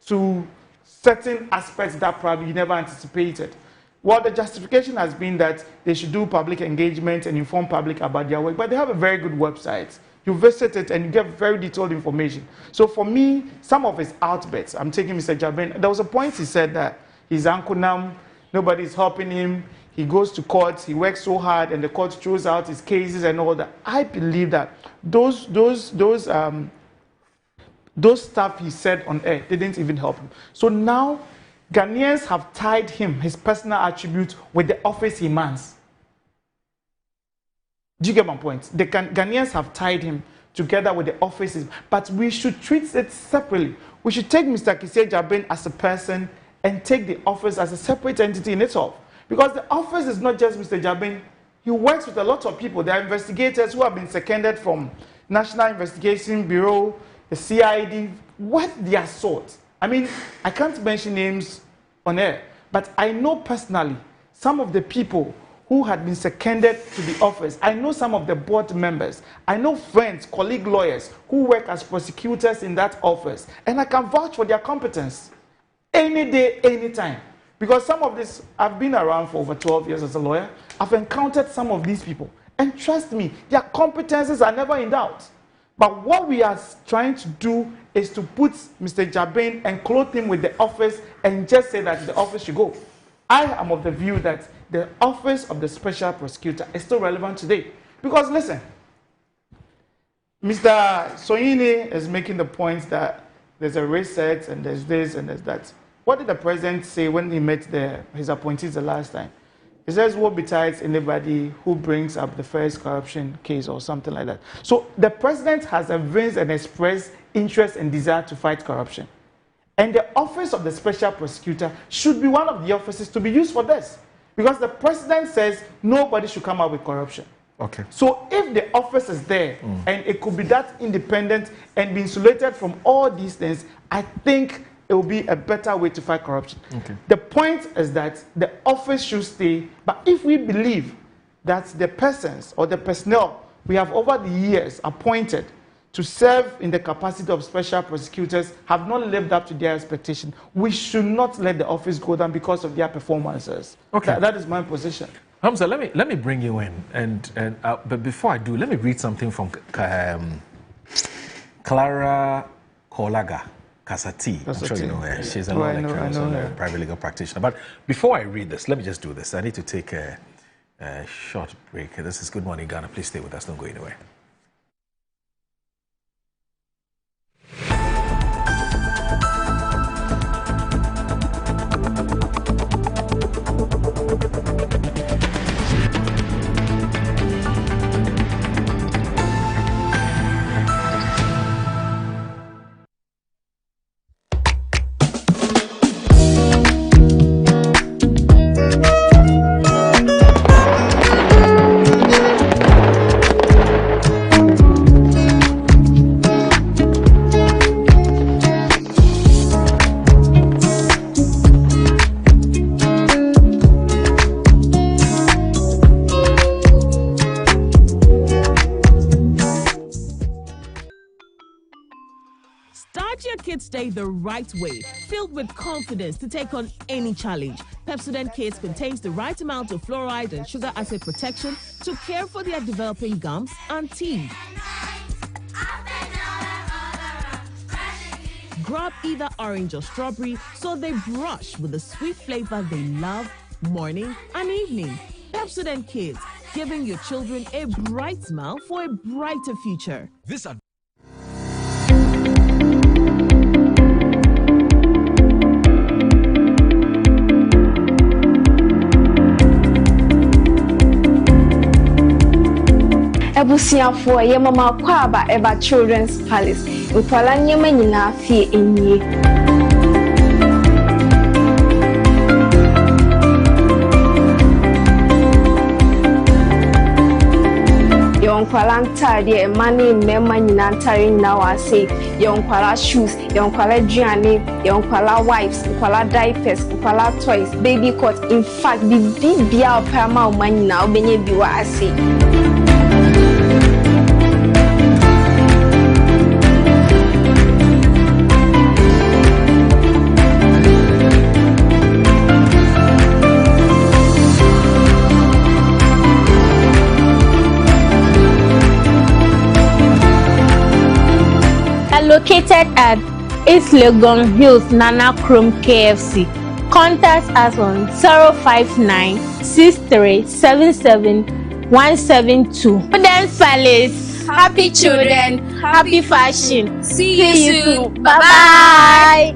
Speaker 9: to certain aspects that probably you never anticipated. Well, the justification has been that they should do public engagement and inform public about their work, but they have a very good website. You visit it and you get very detailed information. So for me, some of his outbets, I'm taking Mr. Jaben, there was a point he said that he's Uncle Nam, nobody's helping him, he goes to court, he works so hard, and the court throws out his cases and all that. I believe that those stuff he said on air didn't even help him. So now, Ghanaians have tied him, his personal attributes, with the office he mans. Do you get my point? The Ghanaians have tied him together with the offices, but we should treat it separately. We should take Mr. Kissie Jaben as a person and take the office as a separate entity in itself. Because the office is not just Mr. Jaben. He works with a lot of people. There are investigators who have been seconded from National Investigation Bureau, the CID, what they are sought. I mean, I can't mention names on air, but I know personally some of the people who had been seconded to the office. I know some of the board members. I know friends, colleague lawyers who work as prosecutors in that office. And I can vouch for their competence any day, anytime. Because some of this, I've been around for over 12 years as a lawyer. I've encountered some of these people. And trust me, their competences are never in doubt. But what we are trying to do is to put Mr. Jaben and clothe him with the office and just say that the office should go. I am of the view that the office of the special prosecutor is still relevant today. Because listen, Mr. Soyini is making the point that there's a reset and there's this and there's that. What did the president say when he met his appointees the last time? He says, woe betides anybody who brings up the first corruption case or something like that. So the president has evinced and expressed interest and desire to fight corruption. And the office of the special prosecutor should be one of the offices to be used for this. Because the president says nobody should come out with corruption.
Speaker 7: Okay.
Speaker 9: So if the office is there and it could be that independent and be insulated from all these things, I think it will be a better way to fight corruption.
Speaker 7: Okay.
Speaker 9: The point is that the office should stay, but if we believe that the persons or the personnel we have over the years appointed to serve in the capacity of special prosecutors have not lived up to their expectation, we should not let the office go down because of their performances.
Speaker 7: Okay.
Speaker 9: That is my position.
Speaker 7: Hamza, let me bring you in, but before I do, let me read something from Clara Kolaga Kasati. I'm sure you know her. She's a law lecturer, also a private legal practitioner. But before I read this, let me just do this. I need to take a short break. This is Good Morning Ghana. Please stay with us. Don't go anywhere.
Speaker 11: Day the right way, filled with confidence to take on any challenge. Pepsodent Kids contains the right amount of fluoride and sugar acid protection to care for their developing gums and teeth. Grab either orange or strawberry so they brush with the sweet flavor they love morning and evening. Pepsodent Kids, giving your children a bright smile for a brighter future.
Speaker 12: Ebusiafo ye mama kwaba eba Children's Palace. Nkwala nyema nyina fie enye. nkwala ntade mane mema nyina ntare nyina wase nkwala shoes nkwala duane nkwala wipes nkwala diapers nkwala toys baby coat in fact bibia opama nyina obenye bi wase.
Speaker 28: Located at East Legon Hills, Nana Chrome KFC. Contact us on 059 6377 172. Children's Palace. Happy children, happy fashion. See you soon. Bye bye.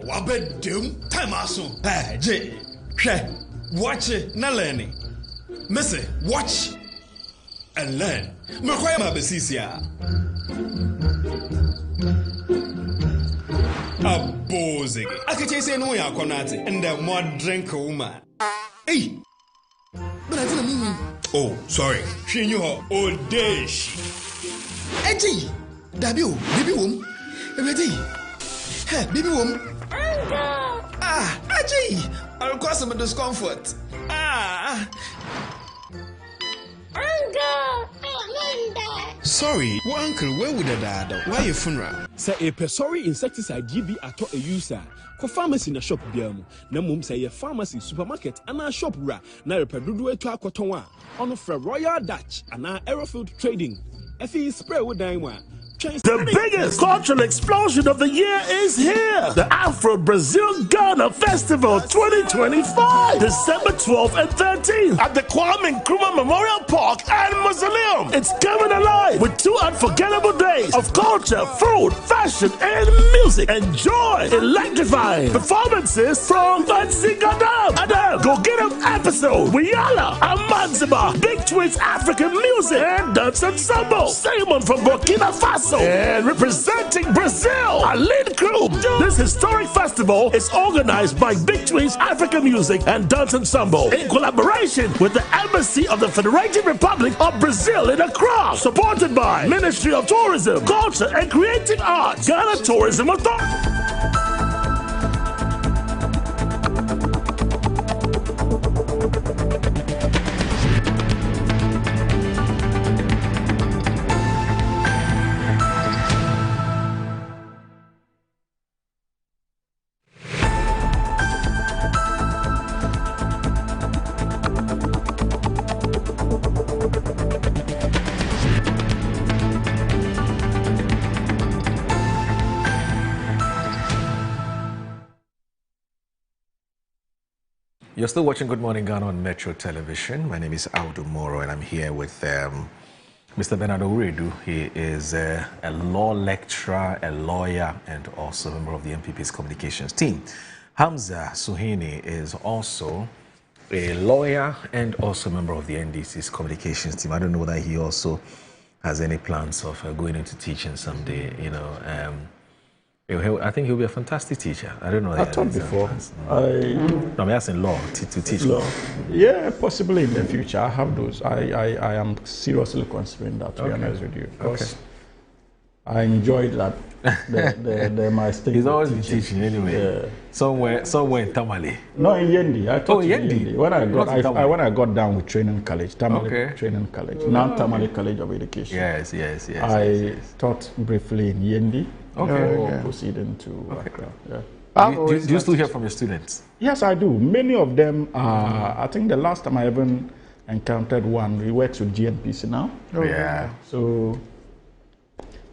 Speaker 13: Wabedum time aso. J. Watch it, na learning. Missy, watch and learn. Makwaya mabesisia. Abozig. Akache say no ya konati and the more drink woman. Hey. But I didn't mean. Oh, sorry. She knew her old days. Eji. Dabio, baby wom. Ready. Hey, baby wom. Ah, Eji. I'll cause some discomfort. Sorry, well, uncle, where would the dad? Why your funeral?
Speaker 15: Say a sorry insecticide GB at a user. For pharmacy in a shop biamu. Na mum say a pharmacy supermarket and a shop ra. Na repedudu to a kotonwa. On for Royal Dutch and our Aerofield Trading. FE spray with Daimwa.
Speaker 5: The biggest cultural explosion of the year is here. The Afro-Brazil-Ghana Festival 2025. December 12th and 13th at the Kwame Nkrumah Memorial Park and Mausoleum. It's coming alive with 2 unforgettable days of culture, food, fashion, and music. Enjoy electrifying performances from Fancy Gadam, Adam, Go Get 'Em Episode, Wiyala, Amanziba, Big Twins African Music, and Dance Ensemble. Simon from Burkina Faso. And representing Brazil, a lead crew. This historic festival is organized by Big Twins African Music and Dance Ensemble in collaboration with the Embassy of the Federated Republic of Brazil in Accra, supported by Ministry of Tourism, Culture and Creative Arts, Ghana Tourism Authority.
Speaker 7: You're still watching Good Morning Ghana on Metro Television. My name is Audu Moro, and I'm here with Mr. Bernard Uredu. He is a law lecturer, a lawyer, and also a member of the MPP's communications team. Hamza Suhini is also a lawyer and also a member of the NDC's communications team. I don't know whether he also has any plans of going into teaching someday, you know. I think he'll be a fantastic teacher. I don't know.
Speaker 8: I taught before.
Speaker 7: No, I'm asking law to teach law.
Speaker 8: Yeah, possibly in the future. I have those. I am seriously considering that, to be honest with you. Because I enjoyed that. My stay.
Speaker 7: He's always been teaching anyway. Yeah. Somewhere in Tamale.
Speaker 8: No, in Yendi. I taught in
Speaker 7: Yendi.
Speaker 8: When I got down with training college, Tamale Training College, now Tamale College of Education.
Speaker 7: Yes.
Speaker 8: I taught briefly in Yendi. Proceeding to Accra.
Speaker 7: Do you still hear from your students?
Speaker 8: Yes, I do. Many of them are, I think the last time I even encountered one, he works with GNPC now. So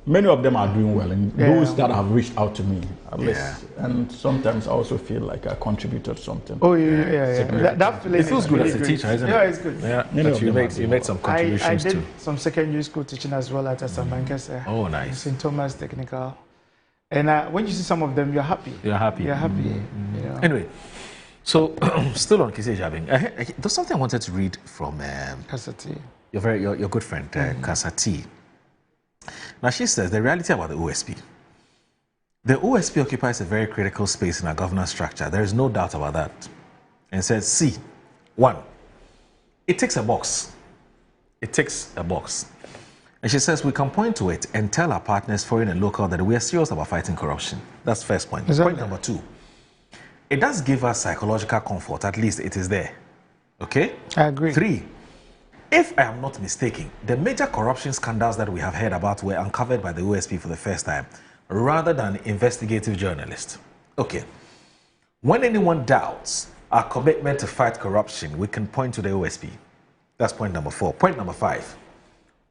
Speaker 8: many of them are doing well, and those that have reached out to me, at least, and sometimes I also feel like I contributed something.
Speaker 9: That feeling
Speaker 7: it feels good as a teacher, isn't it?
Speaker 9: Yeah, it's good.
Speaker 7: Yeah, you made some contributions
Speaker 9: I did some secondary school teaching as well at Asambankese.
Speaker 7: Oh, nice.
Speaker 9: St. Thomas Technical. And when you see some of them, you're happy. You're happy. You know?
Speaker 7: Anyway, so still on Kise Jabing, there's something I wanted to read from
Speaker 9: Kasati.
Speaker 7: Your good friend, Kasati. Now she says the reality about the OSP The OSP occupies a very critical space in our governance structure. There is no doubt about that. And says, see, one, it takes a box. It takes a box. And she says we can point to it and tell our partners, foreign and local, that we are serious about fighting corruption. That's first point.
Speaker 9: Exactly.
Speaker 7: Point number two, it does give us psychological comfort. At least it is there. Okay?
Speaker 9: I agree.
Speaker 7: Three, if I am not mistaken, the major corruption scandals that we have heard about were uncovered by the OSP for the first time, rather than investigative journalists. Okay. When anyone doubts our commitment to fight corruption, we can point to the OSP. That's point number 4. Point number 5.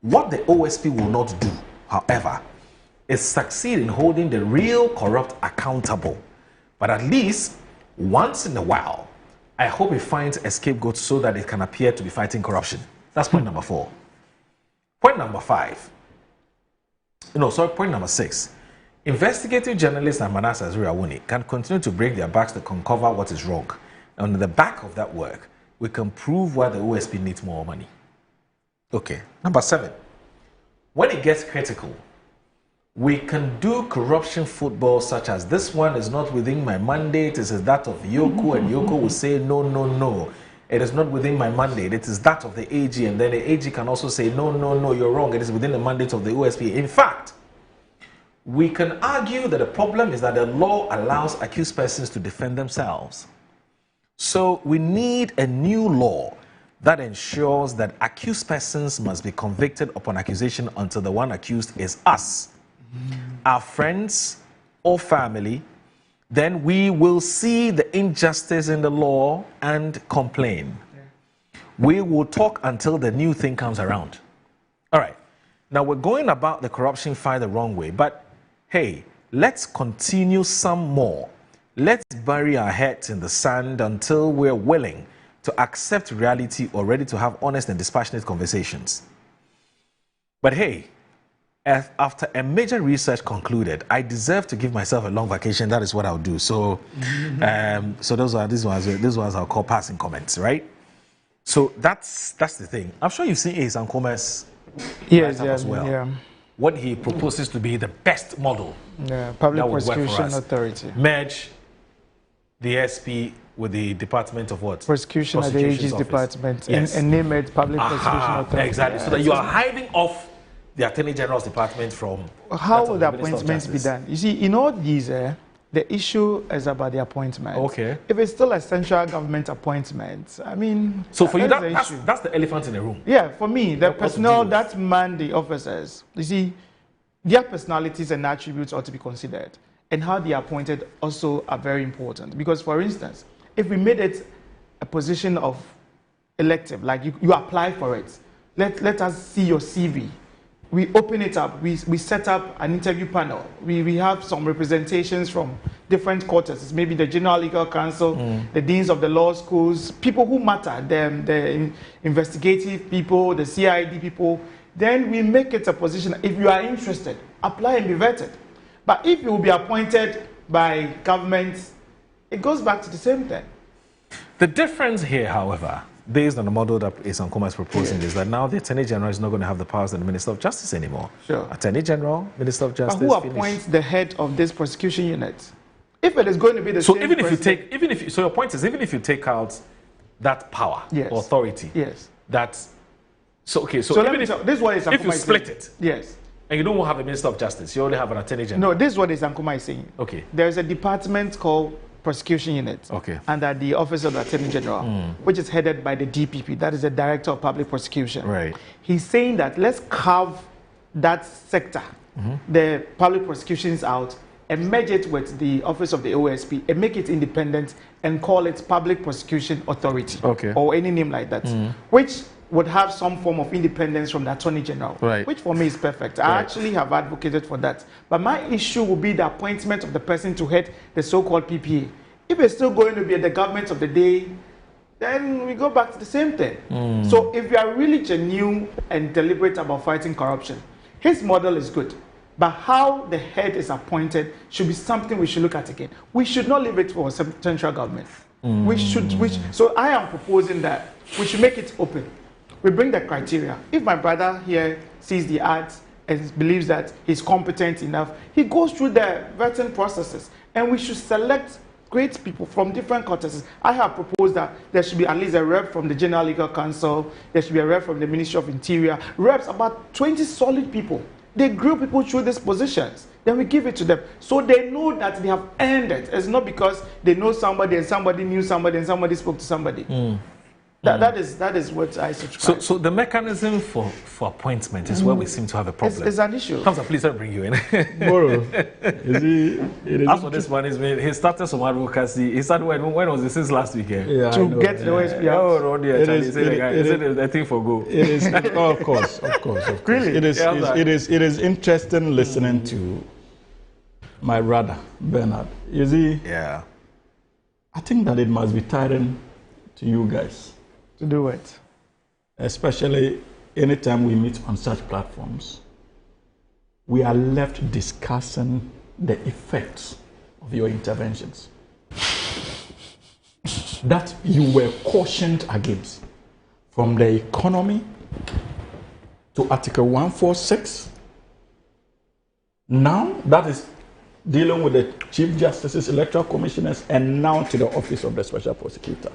Speaker 7: What the OSP will not do, however, is succeed in holding the real corrupt accountable. But at least once in a while, I hope it finds a scapegoat so that it can appear to be fighting corruption. That's point number 4. Point number 5. Point number 6. Investigative journalists and Manasseh Zuriawuni can continue to break their backs to uncover what is wrong. And on the back of that work, we can prove why the OSP needs more money. Okay. Number 7. When it gets critical, we can do corruption football such as this one is not within my mandate, it is that of Yoko, and Yoko will say, no, it is not within my mandate, it is that of the AG, and then the AG can also say, no, you're wrong, it is within the mandate of the OSP. In fact, we can argue that the problem is that the law allows accused persons to defend themselves. So we need a new law that ensures that accused persons must be convicted upon accusation until the one accused is us, our friends or family. Then we will see the injustice in the law and complain. We will talk until the new thing comes around. All right. Now we're going about the corruption fight the wrong way, but hey, let's continue some more. Let's bury our heads in the sand until we're willing to accept reality or ready to have honest and dispassionate conversations. But hey, after a major research concluded, I deserve to give myself a long vacation. That is what I'll do. So, so these ones I'll call passing comments, right? So that's the thing. I'm sure you've seen Ace Ankoma's as well.
Speaker 9: Yeah.
Speaker 7: What he proposes to be the best model.
Speaker 9: Yeah, Public Prosecution Authority.
Speaker 7: Merge the SP with the Department of what?
Speaker 9: Prosecution at the AG's department, yes. and name it Public Prosecution Authority.
Speaker 7: Exactly, so that you are hiding off the Attorney General's department from...
Speaker 9: How will the appointments be done? You see, in all these, the issue is about the appointment.
Speaker 7: Okay.
Speaker 9: If it's still a central government appointment, I mean...
Speaker 7: So for you, that's the elephant in the room?
Speaker 9: Yeah, for me, the personnel that man the officers, you see, their personalities and attributes ought to be considered. And how they are appointed also are very important. Because, for instance, if we made it a position of elective, like you apply for it, let us see your CV. We open it up, we set up an interview panel. We have some representations from different quarters, maybe the General Legal Counsel, the deans of the law schools, people who matter, the investigative people, the CID people. Then we make it a position, if you are interested, apply and be vetted. But if you will be appointed by government, it goes back to the same thing.
Speaker 7: The difference here, however, based on the model that Ace Ankoma is proposing, is that now the Attorney General is not going to have the powers of the Minister of Justice anymore.
Speaker 9: Sure.
Speaker 7: Attorney General, Minister of Justice.
Speaker 9: But who appoints the head of this prosecution unit? If it is going to be the same.
Speaker 7: So even if you take, so your point is, even if you take out that power, or authority, that's okay. So even if you split it, and you don't have a Minister of Justice, you only have an Attorney General.
Speaker 9: No, this is what Ace Ankoma is saying.
Speaker 7: Okay.
Speaker 9: There is a department called Prosecution Unit under the Office of the Attorney General, which is headed by the DPP, that is the Director of Public Prosecution.
Speaker 7: Right.
Speaker 9: He's saying that let's carve that sector, the public prosecutions out, and merge it with the Office of the OSP and make it independent and call it Public Prosecution Authority, or any name like that, which would have some form of independence from the Attorney General, which for me is perfect. I actually have advocated for that. But my issue will be the appointment of the person to head the so-called PPA. If it's still going to be the government of the day, then we go back to the same thing. So if you are really genuine and deliberate about fighting corruption, his model is good. But how the head is appointed should be something we should look at again. We should not leave it for central government. So I am proposing that we should make it open. We bring the criteria. If my brother here sees the ads and believes that he's competent enough, he goes through the vetting processes, and we should select great people from different courtesses. I have proposed that there should be at least a rep from the General Legal Council, there should be a rep from the Ministry of Interior, reps, about 20 solid people. They grill people through these positions. Then we give it to them. So they know that they have earned it. It's not because they know somebody and somebody knew somebody and somebody spoke to somebody. That is what I subscribe.
Speaker 7: So the mechanism for appointment is where we seem to have a problem.
Speaker 9: It's an issue.
Speaker 7: Hamza, please, I'll bring you in. As for this one, he started some advocacy. He started when was this? Since last weekend?
Speaker 8: Yeah,
Speaker 9: to get the OSP out.
Speaker 7: Oh, no, dear, is it a thing for go?
Speaker 8: It is, of course.
Speaker 9: Really?
Speaker 8: It is interesting listening to my brother, Bernard. You see, I think that it must be tiring to you guys.
Speaker 9: To do it.
Speaker 8: Especially anytime we meet on such platforms, we are left discussing the effects of your interventions that you were cautioned against, from the economy to Article 146. Now that is dealing with the Chief Justice's electoral commissioners, and now to the Office of the Special Prosecutor.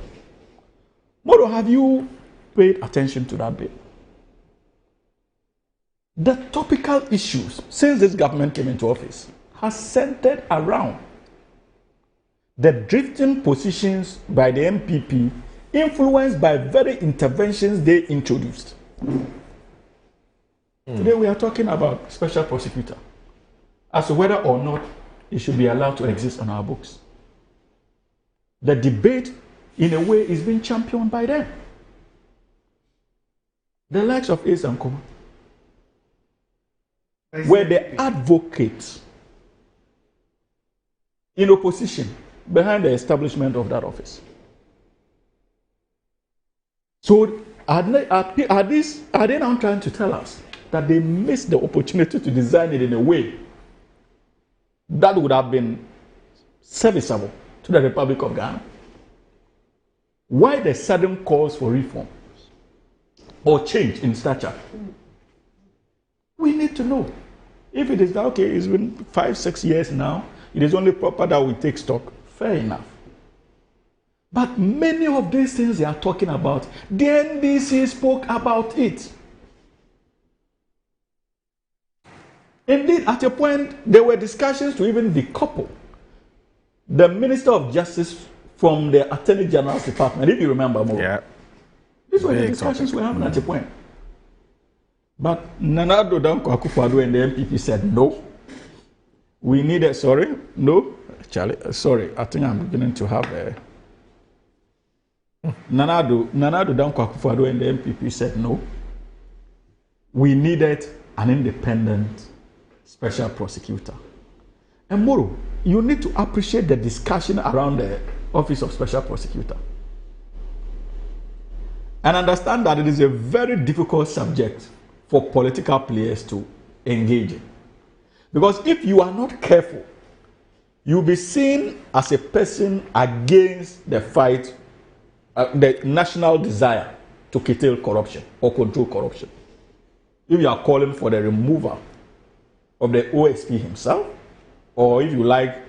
Speaker 8: Moro, have you paid attention to that bit? The topical issues since this government came into office has centered around the drifting positions by the MPP, influenced by very interventions they introduced. Today we are talking about special prosecutor, as to whether or not it should be allowed to exist on our books. The debate, in a way, is being championed by them. The likes of Ace and Kuma were the advocates in opposition behind the establishment of that office. So are they now trying to tell us that they missed the opportunity to design it in a way that would have been serviceable to the Republic of Ghana? Why the sudden calls for reform or change in stature? We need to know. If it is that, okay, it's been 5-6 years now, it is only proper that we take stock, fair enough. But many of these things they are talking about, the NDC spoke about it. Indeed, at a point, there were discussions to even decouple the Minister of Justice from the Attorney General's department, if you remember more. Yeah. These were the discussions we happened at a point. But Nana Addo Dankwa Akufo-Addo and the MPP said, no. We needed, sorry, no, Charlie, sorry, I think I'm beginning to have a... Nana Addo Dankwa Akufo-Addo and the MPP said, no. We needed an independent special prosecutor. And Moro, you need to appreciate the discussion around the Office of Special Prosecutor. And understand that it is a very difficult subject for political players to engage in. Because if you are not careful, you'll be seen as a person against the fight, the national desire to curtail corruption or control corruption. If you are calling for the removal of the OSP himself, or if you like,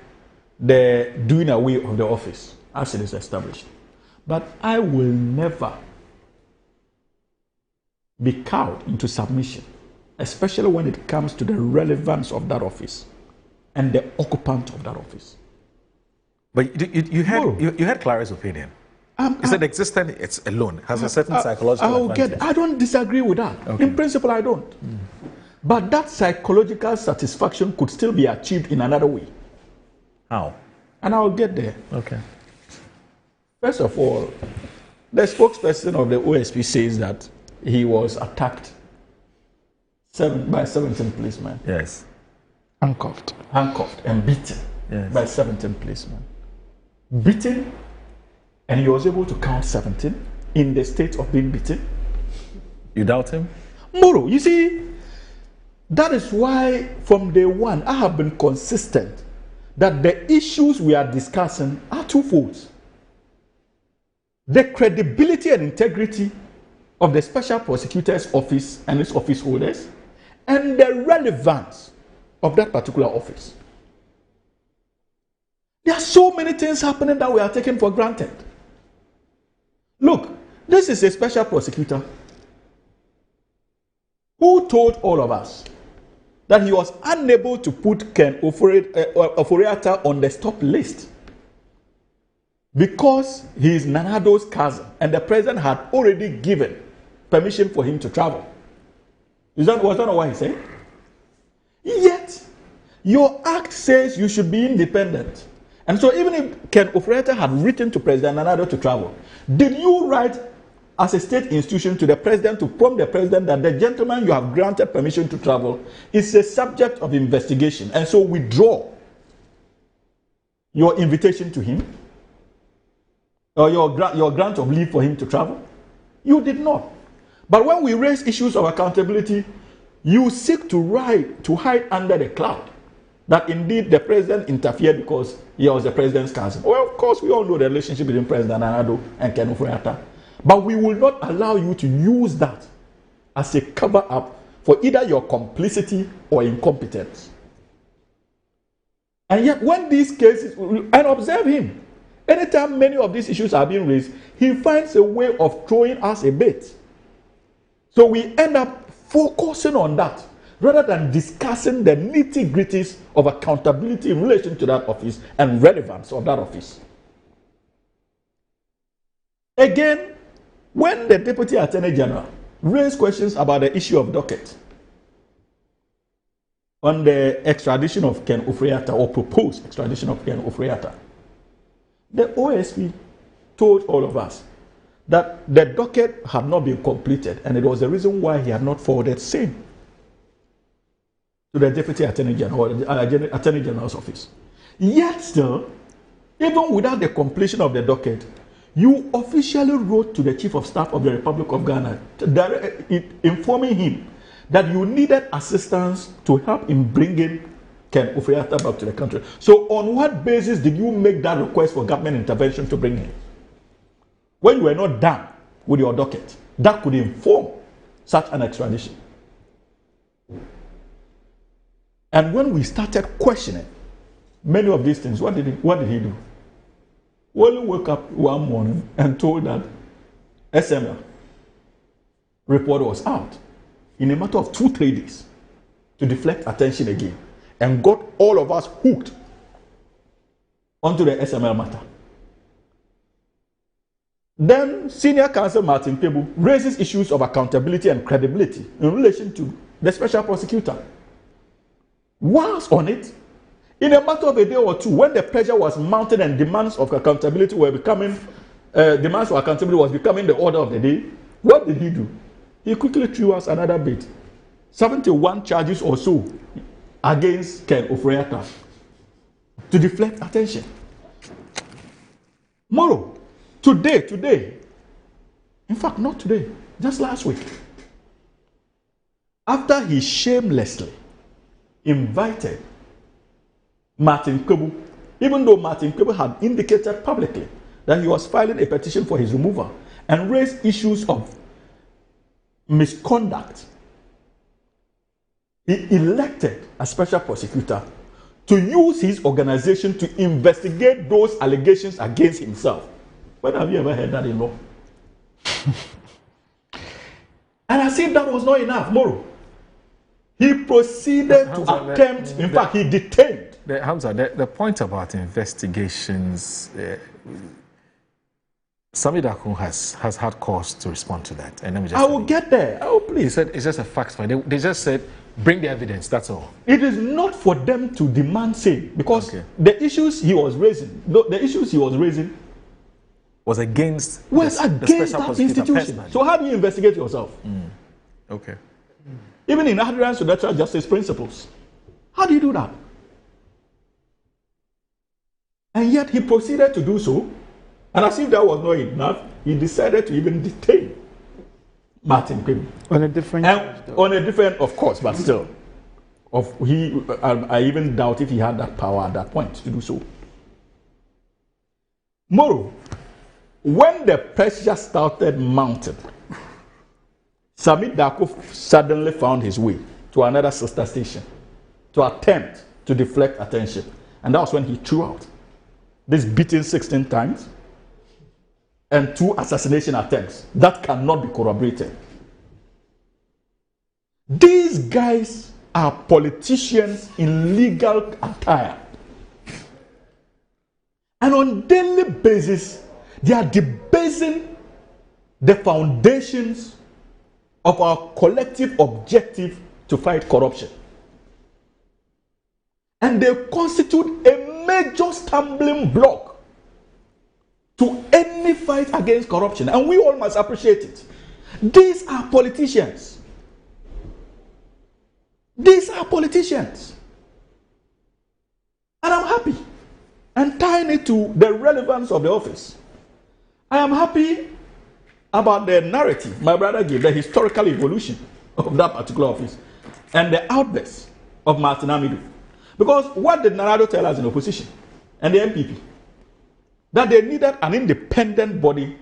Speaker 8: the doing away of the office as it is established. But I will never be cowed into submission, especially when it comes to the relevance of that office and the occupant of that office.
Speaker 7: But you had Clara's opinion. He said existence it's alone has a certain psychological advantage.
Speaker 8: I don't disagree with that. Okay. In principle, I don't. But that psychological satisfaction could still be achieved in another way.
Speaker 7: How?
Speaker 8: And I'll get there.
Speaker 7: Okay.
Speaker 8: First of all, the spokesperson of the OSP says that he was attacked by 17 policemen.
Speaker 7: Yes.
Speaker 8: Handcuffed and beaten by 17 policemen. Beaten, and he was able to count 17 in the state of being beaten.
Speaker 7: You doubt him?
Speaker 8: Moro, you see, that is why from day one I have been consistent that the issues we are discussing are twofold. The credibility and integrity of the Special Prosecutor's Office and its office holders,
Speaker 10: and the relevance of that particular office. There are so many things happening that we are taking for granted. Look, this is a special prosecutor who told all of us that he was unable to put Ken Ofori-Atta on the stop list because he is Nana Addo's cousin and the president had already given permission for him to travel. Was that what he said? Yet, your act says you should be independent. And so even if Ken Ofori-Atta had written to President Nana Addo to travel, did you write as a state institution to the president to prompt the president that the gentleman you have granted permission to travel is a subject of investigation, and so withdraw your invitation to him or your grant of leave for him to travel? You did not. But when we raise issues of accountability, you seek to hide under the cloud that indeed the president interfered because he was the president's cousin. Well, of course, we all know the relationship between President Nana Addo and Ken Ofori-Atta. But we will not allow you to use that as a cover-up for either your complicity or incompetence. And yet, when these cases, and observe him, anytime many of these issues are being raised, he finds a way of throwing us a bait. So we end up focusing on that rather than discussing the nitty-gritties of accountability in relation to that office and relevance of that office. Again, when the Deputy Attorney General raised questions about the issue of docket on the extradition of Ken Ofori-Atta or proposed extradition of Ken Ofori-Atta, the OSP told all of us that the docket had not been completed and it was the reason why he had not forwarded same to the Deputy Attorney General or the Attorney General's office. Yet still, even without the completion of the docket, you officially wrote to the Chief of Staff of the Republic of Ghana, informing him that you needed assistance to help in bringing Ken Ofori-Atta back to the country. So on what basis did you make that request for government intervention to bring him? When you were not done with your docket, that could inform such an extradition. And when we started questioning many of these things, what did he do? Wole woke up one morning and told that SML report was out in a matter of 2-3 days to deflect attention again and got all of us hooked onto the SML matter. Then Senior Counsel Martin Kpebu raises issues of accountability and credibility in relation to the special prosecutor. Whilst on it, in a matter of a day or two, when the pressure was mounted and demands for accountability was becoming the order of the day, what did he do? He quickly threw us another bit. 71 charges or so against Ken Ofori-Atta to deflect attention. Tomorrow, today, in fact, not today, just last week, after he shamelessly invited Martin Kpebu, even though Martin Kpebu had indicated publicly that he was filing a petition for his removal and raised issues of misconduct, he elected a special prosecutor to use his organization to investigate those allegations against himself. When have you ever heard that in law? And as if that was not enough, Moro, he proceeded to attempt, in fact, he detained.
Speaker 7: Hamza, the point about investigations, Sami Darko has had cause to respond to that. And let me just
Speaker 10: I will get there. I will please.
Speaker 7: He said it's just a fact find. They just said, bring the evidence, that's all.
Speaker 10: It is not for them to demand same, because the issues he was raising,
Speaker 7: was against
Speaker 10: that institution. Personally. So how do you investigate yourself?
Speaker 7: Okay.
Speaker 10: Even in adherence to natural justice principles. How do you do that? And yet he proceeded to do so, and as if that was not enough, he decided to even detain Martin Kpebu.
Speaker 9: On a different,
Speaker 10: of course, but still, I even doubt if he had that power at that point to do so. Moreover, when the pressure started mounting, Sami Darko suddenly found his way to another sister station to attempt to deflect attention. And that was when he threw out this beating 16 times and 2 assassination attempts. That cannot be corroborated. These guys are politicians in legal attire. And on daily basis, they are debasing the foundations of our collective objective to fight corruption. And they constitute a major stumbling block to any fight against corruption. And we all must appreciate it. These are politicians. These are politicians. And I'm happy. And tying it to the relevance of the office, I am happy about the narrative my brother gave, the historical evolution of that particular office, and the outburst of Martin Amidu. Because what did Narado tell us in opposition and the MPP? That they needed an independent body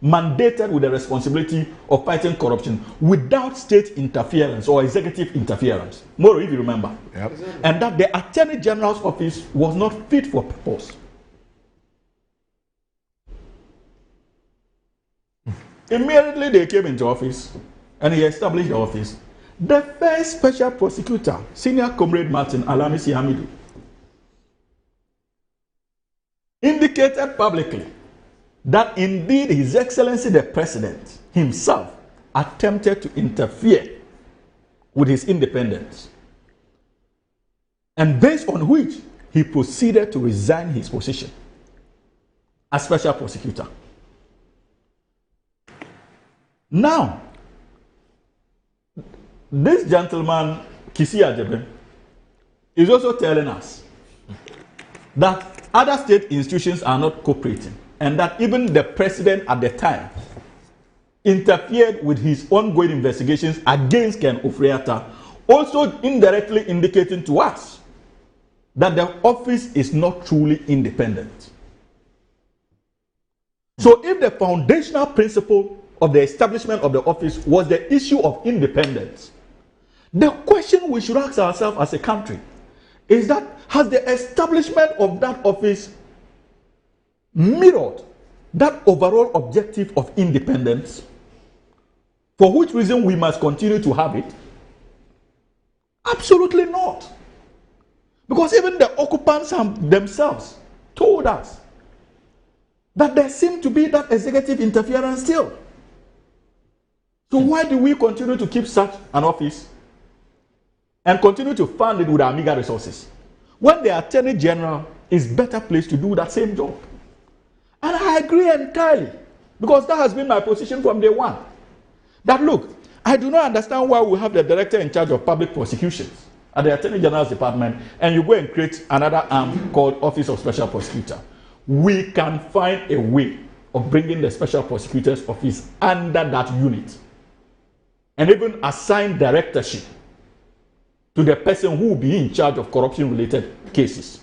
Speaker 10: mandated with the responsibility of fighting corruption without state interference or executive interference. More if you remember. Yep. And that the Attorney General's office was not fit for purpose. Immediately they came into office and he established the office. The first special prosecutor, Senior Comrade Martin Alamisi Hamidu, indicated publicly that indeed His Excellency the President himself attempted to interfere with his independence, and based on which he proceeded to resign his position as special prosecutor. Now, this gentleman, Kisi Ajebe, is also telling us that other state institutions are not cooperating, and that even the president at the time interfered with his ongoing investigations against Ken Ofri-Atta, also indirectly indicating to us that the office is not truly independent. So if the foundational principle of the establishment of the office was the issue of independence, the question we should ask ourselves as a country is that has the establishment of that office mirrored that overall objective of independence, for which reason we must continue to have it? Absolutely not. Because even the occupants themselves told us that there seemed to be that executive interference still. So why do we continue to keep such an office and continue to fund it with our meager resources when the Attorney General is better placed to do that same job? And I agree entirely, because that has been my position from day one. That look, I do not understand why we have the director in charge of public prosecutions at the Attorney General's department and you go and create another arm called Office of Special Prosecutor. We can find a way of bringing the Special Prosecutor's Office under that unit and even assign directorship to the person who will be in charge of corruption-related cases.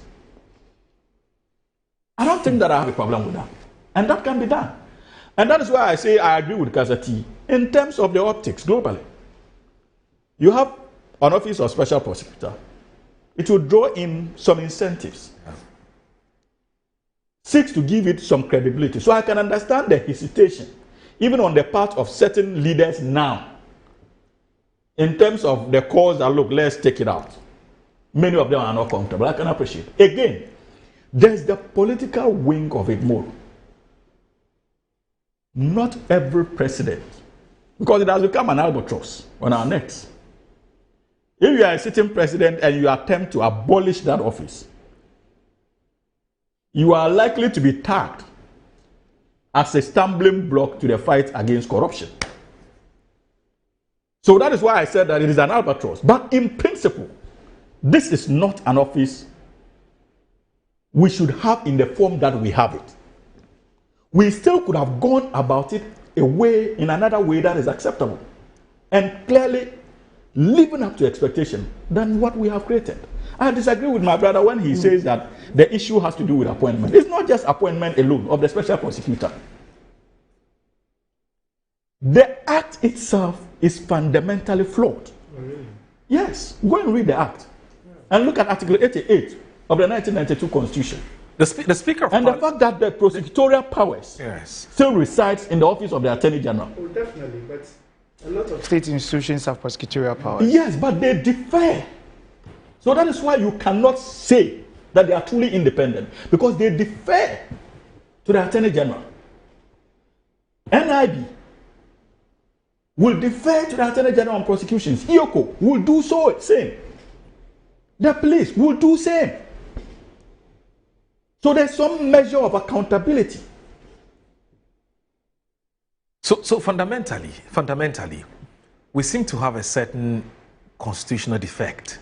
Speaker 10: I don't think that I have a problem with that. And that can be done. And that is why I say I agree with Kazati in terms of the optics globally. You have an office of special prosecutor. It will draw in some incentives. Seeks to give it some credibility. So I can understand the hesitation, even on the part of certain leaders now, in terms of the cause that, look, let's take it out. Many of them are not comfortable. I can appreciate. Again, there's the political wing of it more. Not every president, because it has become an albatross on our necks. If you are a sitting president and you attempt to abolish that office, you are likely to be tagged as a stumbling block to the fight against corruption. So that is why I said that it is an albatross. But in principle, this is not an office we should have in the form that we have it. We still could have gone about it in another way that is acceptable and clearly living up to expectation than what we have created. I disagree with my brother when he says that the issue has to do with appointment. It's not just appointment alone of the special prosecutor. The act itself is fundamentally flawed. Oh, really? Yes, go and read the act. And look at Article 88 of the 1992 Constitution.
Speaker 7: The Speaker of
Speaker 10: and the fact that the prosecutorial powers still resides in the office of the Attorney General.
Speaker 9: Oh, definitely, but a lot of state institutions have prosecutorial powers.
Speaker 10: Yes, but they differ. So that is why you cannot say that they are truly independent, because they differ to the Attorney General. NIB will defer to the Attorney General on prosecutions. IOCO will do so same. The police will do same. So there's some measure of accountability.
Speaker 7: So fundamentally, we seem to have a certain constitutional defect.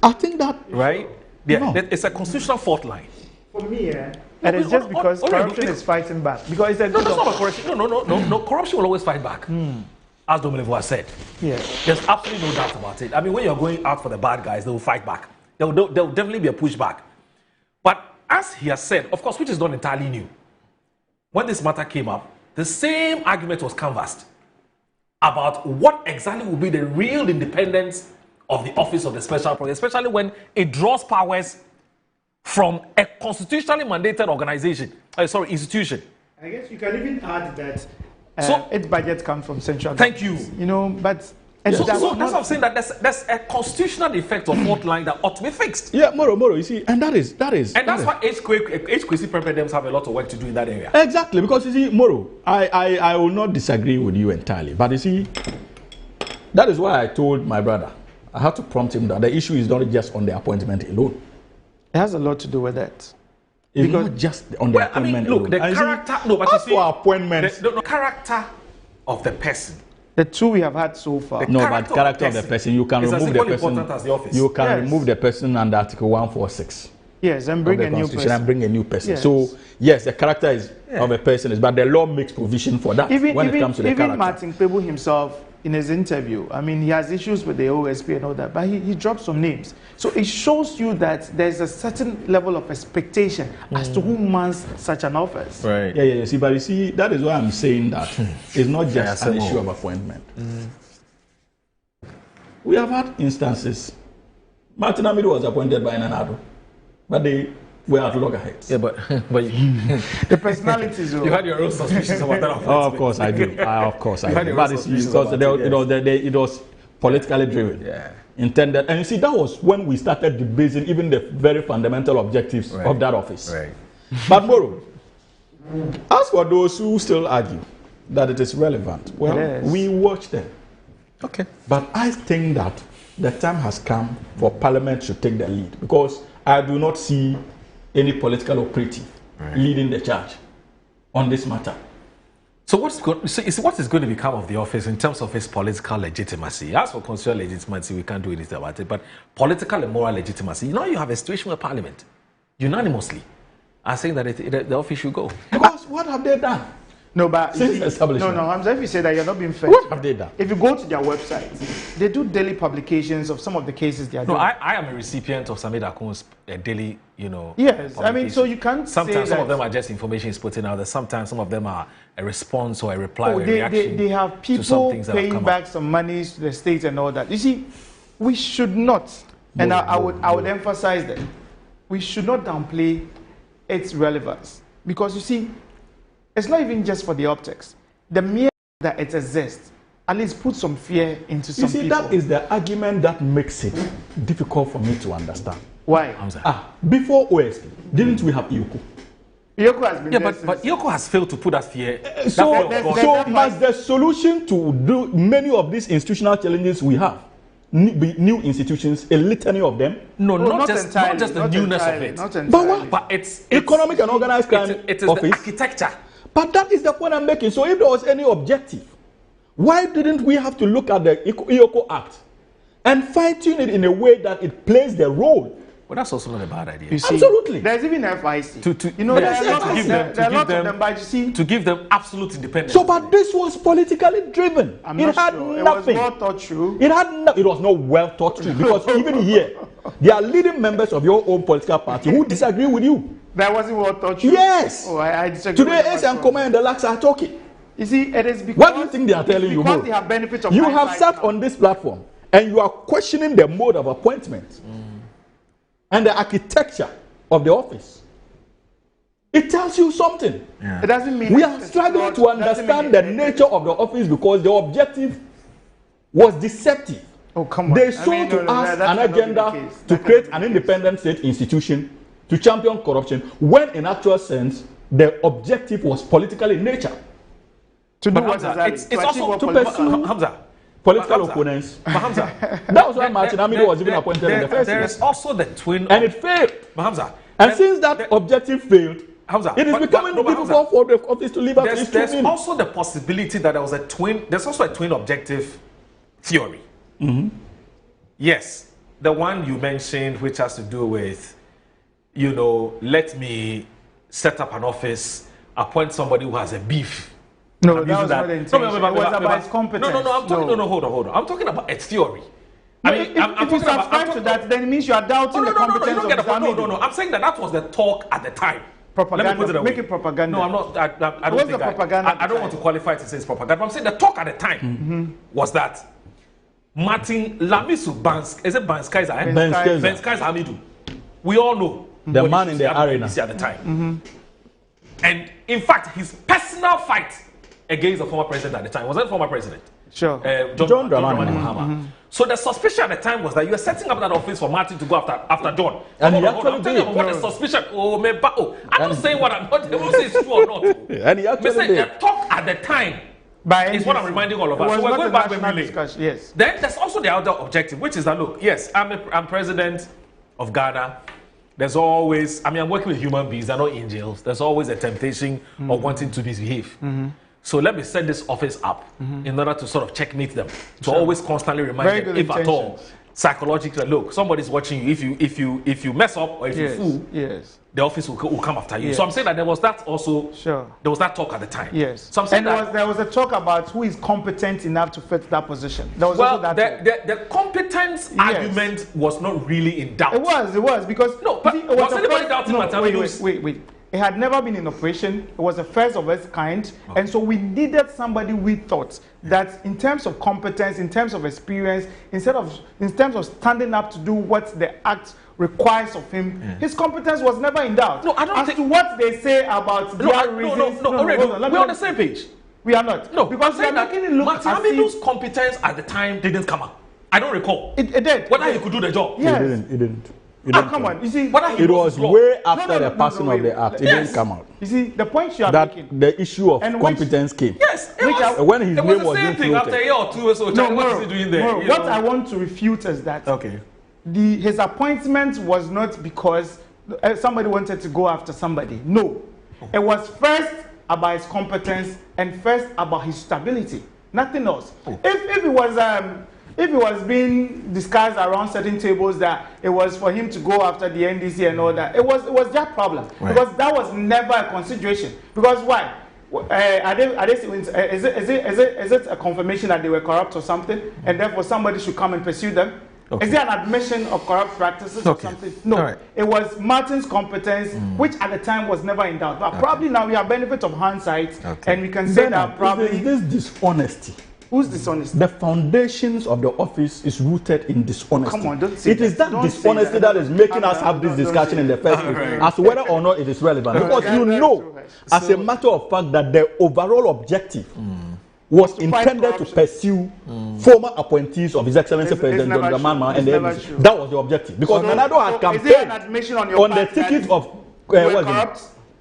Speaker 10: I think that
Speaker 7: right. Yeah, it's a constitutional fault line.
Speaker 9: For me, it is just because corruption is fighting back. Because it's
Speaker 7: no, that's not about corruption. No. Corruption will always fight back. As Dominic has said.
Speaker 9: Yeah.
Speaker 7: There's absolutely no doubt about it. I mean, when you're going out for the bad guys, they will fight back. There will definitely be a pushback. But as he has said, of course, which is not entirely new, when this matter came up, the same argument was canvassed about what exactly will be the real independence of the office of the special prosecutor, especially when it draws powers from a constitutionally mandated institution.
Speaker 9: I guess you can even add that its budget comes from central
Speaker 7: government. Thank you.
Speaker 9: You know, but
Speaker 7: so that's what I'm saying, that there's a constitutional defect or fault line that ought to be fixed.
Speaker 10: Yeah, Moro, you see, and that is.
Speaker 7: And that's why HQC presidents have a lot of work to do in that area.
Speaker 10: Exactly, because you see, Moro, I will not disagree with you entirely, but you see, that is why I told my brother, I had to prompt him that the issue is not just on the appointment alone.
Speaker 9: It has a lot to do with that.
Speaker 10: It's not just on the appointment alone.
Speaker 7: Look, the character, the character of the person.
Speaker 9: The two we have had so far.
Speaker 10: Character of the person, you can remove the person. You can remove the person under Article 146.
Speaker 9: Yes, and bring a new person.
Speaker 10: Yes. So yes, the character of a person is, but the law makes provision for that when it comes to the character.
Speaker 9: Even Martin Kpebu himself, in his interview, I mean, he has issues with the OSP and all that, but he dropped some names. So it shows you that there's a certain level of expectation as to who mans such an office.
Speaker 10: Right. Yeah. See, but you see, that is why I'm saying that it's not just an issue of appointment. We have had instances. Martin Amido was appointed by Nanado, but they were at loggerheads.
Speaker 7: Yeah, but
Speaker 9: the personalities.
Speaker 7: You had your own suspicions about that.
Speaker 10: Of course I do. Of course I do. But it's because it was politically driven.
Speaker 7: Yeah.
Speaker 10: Intended, and you see, that was when we started debating even the very fundamental objectives of that office.
Speaker 7: Right.
Speaker 10: But Moro, as for those who still argue that it is relevant, well, we watch them.
Speaker 7: Okay.
Speaker 10: But I think that the time has come for Parliament to take the lead, because I do not see any political operative leading the charge on this matter.
Speaker 7: So what is going to become of the office in terms of its political legitimacy? As for constitutional legitimacy, we can't do anything about it, but political and moral legitimacy, you have a situation where Parliament unanimously are saying that the office should go.
Speaker 10: Because what have they done?
Speaker 9: No, but
Speaker 10: since establishment.
Speaker 9: No, Hamza, if you say that, you're not being fair.
Speaker 10: What have they done?
Speaker 9: If you go to their website, they do daily publications of some of the cases they are doing.
Speaker 7: No, I am a recipient of Samir Akun's daily,
Speaker 9: Yes, I mean, so you can't
Speaker 7: sometimes
Speaker 9: say
Speaker 7: some of them are just information is putting out there. Sometimes some of them are a response or a reply or a reaction.
Speaker 9: They have people paying back some monies to the state and all that. You see, we should not, and I would emphasize that, we should not downplay its relevance. Because you see, it's not even just for the optics. The mere that it exists, at least put some fear into some people.
Speaker 10: You see, that is the argument that makes it difficult for me to understand.
Speaker 9: Why?
Speaker 10: Before OSP, didn't we have IOCO?
Speaker 9: IOCO has been
Speaker 7: but IOCO has failed to put that fear.
Speaker 10: So must the solution to do many of these institutional challenges we have be new institutions, a litany of them?
Speaker 7: No, not just the newness of it.
Speaker 10: But it's economic and organized crime
Speaker 7: it is the architecture.
Speaker 10: But that is the point I'm making. So if there was any objective, why didn't we have to look at the IOCO Act and fine-tune it in a way that it plays the role?
Speaker 7: Well, that's also not a bad idea.
Speaker 9: You see,
Speaker 10: absolutely.
Speaker 9: There's even FIC.
Speaker 7: To give them absolute independence.
Speaker 10: So, but this was politically driven.
Speaker 9: It had nothing. It was well thought through.
Speaker 10: It was not well thought through, because even here, there are leading members of your own political party who disagree with you.
Speaker 9: That wasn't well thought through?
Speaker 10: Yes.
Speaker 9: Oh, I disagree.
Speaker 10: Today, Ace and Koma and the Laks are talking.
Speaker 9: You see, it is because...
Speaker 10: What do you think they are telling you?
Speaker 9: Because they have benefits of...
Speaker 10: You have sat on this platform and you are questioning the mode of appointment and the architecture of the office, it tells you something.
Speaker 9: It doesn't mean
Speaker 10: we are struggling to understand the nature of the office because the objective was deceptive.
Speaker 9: Oh, come on.
Speaker 10: They sold to us an agenda to create an independent state institution to champion corruption, when in actual sense, the objective was political in nature.
Speaker 9: To do what
Speaker 10: exactly?
Speaker 9: It's also
Speaker 10: to pursue political opponents. That was why Martin Amido was even appointed in the first
Speaker 16: There
Speaker 10: place.
Speaker 16: is also the twin...
Speaker 10: And it failed. And since that objective failed, it is becoming difficult for the office to live up to its true
Speaker 16: There's
Speaker 10: meaning.
Speaker 16: also the possibility that there was a twin... There's also a twin objective theory. Yes, the one you mentioned, which has to do with, you know, let me set up an office, appoint somebody who has a beef.
Speaker 9: No, that was not the intention. It was about his competence.
Speaker 16: Hold on. I'm talking about a theory.
Speaker 9: I mean, if you subscribe to that, then it means you are doubting the competence of Amido.
Speaker 16: No. I'm saying that was the talk at the time.
Speaker 9: Propaganda.
Speaker 16: Let me put it away.
Speaker 9: Make it propaganda.
Speaker 16: No, I'm not. I don't
Speaker 9: What's
Speaker 16: think
Speaker 9: the propaganda?
Speaker 16: I don't want to qualify it to say it's propaganda. But I'm saying the talk at the time was that Martin Lamisu Banskaiser, Hamidu. We all know
Speaker 10: the man in the arena
Speaker 16: at the time. And in fact, his personal fight against the former president at the time wasn't former president.
Speaker 9: Sure.
Speaker 16: John Dramani Mahama. So the suspicion at the time was that you were setting up that office for Martin to go after John.
Speaker 10: And he
Speaker 16: I'm telling you what the suspicion. I'm not saying what I'm not able to say is true or not.
Speaker 10: And he actually did.
Speaker 16: The talk at the time is what I'm reminding all of us. So we're going back when we
Speaker 9: Yes.
Speaker 16: Then there's also the other objective, which is that look, yes, I'm president of Ghana. There's always, I'm working with human beings, they're not angels. There's always a temptation of wanting to misbehave. So let me set this office up in order to sort of checkmate them, to always constantly remind them, if at all, psychologically, look, somebody's watching you. If you mess up or if you fool, the office will come after you. So I'm saying that there was that also. There was that talk at the time.
Speaker 9: Yes.
Speaker 16: So I'm saying
Speaker 9: there was a talk about who is competent enough to fit that position. There was also that
Speaker 16: the competence argument was not really in doubt.
Speaker 9: It was because
Speaker 16: but was anybody doubting Matamido's?
Speaker 9: Wait. It had never been in operation. It was the first of its kind. And so we needed somebody we thought that in terms of competence, in terms of experience, in terms of standing up to do what the act requires of him, his competence was never in doubt.
Speaker 16: No, I don't
Speaker 9: think... to what they say about their reasons...
Speaker 16: We're on the same page.
Speaker 9: We are not.
Speaker 16: No,
Speaker 9: because we are making it look
Speaker 16: Matamido's competence at the time didn't come up. I don't recall.
Speaker 9: It did.
Speaker 16: Whether he could do the job.
Speaker 9: Yes.
Speaker 10: It didn't.
Speaker 9: Come on, you see,
Speaker 10: it was way after the passing of the act. It didn't come out.
Speaker 9: You see, the point you are making.
Speaker 10: The issue of competence came.
Speaker 16: Yes,
Speaker 10: when his name was
Speaker 16: being floated. After a year or two, so what is he doing there?
Speaker 9: What I want to refute is that his appointment was not because somebody wanted to go after somebody. No, it was first about his competence and first about his stability. Nothing else. If it was being discussed around certain tables that it was for him to go after the NDC and all that, it was their problem. Right. Because that was never a consideration. Because why? Is it a confirmation that they were corrupt or something, and therefore somebody should come and pursue them? Is there an admission of corrupt practices or something? No. It was Martin's competence, which at the time was never in doubt. But probably now we have benefit of hindsight, and we can say that probably
Speaker 10: this dishonesty.
Speaker 9: Who's dishonest?
Speaker 10: The foundations of the office is rooted in dishonesty.
Speaker 9: Come on, don't say
Speaker 10: it is that dishonesty that is making us have this discussion in the first place, as to whether or not it is relevant. Because you know, as a matter of fact, that the overall objective was intended to pursue former appointees of His Excellency President John Dramani Mahama and the NDC. That was the objective. Because Nanado had campaigned on the ticket of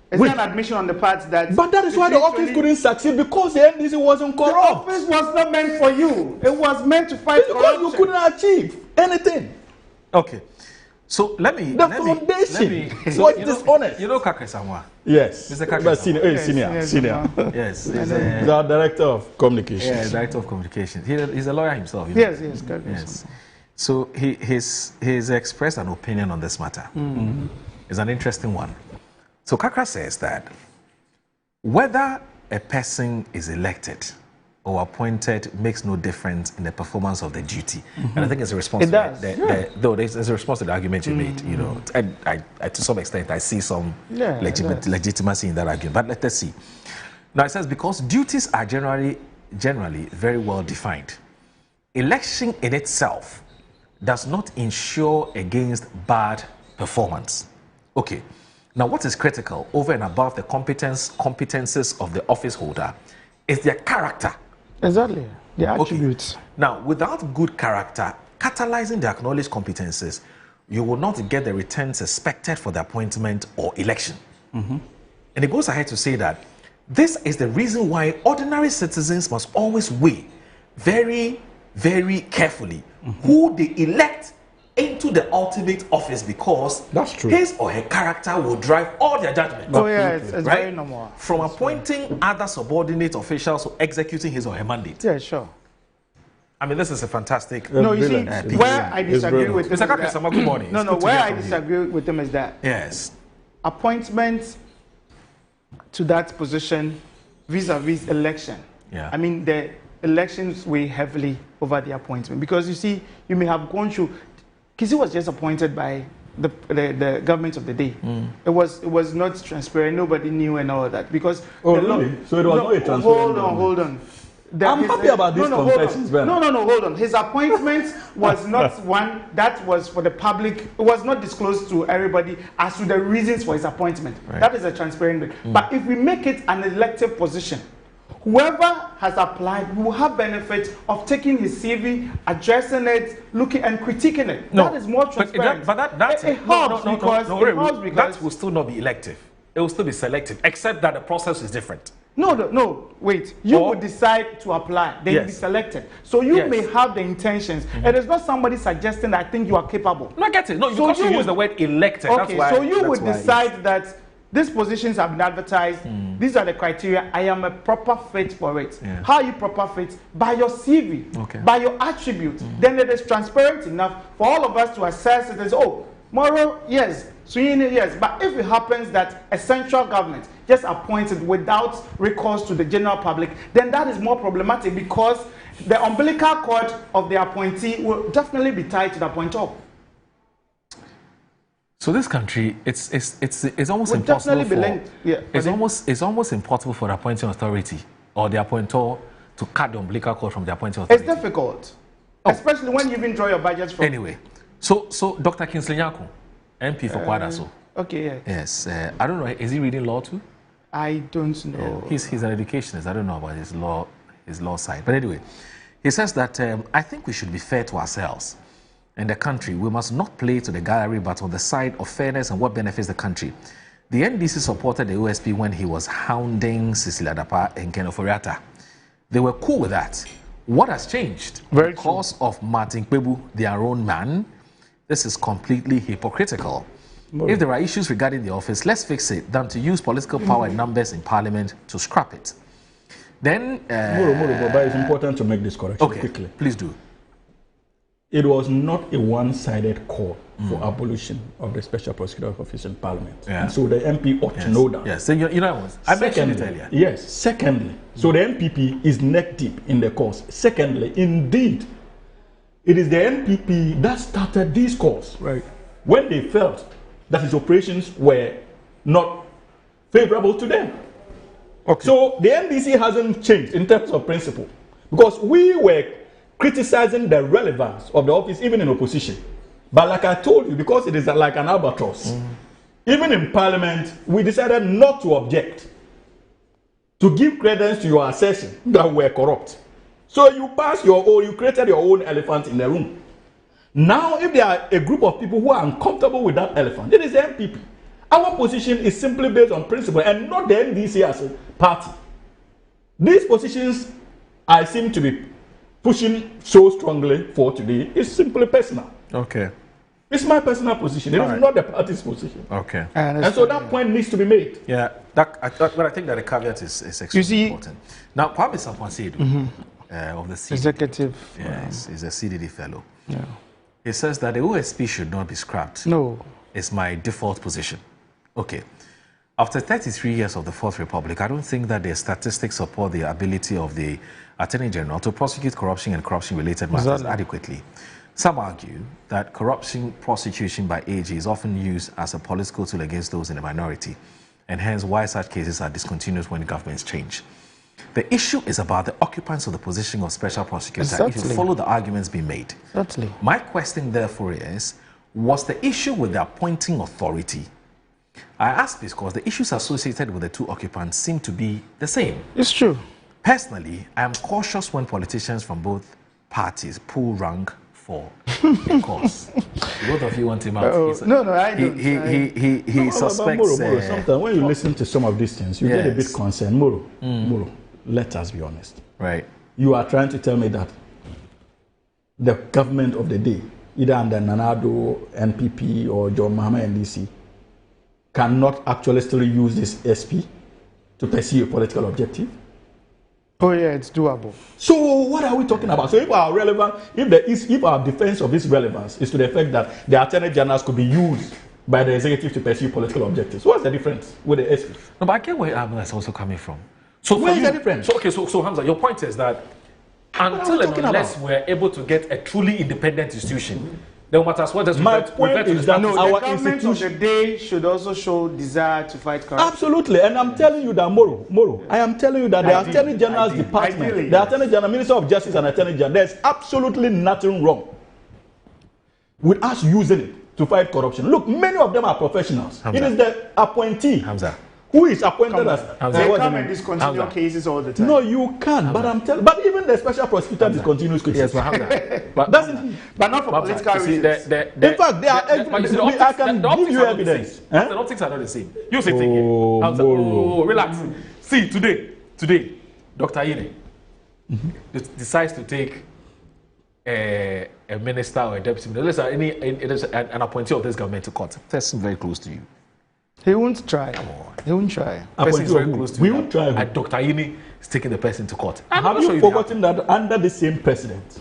Speaker 9: Is there an admission on the part that...
Speaker 10: But that is why the office couldn't succeed, because the NDC wasn't corrupt.
Speaker 9: The office was not meant for you. It was meant to fight corruption.
Speaker 10: Because you couldn't achieve anything.
Speaker 16: Okay. So let me...
Speaker 10: The foundation was dishonest.
Speaker 16: You know Kakre Samoa?
Speaker 10: Yes.
Speaker 16: Mr. Kakre
Speaker 10: Samoa. Senior.
Speaker 16: Yes.
Speaker 10: He's our director of communications.
Speaker 16: Yeah, director of communications. He's a lawyer himself.
Speaker 9: Yes.
Speaker 16: So he's expressed an opinion on this matter. It's an interesting one. So Kakra says that whether a person is elected or appointed makes no difference in the performance of the duty. And I think it's a response
Speaker 9: it does.
Speaker 16: Though there's a response to the argument you made, you know. I to some extent I see some legitimacy in that argument. But let us see. Now it says because duties are generally very well defined.
Speaker 7: election in itself does not ensure against bad performance. Okay. Now, what is critical over and above the competences of the office holder is their character.
Speaker 9: Exactly. The attributes.
Speaker 7: Okay. Now, without good character, catalyzing the acknowledged competences, you will not get the returns expected for the appointment or election. And it goes ahead to say that this is the reason why ordinary citizens must always weigh very, very carefully who they elect into the ultimate office, because
Speaker 10: that's true.
Speaker 7: His or her character will drive all their judgments.
Speaker 9: Oh yeah, it's
Speaker 7: right?
Speaker 9: very normal.
Speaker 7: From appointing other subordinate officials to executing his or her mandate.
Speaker 9: Yeah, sure.
Speaker 7: I mean, this is a fantastic.
Speaker 9: No, you see, where I disagree with him.
Speaker 7: Mr. Kakrisama, good morning.
Speaker 9: No, where I disagree with him is that appointment to that position vis-a-vis election.
Speaker 7: Yeah.
Speaker 9: I mean, the elections weigh heavily over the appointment, because you see, you may have gone through. Kisi was just appointed by the government of the day. It was not transparent. Nobody knew and all that, because.
Speaker 10: Oh, really? So it was not a transparent.
Speaker 9: Hold on.
Speaker 10: I'm happy about these confessions, Ben.
Speaker 9: No, hold on. His appointment was not one that was for the public. It was not disclosed to everybody as to the reasons for his appointment.
Speaker 7: Right.
Speaker 9: That is a transparent bit. But if we make it an elective position, whoever has applied will have benefit of taking his CV, addressing it, looking and critiquing it.
Speaker 7: No,
Speaker 9: that is more transparent.
Speaker 7: But that
Speaker 9: helps because
Speaker 7: that will still not be elective. It will still be selective, except that the process is different.
Speaker 9: No, wait. You would decide to apply, then you be selected. So you may have the intentions. It is not somebody suggesting that I think you are capable.
Speaker 7: No, I get it. No, because you use the word elected.
Speaker 9: Okay,
Speaker 7: that's why,
Speaker 9: so you would decide that these positions have been advertised. These are the criteria. I am a proper fit for it.
Speaker 7: Yeah.
Speaker 9: How are you proper fit? By your CV, by your attributes. Then it is transparent enough for all of us to assess it as, Moro, yes. Sweeney, yes. But if it happens that a central government just appointed without recourse to the general public, then that is more problematic, because the umbilical cord of the appointee will definitely be tied to the appointer.
Speaker 7: So this country, it's almost impossible it's almost impossible for the appointing authority or the appointer to cut the umbilical cord from the appointing authority.
Speaker 9: It's difficult, especially when you even draw your budgets from.
Speaker 7: Anyway, so Dr. Kingsley Nyarko, MP for Kwadaso.
Speaker 9: Okay, yeah.
Speaker 7: Yes, I don't know. Is he reading law too?
Speaker 9: I don't know.
Speaker 7: He's an educationist. I don't know about his law side. But anyway, he says that I think we should be fair to ourselves and the country. We must not play to the gallery, but on the side of fairness and what benefits the country. The NDC supported the OSP when he was hounding Cecilia Dapa and Ken Oforiatta. They were cool with that. What has changed? Because of Martin Kpebu, their own man, this is completely hypocritical. If there are issues regarding the office, let's fix it than to use political power and numbers in parliament to scrap it. Then...
Speaker 10: but it's important to make this correction quickly.
Speaker 7: Please do.
Speaker 10: It was not a one-sided call for abolition of the Special Prosecutor's Office in Parliament.
Speaker 7: Yeah.
Speaker 10: And so the MP ought to know that.
Speaker 7: Yes, so you know, I mentioned it earlier.
Speaker 10: Yes, secondly, so the NPP is neck deep in the cause. Secondly, indeed, it is the NPP that started these calls.
Speaker 9: Right.
Speaker 10: When they felt that his operations were not favorable to them. Okay. So the NDC hasn't changed in terms of principle, because we were criticizing the relevance of the office even in opposition. But like I told you, because it is like an albatross, even in Parliament, we decided not to object, to give credence to your assertion that we're corrupt. So you passed your own, you created your own elephant in the room. Now, if there are a group of people who are uncomfortable with that elephant, it is the NPP. Our position is simply based on principle and not the NDC as a party. These positions I seem to be pushing so strongly for today is simply personal.
Speaker 7: Okay.
Speaker 10: It's my personal position. It is not the party's position.
Speaker 7: Okay.
Speaker 10: And so that point needs to be made.
Speaker 7: Yeah, but I think that the caveat is extremely important. Now, Kwame Sampon of the CDD,
Speaker 9: executive,
Speaker 7: yes, is a CDD fellow.
Speaker 9: Yeah.
Speaker 7: He says that the OSP should not be scrapped.
Speaker 9: No.
Speaker 7: It's my default position. Okay. After 33 years of the Fourth Republic, I don't think that the statistics support the ability of the Attorney General to prosecute corruption and corruption-related matters adequately. Some argue that corruption prosecution by AG is often used as a political tool against those in the minority, and hence why such cases are discontinued when governments change. The issue is about the occupants of the position of special prosecutor, if
Speaker 9: Exactly.
Speaker 7: you follow the arguments being made.
Speaker 9: Exactly.
Speaker 7: My question, therefore, is, was the issue with the appointing authority? I ask this because the issues associated with the two occupants seem to be the same.
Speaker 9: It's true.
Speaker 7: Personally, I am cautious when politicians from both parties pull rank for a cause. Both of you want him out.
Speaker 9: No, I don't.
Speaker 7: He suspects...
Speaker 10: Moro, sometimes when you listen to some of these things, you get a bit concerned. Moro, let us be honest.
Speaker 7: Right.
Speaker 10: You are trying to tell me that the government of the day, either under Nanado, NPP, or John Mahama NDC, cannot actually still use this SP to pursue a political objective?
Speaker 9: Oh yeah, it's doable.
Speaker 10: So what are we talking about? So if our relevant, if our defense of this relevance is to the effect that the attorney generals could be used by the executive to pursue political objectives, what's the difference with the SP?
Speaker 16: No, but I get where Abner is also coming from. So
Speaker 10: where is the difference?
Speaker 16: So Hamza, your point is that until and unless we're able to get a truly independent institution, no matter what does
Speaker 10: my point is that
Speaker 9: no,
Speaker 10: our
Speaker 9: the government of the day should also show desire to fight corruption.
Speaker 10: Absolutely, and I'm telling you that Moro, I am telling you that the Attorney General's department, the Attorney General, Minister of Justice and Attorney General, there's absolutely nothing wrong with us using it to fight corruption. Look, many of them are professionals.
Speaker 7: Hamza.
Speaker 10: It is the appointee who is appointed as...
Speaker 9: They come and discontinue cases all the time.
Speaker 10: No, you can, but I'm telling. But even the special prosecutor discontinues cases.
Speaker 16: Yes,
Speaker 9: but not for political reasons.
Speaker 10: In fact, they are. I can give you evidence.
Speaker 16: The optics are not the same. You say thinking. Relax. See, today, Dr. Yine decides to take a minister or a deputy minister, an appointee of this government to court.
Speaker 7: Person very close to you.
Speaker 9: He won't try. He won't try.
Speaker 16: Person is very close to
Speaker 10: we
Speaker 16: you.
Speaker 10: won't try.
Speaker 16: And Dr. Yine is taking the person to court.
Speaker 10: Have you forgotten that under the same president,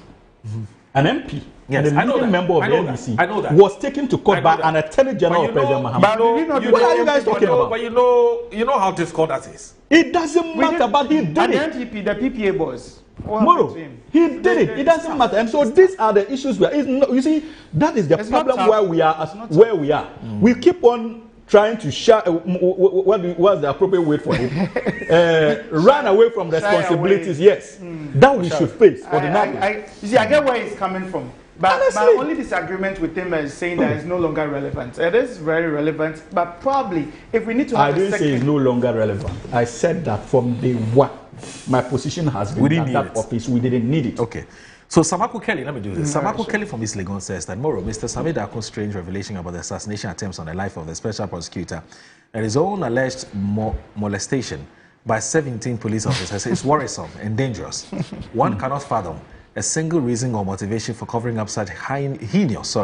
Speaker 10: an MP and a leading member of the NDC was taken to court by an Attorney General of President Mahama? What are you guys talking about?
Speaker 16: But you know how difficult that is.
Speaker 10: It doesn't matter, but he did it.
Speaker 9: And the PPA boys.
Speaker 10: Moro, he did it. It doesn't matter. And so these are the issues where you see that is the problem where we are. Where we are, we keep on trying to what's the appropriate word for it? Run away from responsibilities. Yes, that we should face for the night.
Speaker 9: You see, I get where he's coming from. But my only disagreement with him is saying that it's no longer relevant. It is very relevant, but probably if we need to have
Speaker 10: I didn't say it's no longer relevant. I said that from day one, my position has been that office, we didn't need it.
Speaker 7: Okay. So Samako Kelly, let me do this. Samako Kelly from East Legon says that Moro, Mr. Sami Dako's strange revelation about the assassination attempts on the life of the special prosecutor and his own alleged molestation by 17 police officers is worrisome and dangerous. One cannot fathom a single reason or motivation for covering up such heinous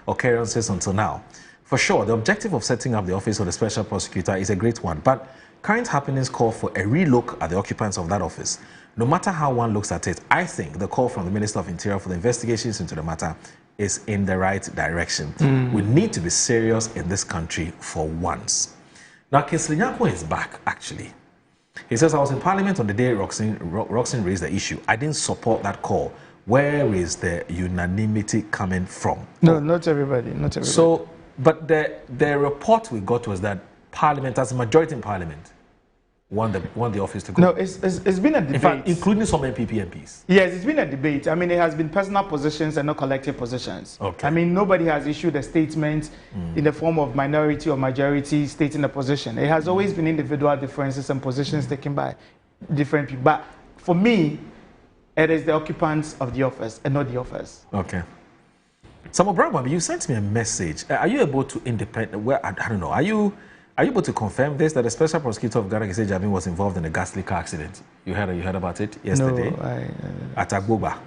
Speaker 7: occurrences until now. For sure, the objective of setting up the office of the special prosecutor is a great one, but current happenings call for a relook at the occupants of that office. No matter how one looks at it, I think the call from the Minister of Interior for the investigations into the matter is in the right direction. We need to be serious in this country for once. Now, Kingsley Nyako is back, actually. He says, I was in Parliament on the day Roxanne raised the issue. I didn't support that call. Where is the unanimity coming from?
Speaker 9: No, not everybody. Not everybody.
Speaker 16: So, but the report we got was that Parliament, as a majority in Parliament, won the office to go.
Speaker 9: No, it's been a debate.
Speaker 16: In fact, including some NPP MPs.
Speaker 9: Yes, it's been a debate. I mean, it has been personal positions and not collective positions.
Speaker 16: Okay.
Speaker 9: I mean, nobody has issued a statement in the form of minority or majority stating a position. It has always been individual differences and positions taken by different people. But for me, it is the occupants of the office and not the office.
Speaker 7: Okay. Samo Brahma, you sent me a message. Are you able to I don't know. Are you able to confirm this, that the special prosecutor of Ghana, Kese Jammeh, was involved in a ghastly car accident? You heard about it yesterday?
Speaker 9: No,
Speaker 7: at Agboba,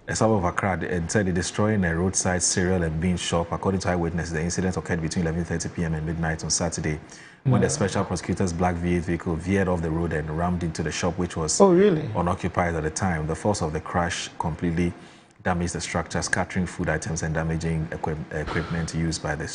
Speaker 7: a suburb of Accra, and said destroying a roadside cereal and bean shop. According to eyewitnesses, the incident occurred between 11:30 p.m. and midnight on Saturday, when the special prosecutor's black V8 vehicle veered off the road and rammed into the shop, which was unoccupied at the time. The force of the crash completely damaged the structure, scattering food items and damaging equipment used by the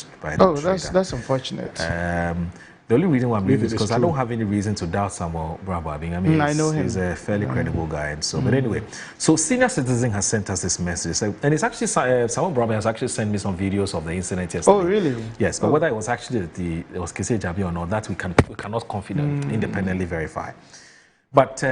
Speaker 9: that's unfortunate.
Speaker 7: The only reason why I'm believing is because I don't have any reason to doubt Samuel Bravo. I mean,
Speaker 9: I know him.
Speaker 7: He's a fairly credible guy, and so. But anyway, so Senior Citizen has sent us this message, and it's actually Samuel Bravo has actually sent me some videos of the incident yesterday.
Speaker 9: Oh, really?
Speaker 7: Yes, but whether it was actually it was Kese Jammeh or not, that we cannot confidently independently verify. But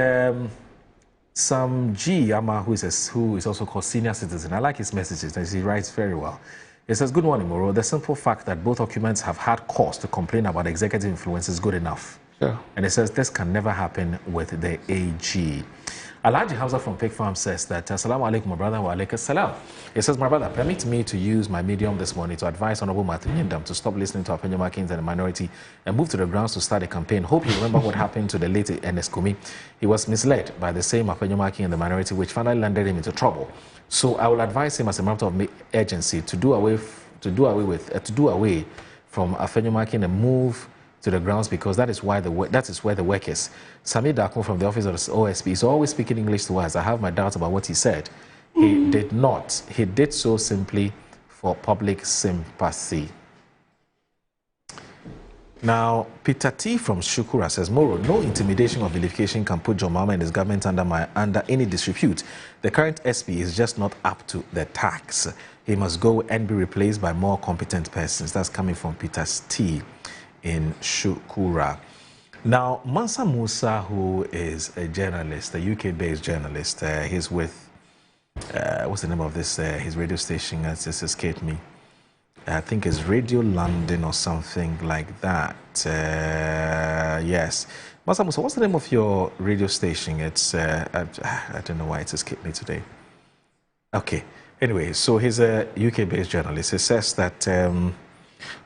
Speaker 7: some G Ama, who is also called senior citizen, I like his messages, as he writes very well. He says, "Good morning, Moro. The simple fact that both occupants have had cause to complain about executive influence is good enough."
Speaker 9: Yeah.
Speaker 7: And it says this can never happen with the AG. Alhaji Hamza from Pig Farm says that, "Assalamu alaikum, my brother, wa alaikum salam." He says, "My brother, permit me to use my medium this morning to advise Honorable Martin Yindam to stop listening to Afenyo Makins and the minority and move to the grounds to start a campaign. Hope you remember what happened to the late Ernest Kumi. He was misled by the same Afenyo Makin and the minority, which finally landed him into trouble. So I will advise him as a matter of urgency to do away from Afenyo Makin and move to the grounds, because that is where the work is." Sami Dakmo from the office of the OSP is always speaking English to us. I have my doubts about what he said. He did not. He did so simply for public sympathy. Now, Peter T. from Shukura says, "Moro, no intimidation or vilification can put John Mahama and his government under any disrepute. The current SP is just not up to the task. He must go and be replaced by more competent persons." That's coming from Peter T. in Shukura. Now, Mansa Musa, who is a journalist, a UK-based journalist, he's with, what's the name of this, his radio station, has just escaped me. I think it's Radio London or something like that. Yes. Mansa Musa, what's the name of your radio station? It's, I don't know why it's escaped me today. Okay. Anyway, so he's a UK-based journalist. He says that,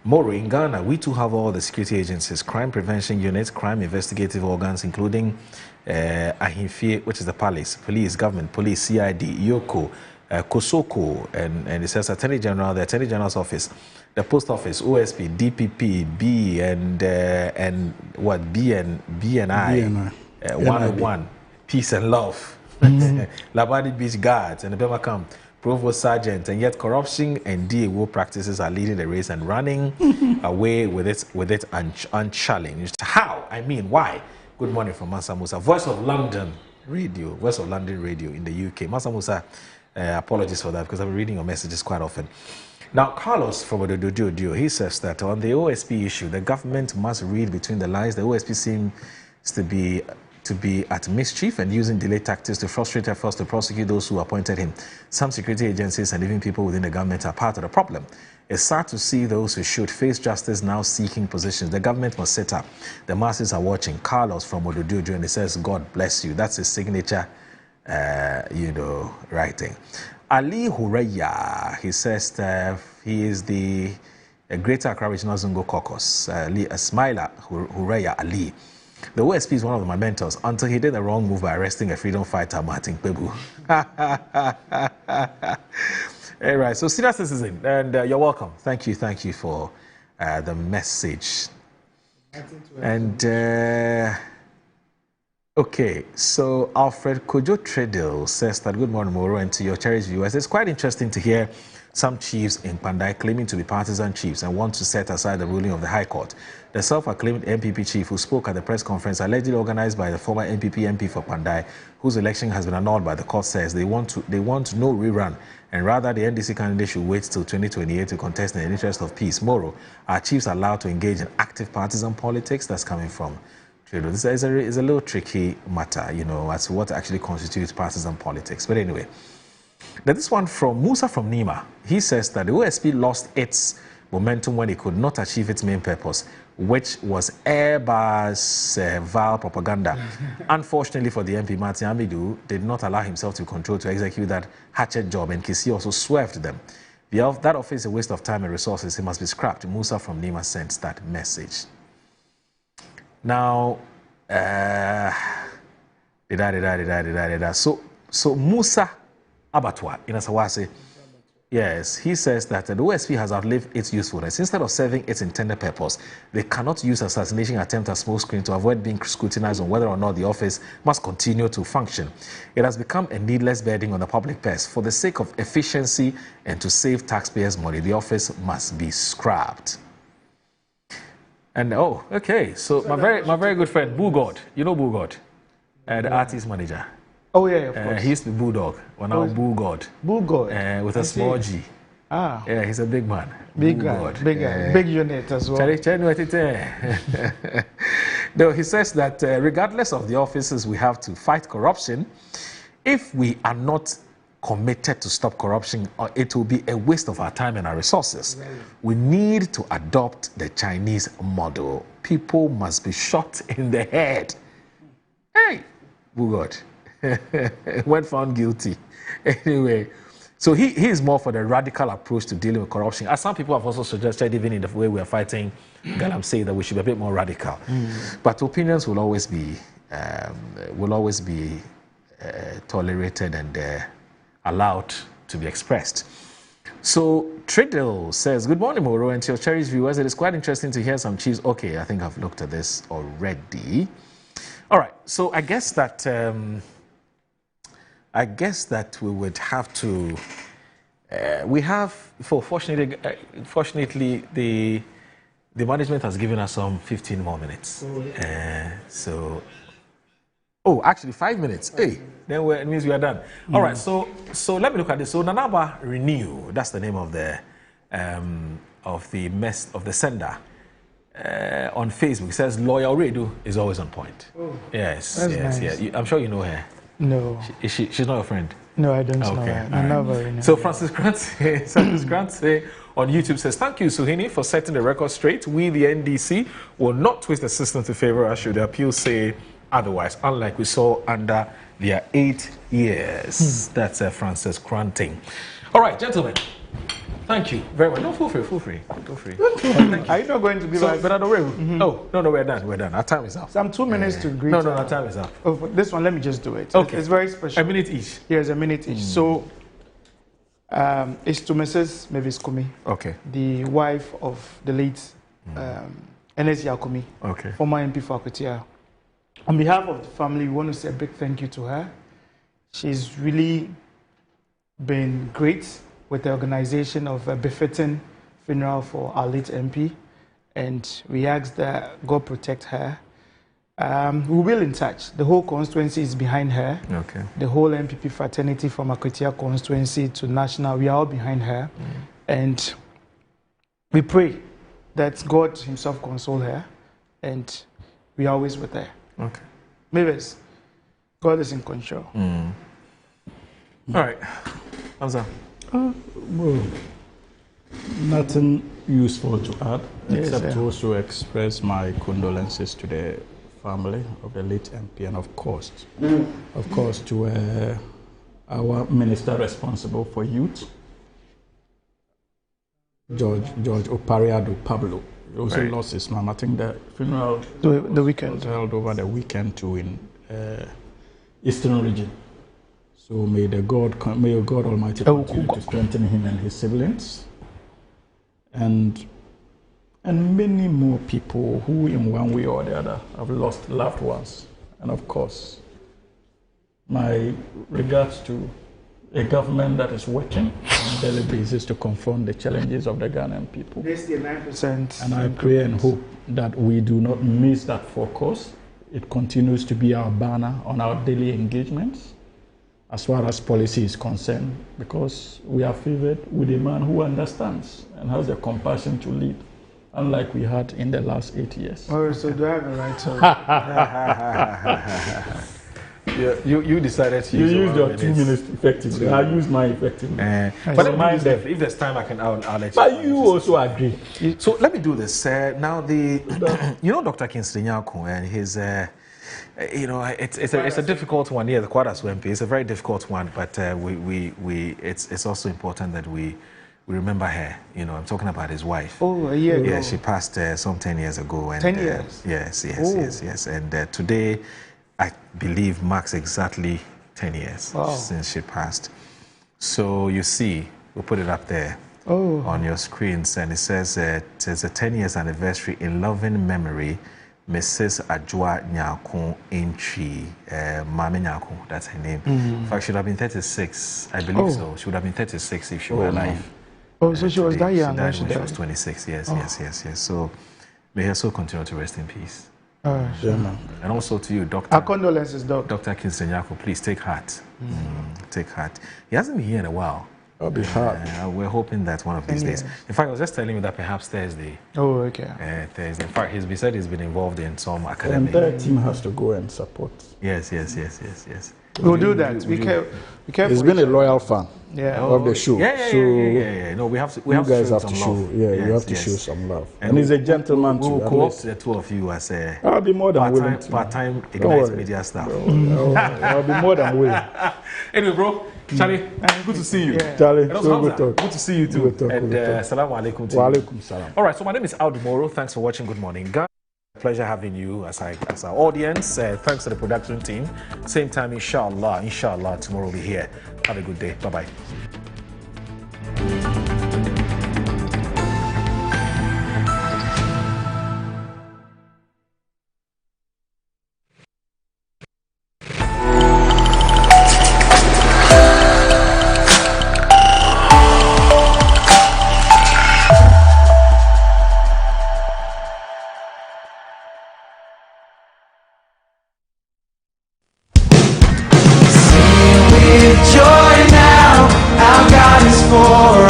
Speaker 7: Moro, in Ghana, we too have all the security agencies, crime prevention units, crime investigative organs, including Ahimfie, which is the police, government, police, CID, Yoko, Kosoko, and it says Attorney General, the Attorney General's office, the Post Office, OSP, DPP, B, and what, BNI, 101, Peace and Love, Labadi Beach Guards, and the Bema Camp, Provost Sergeant, and yet corruption and DAO practices are leading the race and running away with it unchallenged. How? I mean, why? Good morning from Mansa Musa, Voice of London Radio in the UK. Mansa Musa, apologies for that, because I've been reading your messages quite often. Now, Carlos from Odododio, he says that on the OSP issue, the government must read between the lines. The OSP seems to be at mischief and using delay tactics to frustrate efforts to prosecute those who appointed him. Some security agencies and even people within the government are part of the problem. It's sad to see those who should face justice now seeking positions. The government must set up. The masses are watching. Carlos from Ododojo, and he says, "God bless you." That's his signature, writing. Ali Hureya, he says he is the Greater Accra Regional Zungo Caucus. Ismaila Hureya Ali. The OSP is one of my mentors until he did the wrong move by arresting a freedom fighter, Martin Kpebu. All right, so senior citizen, and you're welcome. Thank you for the message. And okay, so Alfred Kojo Treadle says that, "Good morning, Moro, and to your cherished viewers. It's quite interesting to hear some chiefs in Pandai claiming to be partisan chiefs and want to set aside the ruling of the High Court. The self-acclaimed MPP chief who spoke at the press conference allegedly organized by the former MPP MP for Pandai, whose election has been annulled by the court, says they want no rerun, and rather the NDC candidate should wait till 2028 to contest in the interest of peace. Moro, are chiefs allowed to engage in active partisan politics?" That's coming from Tredo. This is a little tricky matter, as to what actually constitutes partisan politics. But anyway, now this one from Musa from Nima. He says that the OSP lost its momentum when it could not achieve its main purpose, which was Airbus vile propaganda. Unfortunately for the MP, Martin Amidu did not allow himself to control to execute that hatchet job, and Kisi also swerved them. That office is a waste of time and resources. It must be scrapped. Musa from Nima sent that message. Now, so Musa Abatwa in Asawase, yes, he says that the OSP has outlived its usefulness. Instead of serving its intended purpose, they cannot use assassination attempt as smokescreen to avoid being scrutinized on whether or not the office must continue to function. It has become a needless burden on the public purse. For the sake of efficiency and to save taxpayers' money, the office must be scrapped. And okay, so my very good friend Bulgod, you know Bulgod, the artist manager.
Speaker 9: Oh yeah, of course.
Speaker 7: He used to be Bulldog, but now Bulgod.
Speaker 9: Bulgod.
Speaker 7: With a small G.
Speaker 9: Ah.
Speaker 7: Yeah, he's a big man.
Speaker 9: Big guy. Big unit as well.
Speaker 16: Though he says that regardless of the offices we have to fight corruption, if we are not committed to stop corruption, it will be a waste of our time and our resources. Right. We need to adopt the Chinese model. People must be shot in the head. Hey, God. When found guilty. Anyway, so he is more for the radical approach to dealing with corruption. As some people have also suggested, even in the way we are fighting Galamsey, that we should be a bit more radical. But opinions will always be tolerated and allowed to be expressed. So Triddle says, good morning, Moro, and to your cherished viewers. It is quite interesting to hear some chiefs. Okay, I think I've looked at this already. All right, so I guess that we would have to. We have, fortunately, the management has given us some 15 more minutes. Oh, actually 5 minutes. Hey, then it means we are done. All right, so let me look at this. So Nanaba Renew, that's the name of the sender on Facebook. It says Loyal Radio is always on point. Oh, yes, yes, nice. Yeah. I'm sure you know her.
Speaker 9: No.
Speaker 16: She's not your friend?
Speaker 9: No, I don't know her. Nanaba Renew.
Speaker 16: So Francis Grant on YouTube says, thank you, Suhini, for setting the record straight. We, the NDC, will not twist the system to favor us should the appeal say otherwise, unlike we saw under their 8 years. That's Francis Granting. All right, gentlemen, thank you very much. No, feel free. Thank you.
Speaker 9: Are you not going to give us?
Speaker 16: But no, we're done. Our time is up.
Speaker 9: Some 2 minutes to greet.
Speaker 16: No, our time is up.
Speaker 9: Oh, for this one, let me just do it.
Speaker 16: Okay.
Speaker 9: It's very special.
Speaker 16: A minute each.
Speaker 9: Yes, a minute each. So, it's to Mrs. Mavis Kumi.
Speaker 16: Okay.
Speaker 9: The wife of the late N.S. Yakumi.
Speaker 16: Okay.
Speaker 9: Former MP for Akwatia. On behalf of the family, we want to say a big thank you to her. She's really been great with the organization of a befitting funeral for our late MP, and we ask that God protect her. We will in touch. The whole constituency is behind her.
Speaker 16: Okay.
Speaker 9: The whole MPP fraternity from Akwatia constituency to national, we are all behind her. And we pray that God himself console her, and we are always with her.
Speaker 16: Okay.
Speaker 9: Mavis, God is in control.
Speaker 16: All right. How's that?
Speaker 24: Well, nothing useful to add, except to also express my condolences to the family of the late MP, and of course to our minister responsible for youth, George Opariado Pablo. He also lost his mom. I think the funeral
Speaker 9: the weekend
Speaker 24: was held over the weekend too in Eastern region. So may God Almighty continue to strengthen him and his siblings, and many more people who in one way or the other have lost loved ones. And of course, my regards to a government that is working on a daily basis to confront the challenges of the Ghanaian people.
Speaker 9: 9%.
Speaker 24: And I pray and hope that we do not miss that focus. It continues to be our banner on our daily engagements as far as policy is concerned, because we are favored with a man who understands and has the compassion to lead, unlike we had in the last 8 years.
Speaker 9: Oh, so do I have a right to?
Speaker 16: Yeah, you decided to use
Speaker 24: your 2 minutes effectively. I used mine effectively.
Speaker 16: But if there's time, I'll let you.
Speaker 24: But you also agree.
Speaker 16: So let me do this. Now Dr. Kingsley Nyako and his, it's a difficult one. Yeah, the Kwadas MP. It's a very difficult one, but it's also important that we remember her. I'm talking about his wife.
Speaker 9: Oh, a year ago.
Speaker 16: Yeah, she passed some 10 years ago. And,
Speaker 9: 10 years.
Speaker 16: Yes. And today, I believe, marks exactly 10 years since she passed. So you see, we'll put it up there on your screens, and it says it's a 10 years anniversary in loving memory, Mrs. Ajua Nyako Inchi, Mame Nyako, that's her name. In fact, she would have been 36, I believe so. She would have been 36 if she were alive.
Speaker 9: So she was that young
Speaker 16: when she was 26, yes. So may her soul continue to rest in peace. And also to you, Doctor.
Speaker 9: Our condolences, Doc.
Speaker 16: Dr. Kingsley Nyako, please take heart. Take heart. He hasn't been here in a while.
Speaker 24: That'll be hard.
Speaker 7: We're hoping that one of these days. In fact, I was just telling you that perhaps Thursday.
Speaker 9: Oh, okay.
Speaker 7: Thursday. In fact, he said he's been involved in some academic.
Speaker 24: The entire team has to go and support.
Speaker 7: Yes.
Speaker 9: We'll do that. We can.
Speaker 24: He's been a loyal fan of the show.
Speaker 7: Yeah. No, we have to. We
Speaker 24: guys have
Speaker 7: some
Speaker 24: to show.
Speaker 7: love.
Speaker 24: You have to show some love. And he's a gentleman too.
Speaker 7: We'll co-opt the two of you as a.
Speaker 24: I'll be more than willing.
Speaker 7: Part-time Ignite media staff.
Speaker 24: I'll be more than willing.
Speaker 16: Anyway, bro, Charlie, good to see you.
Speaker 24: Charlie,
Speaker 16: good to see you too. And assalamu alaikum to you.
Speaker 24: Wa alaikum salam.
Speaker 16: All right, so my name is Audu Moro. Thanks for watching Good Morning Ghana. Pleasure having you as our audience. Thanks to the production team. Same time, inshallah, tomorrow we'll be here. Have a good day. Bye-bye.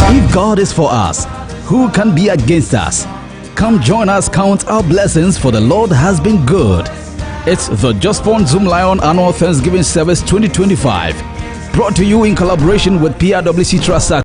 Speaker 2: If God is for us, who can be against us? Come join us, count our blessings, for the Lord has been good. It's the Just Born Zoom Lion Annual Thanksgiving Service 2025, brought to you in collaboration with PRWC Trust.